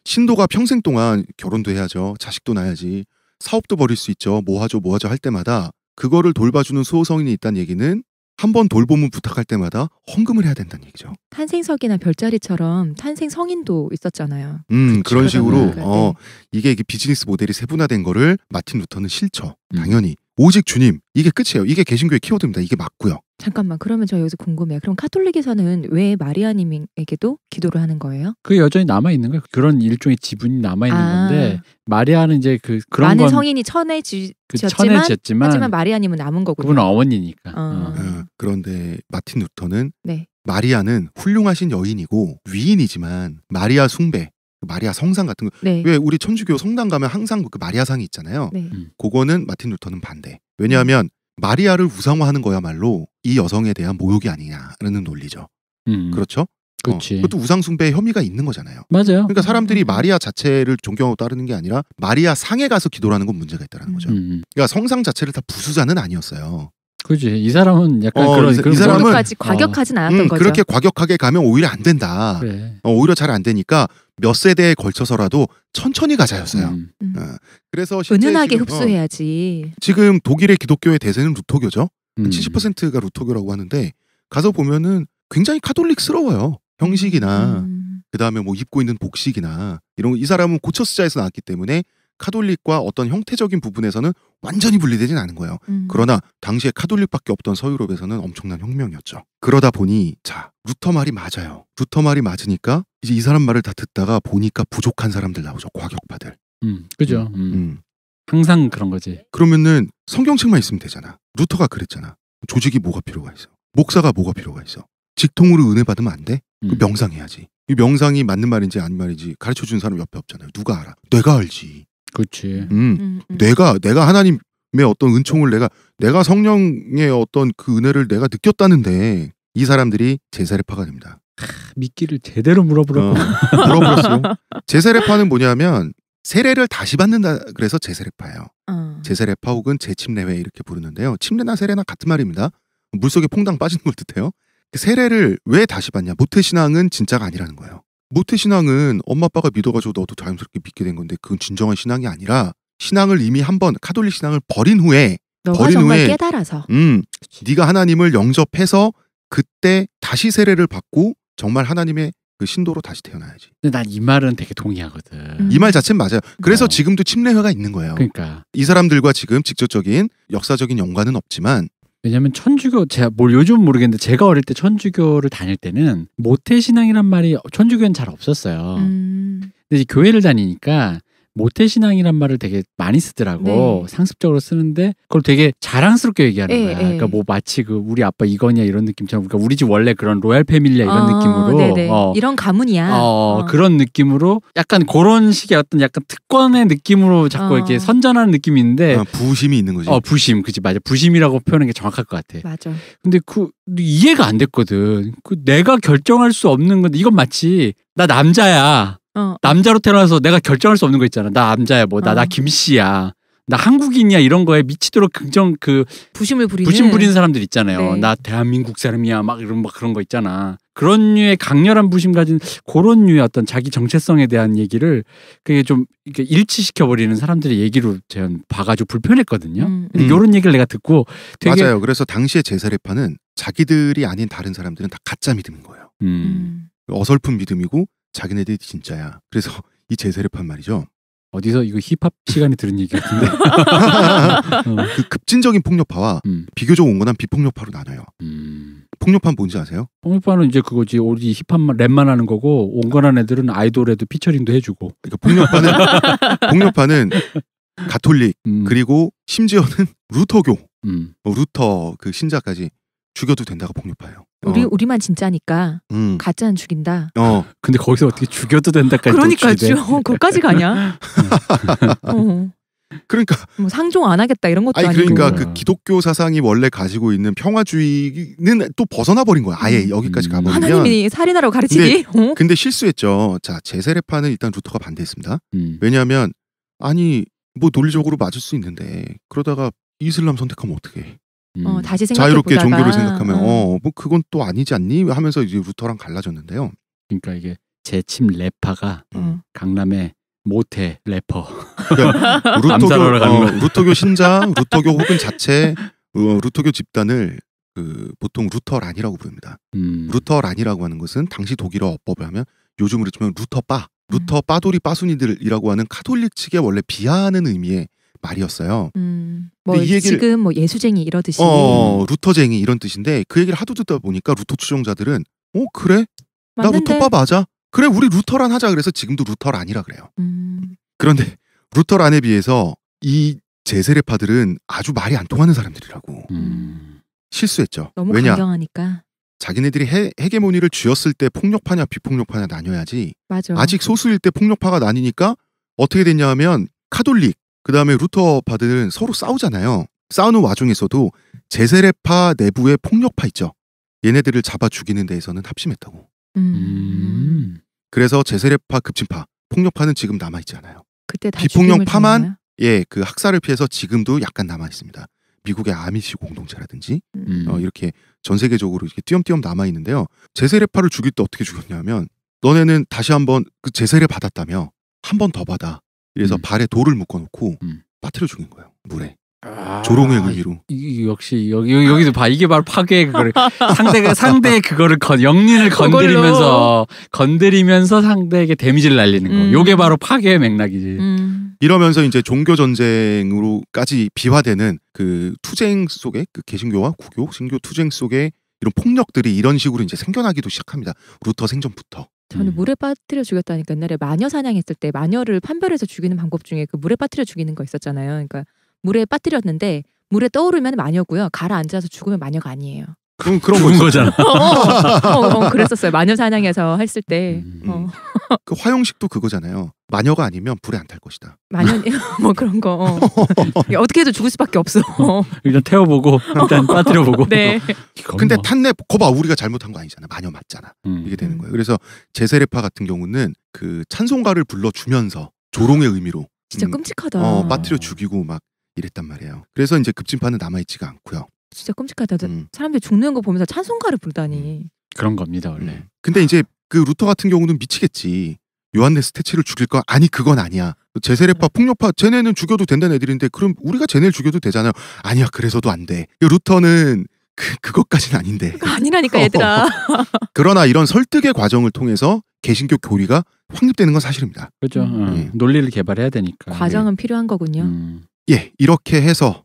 신도가 평생 동안 결혼도 해야죠. 자식도 낳아야지. 사업도 벌일 수 있죠. 뭐 하죠 할 때마다 그거를 돌봐주는 수호성인이 있다는 얘기는 한 번 돌봄을 부탁할 때마다 헌금을 해야 된다는 얘기죠. 탄생석이나 별자리처럼 탄생 성인도 있었잖아요. 그런 식으로 네. 이게 비즈니스 모델이 세분화된 거를 마틴 루터는 싫죠. 당연히. 오직 주님. 이게 끝이에요. 이게 개신교의 키워드입니다. 이게 맞고요. 잠깐만 그러면 저 여기서 궁금해요. 그럼 카톨릭에서는 왜 마리아님에게도 기도를 하는 거예요? 그게 여전히 남아있는 거예요. 그런 일종의 지분이 남아있는 건데 마리아는 이제 그런 많은 건 성인이 천해지었지만 하지만 마리아님은 남은 거군요. 그분은 어머니니까. 그런데 마틴 루터는 네. 마리아는 훌륭하신 여인이고 위인이지만 마리아 숭배, 마리아 성상 같은 거. 네. 왜 우리 천주교 성당 가면 항상 그 마리아상이 있잖아요. 네. 그거는 마틴 루터는 반대. 왜냐하면 마리아를 우상화하는 거야말로 이 여성에 대한 모욕이 아니냐라는 논리죠. 그렇죠? 그렇지. 그것도 우상 숭배의 혐의가 있는 거잖아요. 맞아요. 그러니까 사람들이 마리아 자체를 존경하고 따르는 게 아니라 마리아 상에 가서 기도를 하는 건 문제가 있다는 거죠. 그러니까 성상 자체를 다 부수자는 아니었어요. 그지. 이 사람은 약간 이 사람은 정도까지 과격하진 않았던 거죠. 그렇게 과격하게 가면 오히려 안 된다. 그래. 오히려 잘 안 되니까 몇 세대에 걸쳐서라도 천천히 가자였어요. 그래서 실제 은은하게 지금, 흡수해야지. 지금 독일의 기독교의 대세는 루터교죠. 70%가 음. 루터교라고 하는데 가서 보면은 굉장히 카톨릭스러워요. 형식이나 그다음에 뭐 입고 있는 복식이나 이런 거. 이 사람은 고처스자에서 나왔기 때문에 카톨릭과 어떤 형태적인 부분에서는 완전히 분리되진 않은 거예요. 그러나 당시에 카톨릭밖에 없던 서유럽에서는 엄청난 혁명이었죠. 그러다 보니 자 루터 말이 맞아요. 루터 말이 맞으니까 이제 이 사람 말을 다 듣다가 보니까 부족한 사람들 나오죠. 과격파들. 그죠. 항상 그런 거지. 그러면은 성경책만 있으면 되잖아. 루터가 그랬잖아. 조직이 뭐가 필요가 있어. 목사가 뭐가 필요가 있어. 직통으로 은혜 받으면 안 돼? 그 명상해야지. 이 명상이 맞는 말인지 아닌 말인지 가르쳐주는 사람 옆에 없잖아요. 누가 알아? 내가 알지. 그렇지. 내가 하나님의 어떤 은총을 내가 성령의 어떤 그 은혜를 내가 느꼈다는데 이 사람들이 제사례파가 됩니다. 미끼를 제대로 물어버렸어요. 제사례파는 뭐냐면 세례를 다시 받는다 그래서 제사례파예요. 제사례파 혹은 재침례회 이렇게 부르는데요. 침례나 세례나 같은 말입니다. 물속에 퐁당 빠지는 걸 뜻해요. 세례를 왜 다시 받냐? 모태신앙은 진짜가 아니라는 거예요. 모태신앙은 엄마 아빠가 믿어가지고 너도 자연스럽게 믿게 된 건데 그건 진정한 신앙이 아니라 신앙을 이미 한번 카톨릭 신앙을 버린 후에 너가 정말 깨달아서 네가 하나님을 영접해서 그때 다시 세례를 받고 정말 하나님의 그 신도로 다시 태어나야지. 근데 난 이 말은 되게 동의하거든. 이 말 자체는 맞아요. 그래서 지금도 침례회가 있는 거예요. 그러니까 이 사람들과 지금 직접적인 역사적인 연관은 없지만 왜냐면 천주교 제가 요즘 모르겠는데 제가 어릴 때 천주교를 다닐 때는 모태신앙이란 말이 천주교는 잘 없었어요. 근데 이제 교회를 다니니까 모태신앙이란 말을 되게 많이 쓰더라고. 네. 상습적으로 쓰는데 그걸 되게 자랑스럽게 얘기하는 네, 거야. 네. 그러니까 뭐 마치 그 우리 아빠 이거냐 이런 느낌처럼, 그러니까 우리 집 원래 그런 로얄 패밀리야 이런 느낌으로 네네. 이런 가문이야. 그런 느낌으로 약간 그런 식의 어떤 약간 특권의 느낌으로 자꾸 이렇게 선전하는 느낌이 있는데 부심이 있는 거지. 부심, 그치, 맞아. 부심이라고 표현하는 게 정확할 것 같아. 맞아. 근데 그 이해가 안 됐거든. 그 내가 결정할 수 없는 건데 이건 마치 나 남자야. 남자로 태어나서 내가 결정할 수 없는 거 있잖아. 나 남자야, 뭐 나 김씨야, 나 한국인이야 이런 거에 미치도록 부심 부리는 사람들 있잖아요. 네. 나 대한민국 사람이야 막 이런 막 그런 거 있잖아. 그런 류의 강렬한 부심 가진 그런 류의 어떤 자기 정체성에 대한 얘기를 그게 좀 이렇게 일치시켜 버리는 사람들의 얘기로 제가 봐가지고 불편했거든요. 근데 이런 얘기를 내가 듣고 되게 맞아요. 그래서 당시의 제사례파는 자기들이 아닌 다른 사람들은 다 가짜 믿음인 거예요. 어설픈 믿음이고 자기네들이 진짜야. 그래서 이 제사례파 말이죠. 어디서 이거 힙합 시간에 들은 얘기 같은데. 그 급진적인 폭력파와 비교적 온건한 비폭력파로 나눠요. 폭력파는 뭔지 아세요? 폭력파는 이제 그거지. 우리 힙합 랩만 하는 거고, 온건한 애들은 아이돌에도 피처링도 해주고. 그러니까 폭력파는 가톨릭 그리고 심지어는 루터교, 루터 그 신자까지 죽여도 된다가 폭력파예요. 우리만 진짜니까 가짜는 죽인다. 근데 거기서 어떻게 죽여도 된다까지. 그러니까요. 거기까지 가냐? 그러니까 뭐 상종 안 하겠다 이런 것도 아니고. 그러니까 그 기독교 사상이 원래 가지고 있는 평화주의는 또 벗어나 버린 거야. 아예 여기까지 가버리면. 하나님이 살인하라고 가르치기. 근데 실수했죠. 자, 제세례파는 일단 루터가 반대했습니다. 왜냐하면 아니 뭐 논리적으로 맞을 수 있는데 그러다가 이슬람 선택하면 어떡해. 다시 자유롭게 종교를 생각하면 뭐 그건 또 아니지 않니? 하면서 이제 루터랑 갈라졌는데요. 그러니까 이게 재침 래파가 강남의 모태 래퍼. 그러니까 루터교 신자, 루터교 혹은 자체 루터교 집단을 보통 루터란이라고 부릅니다. 루터란이라고 하는 것은 당시 독일어 어법을 하면 요즘으로 치면 루터 빠돌이 빠순이들이라고 하는 카톨릭 측에 원래 비하하는 의미의 말이었어요. 뭐 이 얘기를, 지금 뭐 예수쟁이 이러듯이 루터쟁이 이런 뜻인데 그 얘기를 하도 듣다 보니까 루터 추종자들은 그래? 나 루터빠 맞아. 그래 우리 루터란 하자. 그래서 지금도 루터란이라 그래요. 그런데 루터란에 비해서 이 제세례파들은 아주 말이 안 통하는 사람들이라고. 실수했죠. 너무 왜냐? 강경하니까. 자기네들이 헤게모니를 쥐었을 때 폭력파냐 비폭력파냐 나뉘어야지. 맞아. 아직 소수일 때 폭력파가 나뉘니까 어떻게 됐냐 하면 카톨릭 그 다음에 루터파들은 서로 싸우잖아요. 싸우는 와중에서도 제세례파 내부의 폭력파 있죠. 얘네들을 잡아 죽이는 데에서는 합심했다고. 그래서 제세례파 급진파 폭력파는 지금 남아있지 않아요. 그때 다 비폭력파만 그 학살을 피해서 지금도 약간 남아있습니다. 미국의 아미시 공동체라든지 이렇게 전 세계적으로 이렇게 띄엄띄엄 남아있는데요. 제세례파를 죽일 때 어떻게 죽였냐면 너네는 다시 한번 그 제세례 받았다며 한 번 더 받아. 그래서 발에 돌을 묶어놓고 빠뜨려 죽인 거예요. 물에. 조롱의 의미로. 역시 여기도 봐. 이게 바로 파괴의 그거를 상대의 그거를 영린을 건드리면서 상대에게 데미지를 날리는 거. 요게 바로 파괴의 맥락이지. 이러면서 이제 종교 전쟁으로까지 비화되는 그 투쟁 속에 그 개신교와 구교, 신교 투쟁 속에 이런 폭력들이 이런 식으로 이제 생겨나기도 시작합니다. 루터 생전부터. 저는 물에 빠뜨려 죽였다니까. 옛날에 마녀 사냥했을 때 마녀를 판별해서 죽이는 방법 중에 그 물에 빠뜨려 죽이는 거 있었잖아요. 그러니까 물에 빠뜨렸는데 물에 떠오르면 마녀고요. 가라앉아서 죽으면 마녀가 아니에요. 그런 거 거잖아. 그랬었어요. 마녀 사냥해서 했을 때. 그 화용식도 그거잖아요. 마녀가 아니면 불에 안 탈 것이다. 마녀 뭐 그런 거. 어떻게 해도 죽을 수밖에 없어. 일단 태워보고 일단 빠뜨려보고. 네. 근데 탔네. 거봐 우리가 잘못한 거 아니잖아. 마녀 맞잖아. 이게 되는 거예요. 그래서 제세례파 같은 경우는 그 찬송가를 불러주면서 조롱의 의미로 진짜 끔찍하다. 빠뜨려 죽이고 막 이랬단 말이에요. 그래서 이제 급진파는 남아있지가 않고요. 진짜 끔찍하다. 사람들이 죽는 거 보면서 찬송가를 부르다니. 그런 겁니다 원래. 근데 이제 그 루터 같은 경우는 미치겠지. 요한네스 테치를 죽일 거 아니 그건 아니야. 제세례파 폭력파 쟤네는 죽여도 된다는 애들인데 그럼 우리가 쟤네를 죽여도 되잖아요. 아니야 그래서도 안 돼. 루터는 그것까지는 아닌데. 아니라니까 얘들아. 그러나 이런 설득의 과정을 통해서 개신교 교리가 확립되는 건 사실입니다. 그렇죠. 논리를 개발해야 되니까. 과정은 필요한 거군요. 예, 이렇게 해서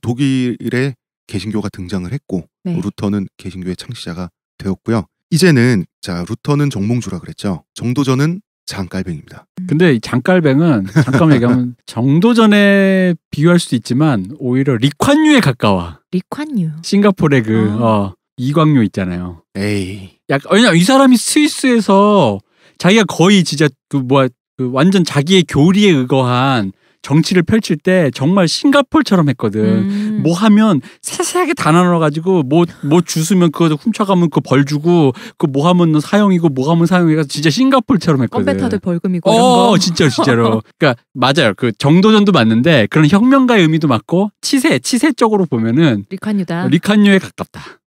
독일의 개신교가 등장을 했고 루터는 개신교의 창시자가 되었고요. 이제는 자 루터는 정몽주라 그랬죠. 정도전은 장깔뱅입니다. 근데 이 장깔뱅은 잠깐 얘기하면 정도전에 비유할 수도 있지만 오히려 리콴유에 가까워. 리콴유. 싱가포르의 이광요 있잖아요. 에이. 왜냐 이 사람이 스위스에서 자기가 거의 진짜 그 완전 자기의 교리에 의거한 정치를 펼칠 때 정말 싱가포르처럼 했거든. 뭐 하면 세세하게 다 나눠가지고 뭐 주스면 그거 훔쳐가면 그 벌 주고 그 뭐 하면 사형이고 뭐 하면 사형이고 진짜 싱가포르처럼 했거든. 컴퓨터들 벌금이고 이런 거. 진짜로. 그러니까 맞아요. 그 정도전도 맞는데 그런 혁명가의 의미도 맞고 치세적으로 보면은 리콴유에 가깝다.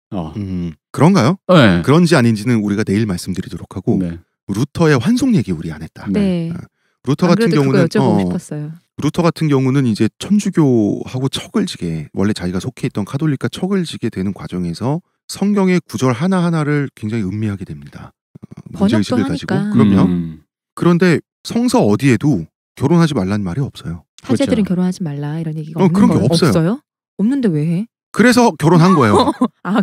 그런가요? 네. 그런지 아닌지는 우리가 내일 말씀드리도록 하고 네. 루터의 환송 얘기 우리 안 했다. 네. 루터 같은 경우는 여쭤보고 싶었어요. 루터 같은 경우는 이제 천주교하고 척을 지게 원래 자기가 속해 있던 카톨릭과 척을 지게 되는 과정에서 성경의 구절 하나하나를 굉장히 음미하게 됩니다. 문제의식을 가지고. 그럼요. 그런데 성서 어디에도 결혼하지 말라는 말이 없어요. 사제들은 결혼하지 말라 이런 얘기가 그런 게 없어요. 없는데 왜 해? 그래서 결혼한 거예요.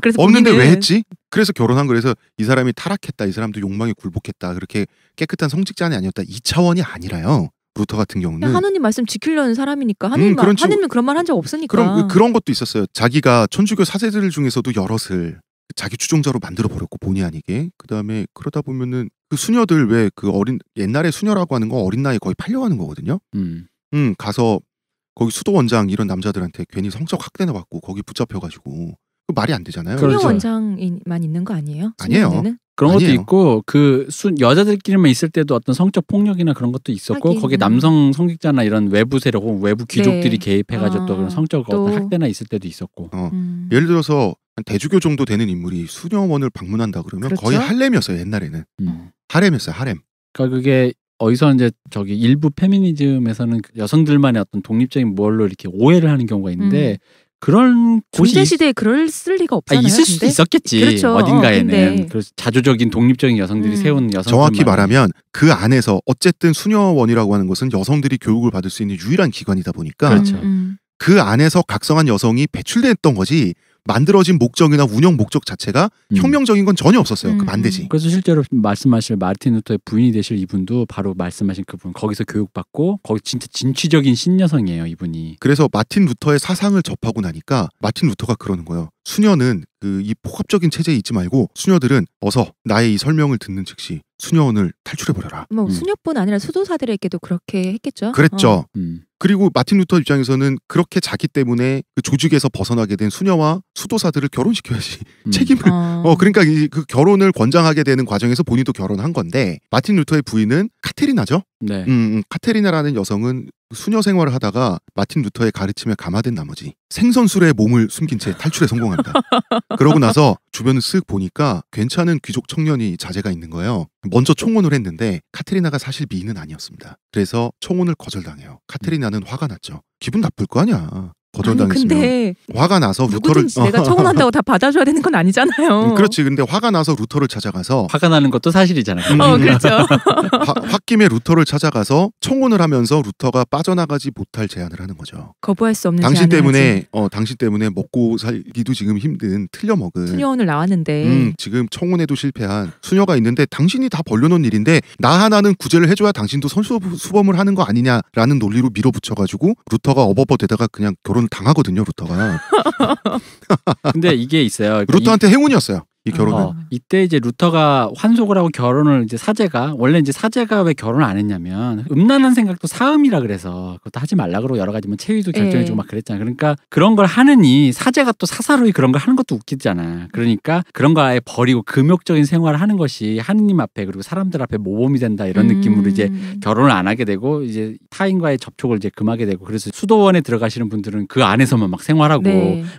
그래서 없는데 왜 했지? 그래서 결혼한 거예요. 그래서 이 사람이 타락했다. 이 사람도 욕망에 굴복했다. 그렇게 깨끗한 성직자는 아니었다. 이 차원이 아니라요. 루터 같은 경우는 하느님 말씀 지키려는 사람이니까 하느님은 그런 말 한 적 없으니까. 그런 것도 있었어요. 자기가 천주교 사제들 중에서도 여럿을 자기 추종자로 만들어 버렸고 본의 아니게. 그다음에 그러다 보면은 그 수녀들 왜 그 옛날에 수녀라고 하는 거 어린 나이에 거의 팔려가는 거거든요. 가서 거기 수도 원장 이런 남자들한테 괜히 성적 학대나 받고 거기 붙잡혀가지고 말이 안 되잖아요. 수녀 원장만 있는 거 아니에요? 아니에요. 그런 것도 있고 그 여자들끼리만 있을 때도 어떤 성적 폭력이나 그런 것도 있었고 거기에 남성 성직자나 이런 외부 세력 혹은 외부 귀족들이 개입해가지고 또 그런 성적 어떤 학대나 있을 때도 있었고. 예를 들어서 한 대주교 정도 되는 인물이 수녀원을 방문한다 그러면 거의 할렘이었어요. 옛날에는 하렘이었어요. 하렘. 그러니까 그게 어디서 이제 일부 페미니즘에서는 여성들만의 어떤 독립적인 뭘로 이렇게 오해를 하는 경우가 있는데 그런 곳이 중세 시대에 쓸 리가 없잖아요. 있을 수도 있었겠지. 그렇죠. 어딘가에는 그래서 자조적인 독립적인 여성들이 세운 여성. 정확히 말하면 그 안에서 어쨌든 수녀원이라고 하는 것은 여성들이 교육을 받을 수 있는 유일한 기관이다 보니까 그렇죠. 그 안에서 각성한 여성이 배출됐던 거지. 만들어진 목적이나 운영 목적 자체가 혁명적인 건 전혀 없었어요. 그 반대지. 그래서 실제로 말씀하실 마르틴 루터의 부인이 되실 이분도 바로 말씀하신 그분 거기서 교육받고 거기 진짜 진취적인 신여성이에요. 이분이. 그래서 마틴 루터의 사상을 접하고 나니까 마틴 루터가 그러는 거예요. 수녀는 이 폭압적인 체제에 있지 말고 수녀들은 어서 나의 이 설명을 듣는 즉시 수녀원을 탈출해버려라. 수녀뿐 아니라 수도사들에게도 그렇게 했겠죠. 그랬죠. 그리고 마틴 루터 입장에서는 그렇게 자기 때문에 그 조직에서 벗어나게 된 수녀와 수도사들을 결혼시켜야지 책임을. 그러니까 그 결혼을 권장하게 되는 과정에서 본인도 결혼한 건데 마틴 루터의 부인은 카테리나죠. 네. 카테리나라는 여성은 수녀 생활을 하다가 마틴 루터의 가르침에 감화된 나머지 생선술에 몸을 숨긴 채 탈출에 성공합니다. 그러고 나서 주변을 쓱 보니까 괜찮은 귀족 청년이 자제가 있는 거예요. 먼저 총혼을 했는데 카테리나가 사실 미인은 아니었습니다. 그래서 총혼을 거절당해요. 카테리나는 화가 났죠. 기분 나쁠 거 아니야. 거절당했으면. 근데 화가 나서 루터를 내가 청혼한다고 다 받아줘야 되는 건 아니잖아요. 그렇지. 근데 화가 나서 루터를 찾아가서 화가 나는 것도 사실이잖아요. 그렇죠. 홧김에 루터를 찾아가서 청혼을 하면서 루터가 빠져나가지 못할 제안을 하는 거죠. 거부할 수 없는 당신 제안을 때문에 당신 때문에 먹고 살기도 지금 힘든 틀려먹은 수녀원을 나왔는데 지금 청혼에도 실패한 수녀가 있는데 당신이 다 벌려놓은 일인데 나 하나는 구제를 해줘야 당신도 선수수범을 하는 거 아니냐라는 논리로 밀어붙여가지고 루터가 어버버되다가 그냥 결혼을 당하거든요. 루터가. 근데 이게 있어요. 루터한테 행운이었어요. 이 결혼은. 이때 이제 루터가 환속을 하고 결혼을 이제 원래 이제 사제가 왜 결혼을 안 했냐면 음란한 생각도 사음이라 그래서 그것도 하지 말라 그러고 여러 가지 체위도 결정해주고 막 그랬잖아요. 그러니까 그런 걸 하느니 사제가 또 사사로이 그런 걸 하는 것도 웃기잖아. 그러니까 그런 거 아예 버리고 금욕적인 생활을 하는 것이 하느님 앞에 그리고 사람들 앞에 모범이 된다 이런 느낌으로 이제 결혼을 안 하게 되고 이제 타인과의 접촉을 이제 금하게 되고 그래서 수도원에 들어가시는 분들은 그 안에서만 막 생활하고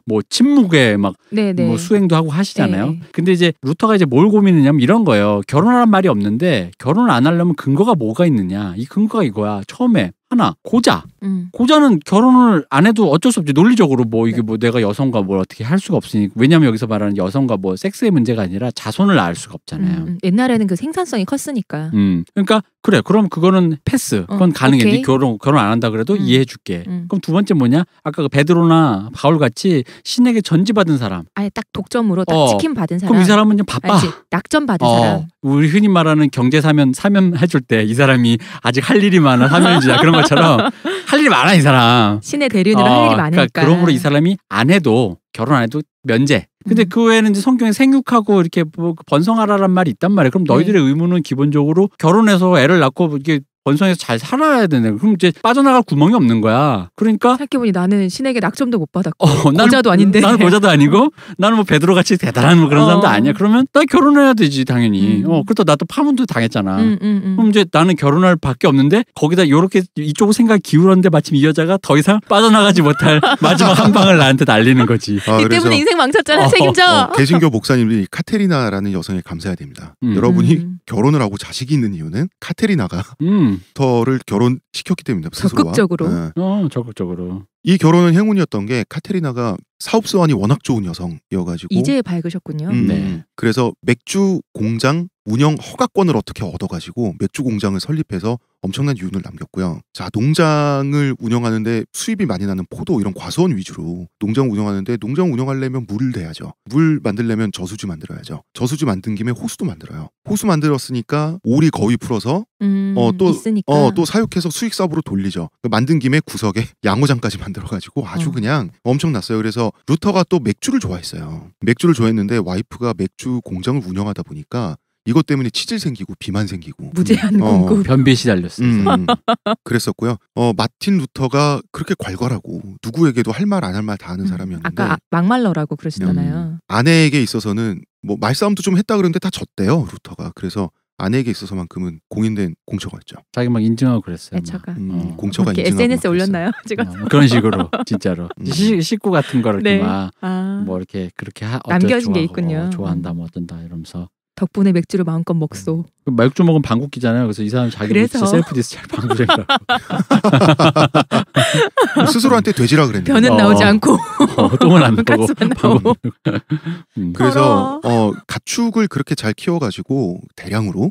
뭐 침묵에 막 뭐 수행도 하고 하시잖아요. 근데 이제 루터가 이제 뭘 고민했냐면 이런 거예요. 결혼하란 말이 없는데 결혼을 안 하려면 근거가 뭐가 있느냐. 이 근거가 이거야. 처음에 하나 고자. 고자는 결혼을 안 해도 어쩔 수 없지. 논리적으로 이게 내가 여성과 뭘 어떻게 할 수가 없으니까. 왜냐면 여기서 말하는 여성과 섹스의 문제가 아니라 자손을 낳을 수가 없잖아요. 옛날에는 그 생산성이 컸으니까. 그러니까 그래. 그럼 그거는 패스. 그건 가능해. 네 결혼 안 한다 그래도 이해해줄게. 그럼 두 번째 뭐냐? 아까 그 베드로나 바울 같이 신에게 전지받은 사람. 아예 딱 독점으로 딱 지킴 받은 사람. 그럼 이 사람은 좀 바빠. 낙점 받은 사람. 우리 흔히 말하는 경제 사면 해줄 때 이 사람이 아직 할 일이 많아 사면주자 그런 것처럼 할 일이 많아 이 사람. 신의 대리인으로 할 일이 많으니까. 그러니까 그러므로 이 사람이 안 해도 결혼 안 해도 면제. 근데 그 외에는 이제 성경에 생육하고 이렇게 뭐 번성하라란 말이 있단 말이에요. 그럼 너희들의 의무는 기본적으로 결혼해서 애를 낳고 이렇게 번성해서 잘 살아야 되네. 그럼 이제 빠져나갈 구멍이 없는 거야. 그러니까 생각해보니 나는 신에게 낙점도 못 받았고 고자도 아닌데. 나는 고자도 아니고 나는 뭐 베드로 같이 대단한 그런 사람도 아니야. 그러면 나 결혼해야 되지 당연히. 그렇다 나도 파문도 당했잖아. 그럼 이제 나는 결혼할 밖에 없는데 거기다 요렇게 이쪽으로 생각 기울었는데 마침 이 여자가 더 이상 빠져나가지 못할 마지막 한 방을 나한테 날리는 거지. 이 때문에 인생 망쳤잖아. 책임져. 개신교 목사님들이 카테리나라는 여성에 감사해야 됩니다. 여러분이 결혼을 하고 자식이 있는 이유는 카테리나가 루터를 결혼시켰기 때문입니다. 스스로와. 적극적으로. 적극적으로. 이 결혼은 행운이었던 게 카테리나가 사업 수완이 워낙 좋은 여성이어가지고 이제 밝으셨군요. 네. 그래서 맥주 공장 운영 허가권을 어떻게 얻어가지고 맥주 공장을 설립해서 엄청난 유운을 남겼고요. 자, 농장을 운영하는데 수입이 많이 나는 포도 이런 과수원 위주로 농장 운영하는데 농장 운영하려면 물을 대야죠. 물 만들려면 저수지 만들어야죠. 저수지 만든 김에 호수도 만들어요. 호수 만들었으니까 오리 거위 풀어서 또 사육해서 수익 사업으로 돌리죠. 만든 김에 구석에 양어장까지 만들어가지고 아주 그냥 엄청났어요. 그래서 루터가 또 맥주를 좋아했어요. 맥주를 좋아했는데 와이프가 맥주 공장을 운영하다 보니까 이것 때문에 치질 생기고 비만 생기고 무제한 공급 변비에 시달렸어요. 그랬었고요. 마틴 루터가 그렇게 괄괄하고 누구에게도 할 말 안 할 말 다 하는 사람이었는데 아까 막말러라고 그러시잖아요. 아내에게 있어서는 뭐 말싸움도 좀 했다 그러는데 다 졌대요 루터가. 그래서 아내에게 있어서만큼은 공인된 공처가였죠. 자기 막 인증하고 그랬어요. 애처가. 공처가 인증하고 SNS에 올렸나요? 지금 그런 식으로 진짜로 식구 같은 거를 이렇게 막 뭐 이렇게 그렇게 남겨진 게 있군요. 좋아한다 뭐 어쩐다 이러면서. 덕분에 맥주를 마음껏 먹소. 맥주 먹으면 방귀뀌잖아요. 그래서 이 사람 자기 셀프 디스 잘 방구쟁이라고. 스스로한테 돼지라 그랬는데. 변은 나오지 않고 똥은 안 나고. 그래서 가축을 그렇게 잘 키워가지고 대량으로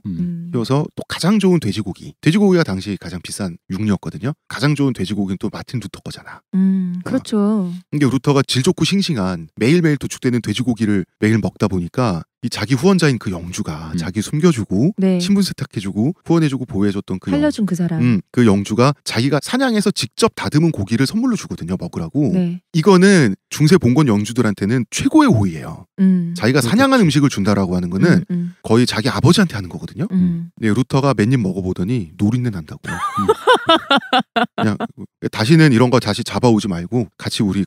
키워서 또 가장 좋은 돼지고기가 당시 가장 비싼 육류였거든요. 가장 좋은 돼지고기는 또 마틴 루터 거잖아. 그렇죠. 근데 루터가 질 좋고 싱싱한 매일매일 도축되는 돼지고기를 매일 먹다 보니까 이 자기 후원자인 그 영주가 자기 숨겨주고 신분 세탁해주고 후원해주고 보호해줬던 살려준 그 사람 그 영주가 자기가 사냥해서 직접 다듬은 고기를 선물로 주거든요. 먹으라고. 이거는 중세 봉건 영주들한테는 최고의 호의예요. 자기가 사냥한 음식을 준다라고 하는 거는 거의 자기 아버지한테 하는 거거든요. 네, 루터가 몇 입 먹어보더니 노린내 난다고. 그냥 다시는 이런 거 다시 잡아오지 말고 같이 우리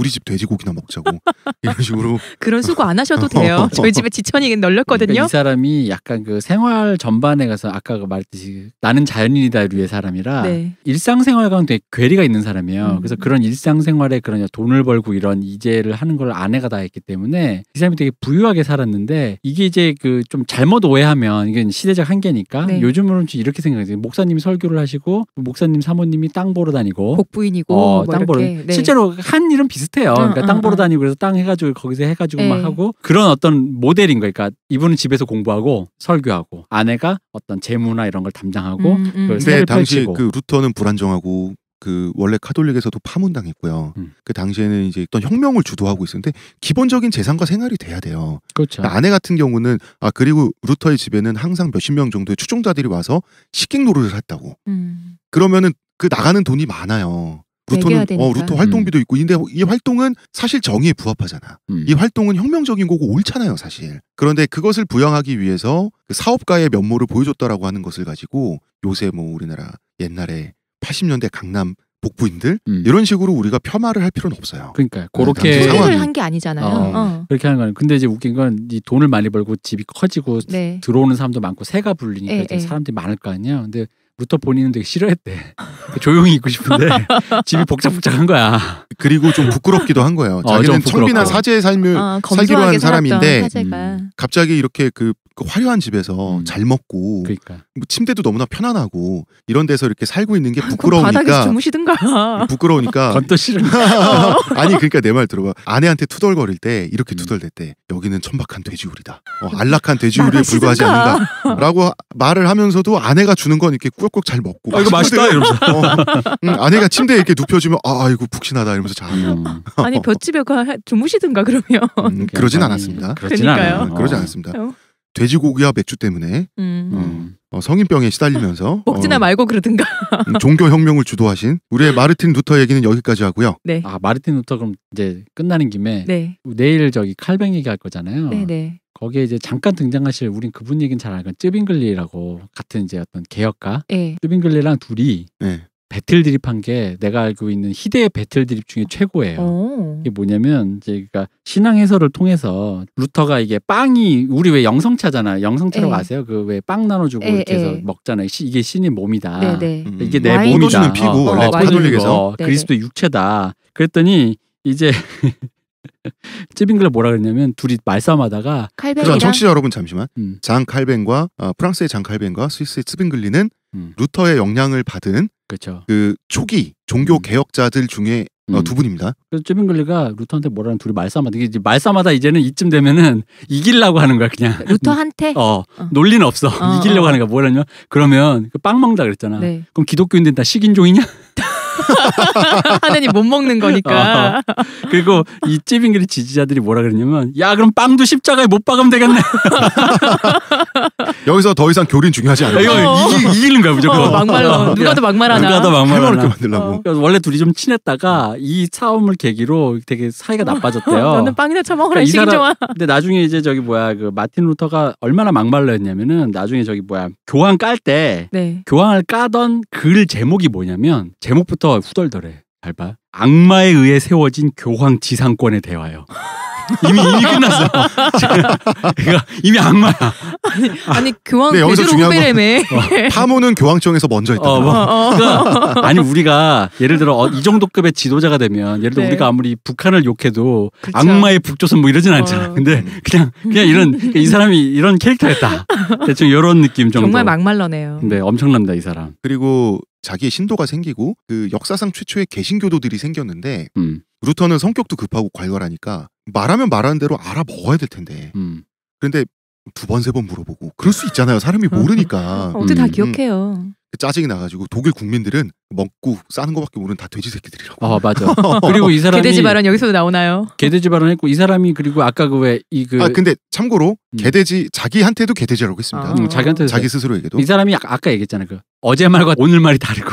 집 돼지고기나 먹자고 이런 식으로. 그런 수고 안 하셔도 돼요. 저희 집에 지천이 널렸거든요. 그러니까 이 사람이 약간 그 생활 전반에 가서 아까 말했듯이 나는 자연인이다 류의 사람이라 일상생활과는 되게 괴리가 있는 사람이에요. 그래서 그런 일상생활에 그런 돈을 벌고 이런 이제를 하는 걸 아내가 다 했기 때문에 이 사람이 되게 부유하게 살았는데 이게 이제 그 좀 잘못 오해하면 이건 시대적 한계니까 요즘으로는 이렇게 생각해요. 목사님이 설교를 하시고 목사님 사모님이 땅 보러 다니고 복부인이고 땅 보러 실제로 한 일은 비슷해요. 그러니까 땅 보러 다니고 그래서 땅 해가지고 거기서 해가지고 막 하고 그런 어떤 모델인 거예요. 그러니까 이분은 집에서 공부하고 설교하고 아내가 어떤 재무나 이런 걸 담당하고 근데 당시 그 루터는 불안정하고 그 원래 카톨릭에서도 파문당했고요. 그 당시에는 이제 어떤 혁명을 주도하고 있었는데 기본적인 재산과 생활이 돼야 돼요. 그렇죠. 그러니까 아내 같은 경우는 그리고 루터의 집에는 항상 몇십 명 정도의 추종자들이 와서 식객 노릇을 했다고. 그러면은 그 나가는 돈이 많아요. 루터는 루터 활동비도 있고 근데 이 활동은 사실 정의에 부합하잖아. 이 활동은 혁명적인 거고 옳잖아요, 사실. 그런데 그것을 부양하기 위해서 그 사업가의 면모를 보여줬다라고 하는 것을 가지고 요새 뭐 우리나라 옛날에 80년대 강남 복부인들 이런 식으로 우리가 폄하를 할 필요는 없어요. 그러니까 그렇게 상황을 한 게 아니잖아요. 그렇게 하는 거는. 근데 이제 웃긴 건 이 돈을 많이 벌고 집이 커지고 들어오는 사람도 많고 새가 불리니까 사람들이 많을 거 아니야. 근데 루터 본인은 되게 싫어했대. 조용히 있고 싶은데 집이 복잡복잡한 거야. 그리고 좀 부끄럽기도 한 거예요. 자기는 청빈한 사제의 삶을 살기로 한 사람인데 갑자기 이렇게 그 화려한 집에서 잘 먹고 뭐 침대도 너무나 편안하고 이런 데서 이렇게 살고 있는 게 부끄러우니까 바닥에서 주무시든가. 부끄러우니까 건또 싫은 아니 그러니까 내 말 들어봐. 아내한테 투덜거릴 때 이렇게 투덜댈 때 여기는 천박한 돼지우리다. 안락한 돼지우리에 불과하지 않는다 라고 말을 하면서도 아내가 주는 건 이렇게 꾸역꾸역 잘 먹고 이거 맛있다 이러면서 아내가 침대에 이렇게 눕혀주면 아이고 푹신하다 이러면서 자고 아니 볏집에 가 주무시든가 그러면 그러진 않았습니다. 그러니까요. 그러지 않았습니다. 돼지고기와 맥주 때문에 성인병에 시달리면서 먹지나 말고 그러든가. 종교혁명을 주도하신 우리의 마르틴 루터 얘기는 여기까지 하고요. 네. 마르틴 루터 그럼 이제 끝나는 김에 네. 내일 저기 칼뱅 얘기할 거잖아요. 네네. 거기에 이제 잠깐 등장하실 우린 그분 얘기는 잘 알고 쯔빙글리라고 같은 이제 어떤 개혁가 네. 쯔빙글리랑 둘이 네. 배틀 드립한 게 내가 알고 있는 희대의 배틀 드립 중에 최고예요. 이게 뭐냐면 이제 그러니까 신앙 해설을 통해서 루터가 이게 빵이 우리 왜 영성차잖아. 영성차라고 아세요? 그 왜 빵 나눠주고 이렇게 해서 먹잖아요. 이게 신의 몸이다. 이게 내 몸이다. 포도주는 피고 원래 카톨릭에서 그리스도의 육체다. 그랬더니 이제 쯔빙글레 뭐라 그랬냐면 둘이 말싸움하다가 그럼 청취자 여러분 잠시만 장 칼뱅과 프랑스의 장 칼뱅과 스위스의 쯔빙글리는 루터의 영향을 받은 그렇죠. 그 초기 종교 개혁자들 중에 두 분입니다. 그래서 쯔빙글리가 루터한테 뭐라는 둘이 말싸움하다 이게 말싸움하다 이제는 이쯤 되면은 이기려고 하는 거야 그냥. 루터한테? 논리는 없어. 이기려고 하는 거야. 뭐라냐? 그러면 빵 먹는다 그랬잖아. 네. 그럼 기독교인들은 다 식인종이냐? 하나님 못 먹는 거니까. 그리고 이 쯔빙글리 지지자들이 뭐라 그랬냐면 야 그럼 빵도 십자가에 못 박으면 되겠네. 여기서 더 이상 교리는 중요하지 않아. 이기는 거야 무조건. 막말로 누가 더 막말하나. 누가 더 막말하나. 해먹게 만들려고. 원래 둘이 좀 친했다가 이 싸움을 계기로 되게 사이가 나빠졌대요. 너는 빵이나 처먹으라 식인종아. 근데 나중에 이제 저기 뭐야 그 마틴 루터가 얼마나 막말로 했냐면은 나중에 저기 뭐야 교황 깔 때 교황을 까던 글 제목이 뭐냐면 제목부터 후덜덜해. 잘 봐. 악마에 의해 세워진 교황 지상권에 대하여. 이미 끝났어. 그러니까 이미 악마야. 아니 교황 네, 여기서 중요한 건 파문은 교황청에서 먼저 했다. 그러니까, 아니 우리가 예를 들어 이 정도 급의 지도자가 되면 예를 들어 우리가 아무리 북한을 욕해도 그쵸. 악마의 북조선 뭐 이러진 않잖아. 근데 그냥 이런 이 사람이 이런 캐릭터였다. 대충 이런 느낌 정도. 정말 막말러네요. 네, 엄청납니다 이 사람. 그리고 자기의 신도가 생기고 그 역사상 최초의 개신교도들이 생겼는데 루터는 성격도 급하고 괄괄하니까 말하면 말하는 대로 알아먹어야 될 텐데 그런데 두 번 세 번 물어보고 그럴 수 있잖아요. 사람이 모르니까. 어떻게 다 기억해요. 짜증이 나가지고 독일 국민들은 먹고 싸는 거밖에 모르는 다 돼지 새끼들이라고. 맞아. 그리고 이 사람이 개돼지 발언 여기서도 나오나요? 개돼지 발언했고 이 사람이 그리고 아까 그 왜 근데 참고로 개돼지 자기한테도 개돼지라고 했습니다. 자기한테 자기 스스로에게도. 이 사람이 아까 얘기했잖아요. 그 어제 말과 오늘 말이 다르고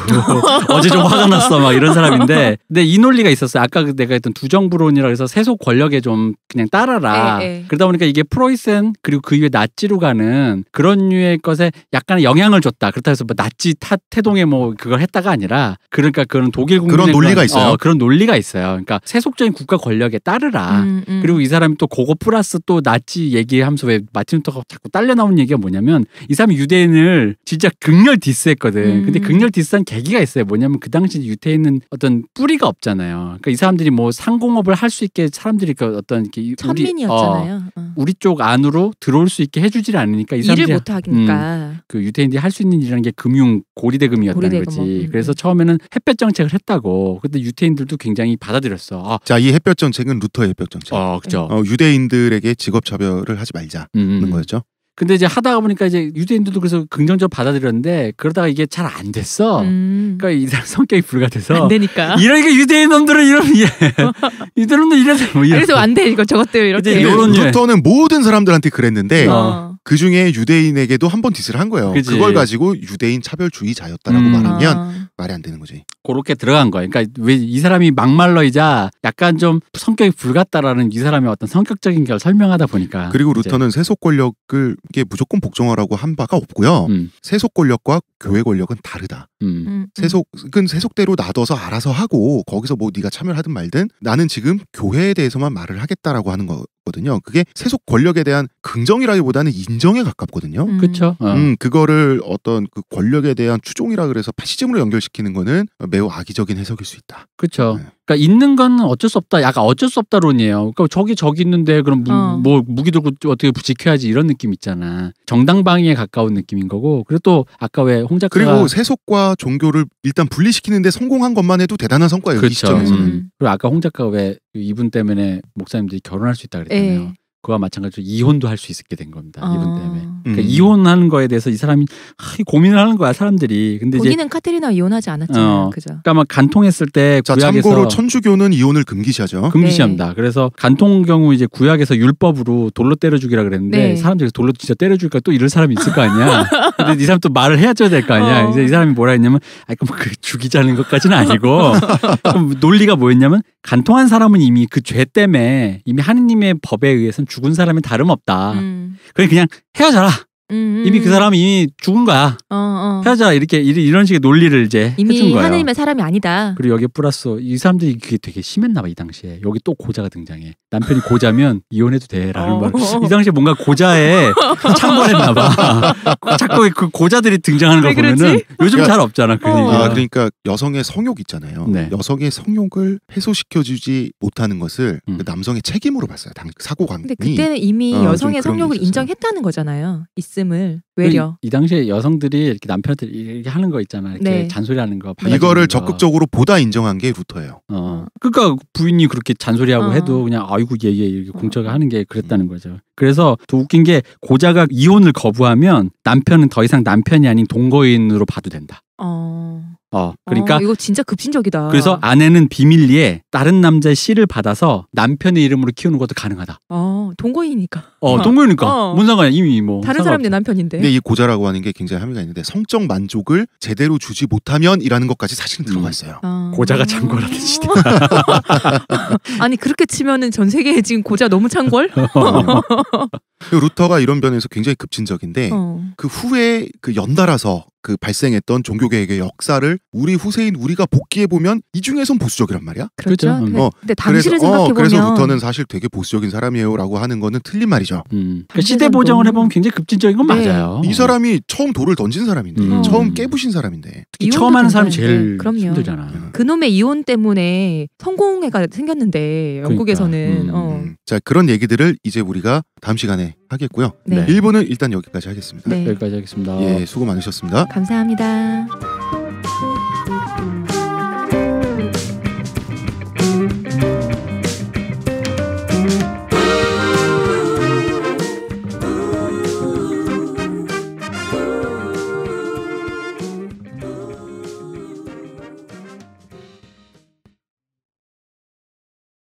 어제 좀 화가 났어 막 이런 사람인데 근데 이 논리가 있었어요. 아까 내가 했던 두정부론이라 해서 세속 권력에 좀 그냥 따라라. 그러다 보니까 이게 프로이센 그리고 그 이후에 나치로 가는 그런 류의 것에 약간의 영향을 줬다. 그렇다 해서 뭐 나치 태동에 뭐 그걸 했다가 아니라 그러니까 그런 독일 국민의 그런 논리가 있어요. 그런 논리가 있어요. 그러니까 세속적인 국가 권력에 따르라. 그리고 이 사람이 또 그거 플러스 또 나치 얘기하면서 왜 마틴 루터가 자꾸 딸려 나오는 얘기가 뭐냐면 이 사람이 유대인을 진짜 극렬 디스했거든. 근데 극렬 디스한 계기가 있어요. 뭐냐면 그 당시 유대인은 어떤 뿌리가 없잖아요. 그러니까 이 사람들이 뭐 상공업을 할 수 있게 사람들이 그 어떤 이렇게 천민이었잖아요. 우리 쪽 안으로 들어올 수 있게 해주질 않으니까 이 사람들이 일을 못 하니까 그 유대인들이 할 수 있는 일이라는 게 금융 고리대금이었다는 거지. 그래서 처음에는 햇볕 정책을 했다고. 근데 유대인들도 굉장히 받아들였어. 자, 이 햇볕 정책은 루터의 햇볕 정책. 그렇죠. 유대인들에게 직업 차별을 하지 말자는 거였죠. 근데 이제 하다가 보니까 이제 유대인들도 그래서 긍정적으로 받아들였는데 그러다가 이게 잘 안 됐어. 그러니까 이 사람 성격이 불같아서 안 되니까. 이러니까 유대인 놈들은 유대인 놈들 이래서 그래서 안 돼 이거 저것들 이렇게. 루터는 모든 사람들한테 그랬는데 그 중에 유대인에게도 한 번 디스를 한 거예요. 그치. 그걸 가지고 유대인 차별주의자였다라고 말하면 말이 안 되는 거지. 그렇게 들어간 거예요. 그러니까 왜 이 사람이 막말러이자 약간 좀 성격이 불같다라는 이 사람의 어떤 성격적인 걸 설명하다 보니까. 그리고 루터는 세속 권력을 이게 무조건 복종하라고 한 바가 없고요. 세속 권력과 교회 권력은 다르다. 세속은 세속대로 놔둬서 알아서 하고 거기서 뭐 네가 참여를 하든 말든 나는 지금 교회에 대해서만 말을 하겠다라고 하는 거거든요. 그게 세속 권력에 대한 긍정이라기보다는 인정에 가깝거든요. 그렇죠. 그거를 어떤 그 권력에 대한 추종이라 그래서 파시즘으로 연결시키는 거는 매우 악의적인 해석일 수 있다. 그렇죠. 그러니까 있는 건 어쩔 수 없다. 약간 어쩔 수 없다론이에요. 그러니까 저기 있는데 그럼 뭐 무기 들고 어떻게 지켜야지 이런 느낌 있잖아. 정당 방위에 가까운 느낌인 거고. 그리고 또 아까 왜 홍 작가가 그리고 세속과 종교를 일단 분리시키는데 성공한 것만 해도 대단한 성과예요. 그렇죠. 이 시점에서는. 그리고 아까 홍 작가가 왜 이분 때문에 목사님들이 결혼할 수 있다 그랬잖아요. 그와 마찬가지로 이혼도 할 수 있게 된 겁니다. 이분 때문에. 그러니까 이혼하는 거에 대해서 이 사람이 고민을 하는 거야 사람들이. 근데 거기는 카테리나 이혼하지 않았잖아요. 그죠? 그러니까 막 간통했을 때 자, 구약에서 참고로 천주교는 이혼을 금기시하죠. 금기시합니다. 그래서 간통 경우 이제 구약에서 율법으로 돌로 때려 죽이라 그랬는데 사람들이 돌로 진짜 때려 죽일까 또 이럴 사람이 있을 거 아니야. 근데 이 사람 또 말을 해줘야 될 거 아니야. 이제 이 사람이 뭐라 했냐면 그 죽이자는 것까지는 아니고 그럼 논리가 뭐였냐면 간통한 사람은 이미 그 죄 때문에 이미 하느님의 법에 의해서는 죽은 사람이 다름없다. 그냥 헤어져라. 이미 그 사람이 이미 죽은 거야. 헤어져라. 이런 식의 논리를 이제 이미 해준 거야. 하느님의 사람이 아니다. 그리고 여기에 플러스 이 사람들이 그게 되게 심했나 봐 이 당시에. 여기 또 고자가 등장해. 남편이 고자면 이혼해도 돼라는 말. 이 당시에 뭔가 고자에 창궐했나 봐. 자꾸 그 고자들이 등장하는 거 보면은 요즘 잘 없잖아. 그러니까 여성의 성욕 있잖아요. 네. 여성의 성욕을 해소시켜주지 못하는 것을 그 남성의 책임으로 봤어요. 사고관이. 근데 그때는 이미 여성의 그런 성욕을 인정했다는 거잖아요. 있음을 외려. 이 당시에 여성들이 이렇게 남편한테 이렇게 하는 거 있잖아. 이렇게 잔소리하는 거. 이거를 적극적으로 보다 인정한 게 루터예요. 그러니까 부인이 그렇게 잔소리하고 해도 그냥 아이고 얘 이렇게 공적을 하는 게 그랬다는 거죠. 그래서 더 웃긴 게 고자가 이혼을 거부하면 남편은 더 이상 남편이 아닌 동거인으로 봐도 된다. 그러니까 이거 진짜 급진적이다. 그래서 아내는 비밀리에 다른 남자의 씨를 받아서 남편의 이름으로 키우는 것도 가능하다. 동거인이니까. 동거이니까. 뭔 상관이야. 이미 뭐 다른 사람의 남편인데. 근데 이 고자라고 하는 게 굉장히 함의가 있는데 성적 만족을 제대로 주지 못하면이라는 것까지 사실은 들어가 있어요. 고자가 창궐하던 시대. 아니 그렇게 치면은 전 세계에 지금 고자 너무 창궐? 루터가 이런 면에서 굉장히 급진적인데 그 후에 그 연달아서 그 발생했던 종교개혁의 역사를 우리 후세인 우리가 복기해 보면 이 중에선 보수적이란 말이야. 그렇죠. 근데 당시를 생각해 보면 그래서 루터는 사실 되게 보수적인 사람이에요라고 하는 거는 틀린 말이죠. 그러니까 시대 보정을 해보면 굉장히 급진적인 건 맞아요. 이 사람이 처음 돌을 던진 사람인데, 처음 깨부신 사람인데, 특히 처음 하는 사람이 제일 힘들잖아. 그놈의 이혼 때문에 성공회가 생겼는데 영국에서는. 자, 그런 얘기들을 이제 우리가 다음 시간에 하겠고요. 1부는 일단 여기까지 하겠습니다. 여기까지 하겠습니다. 예, 수고 많으셨습니다. 감사합니다.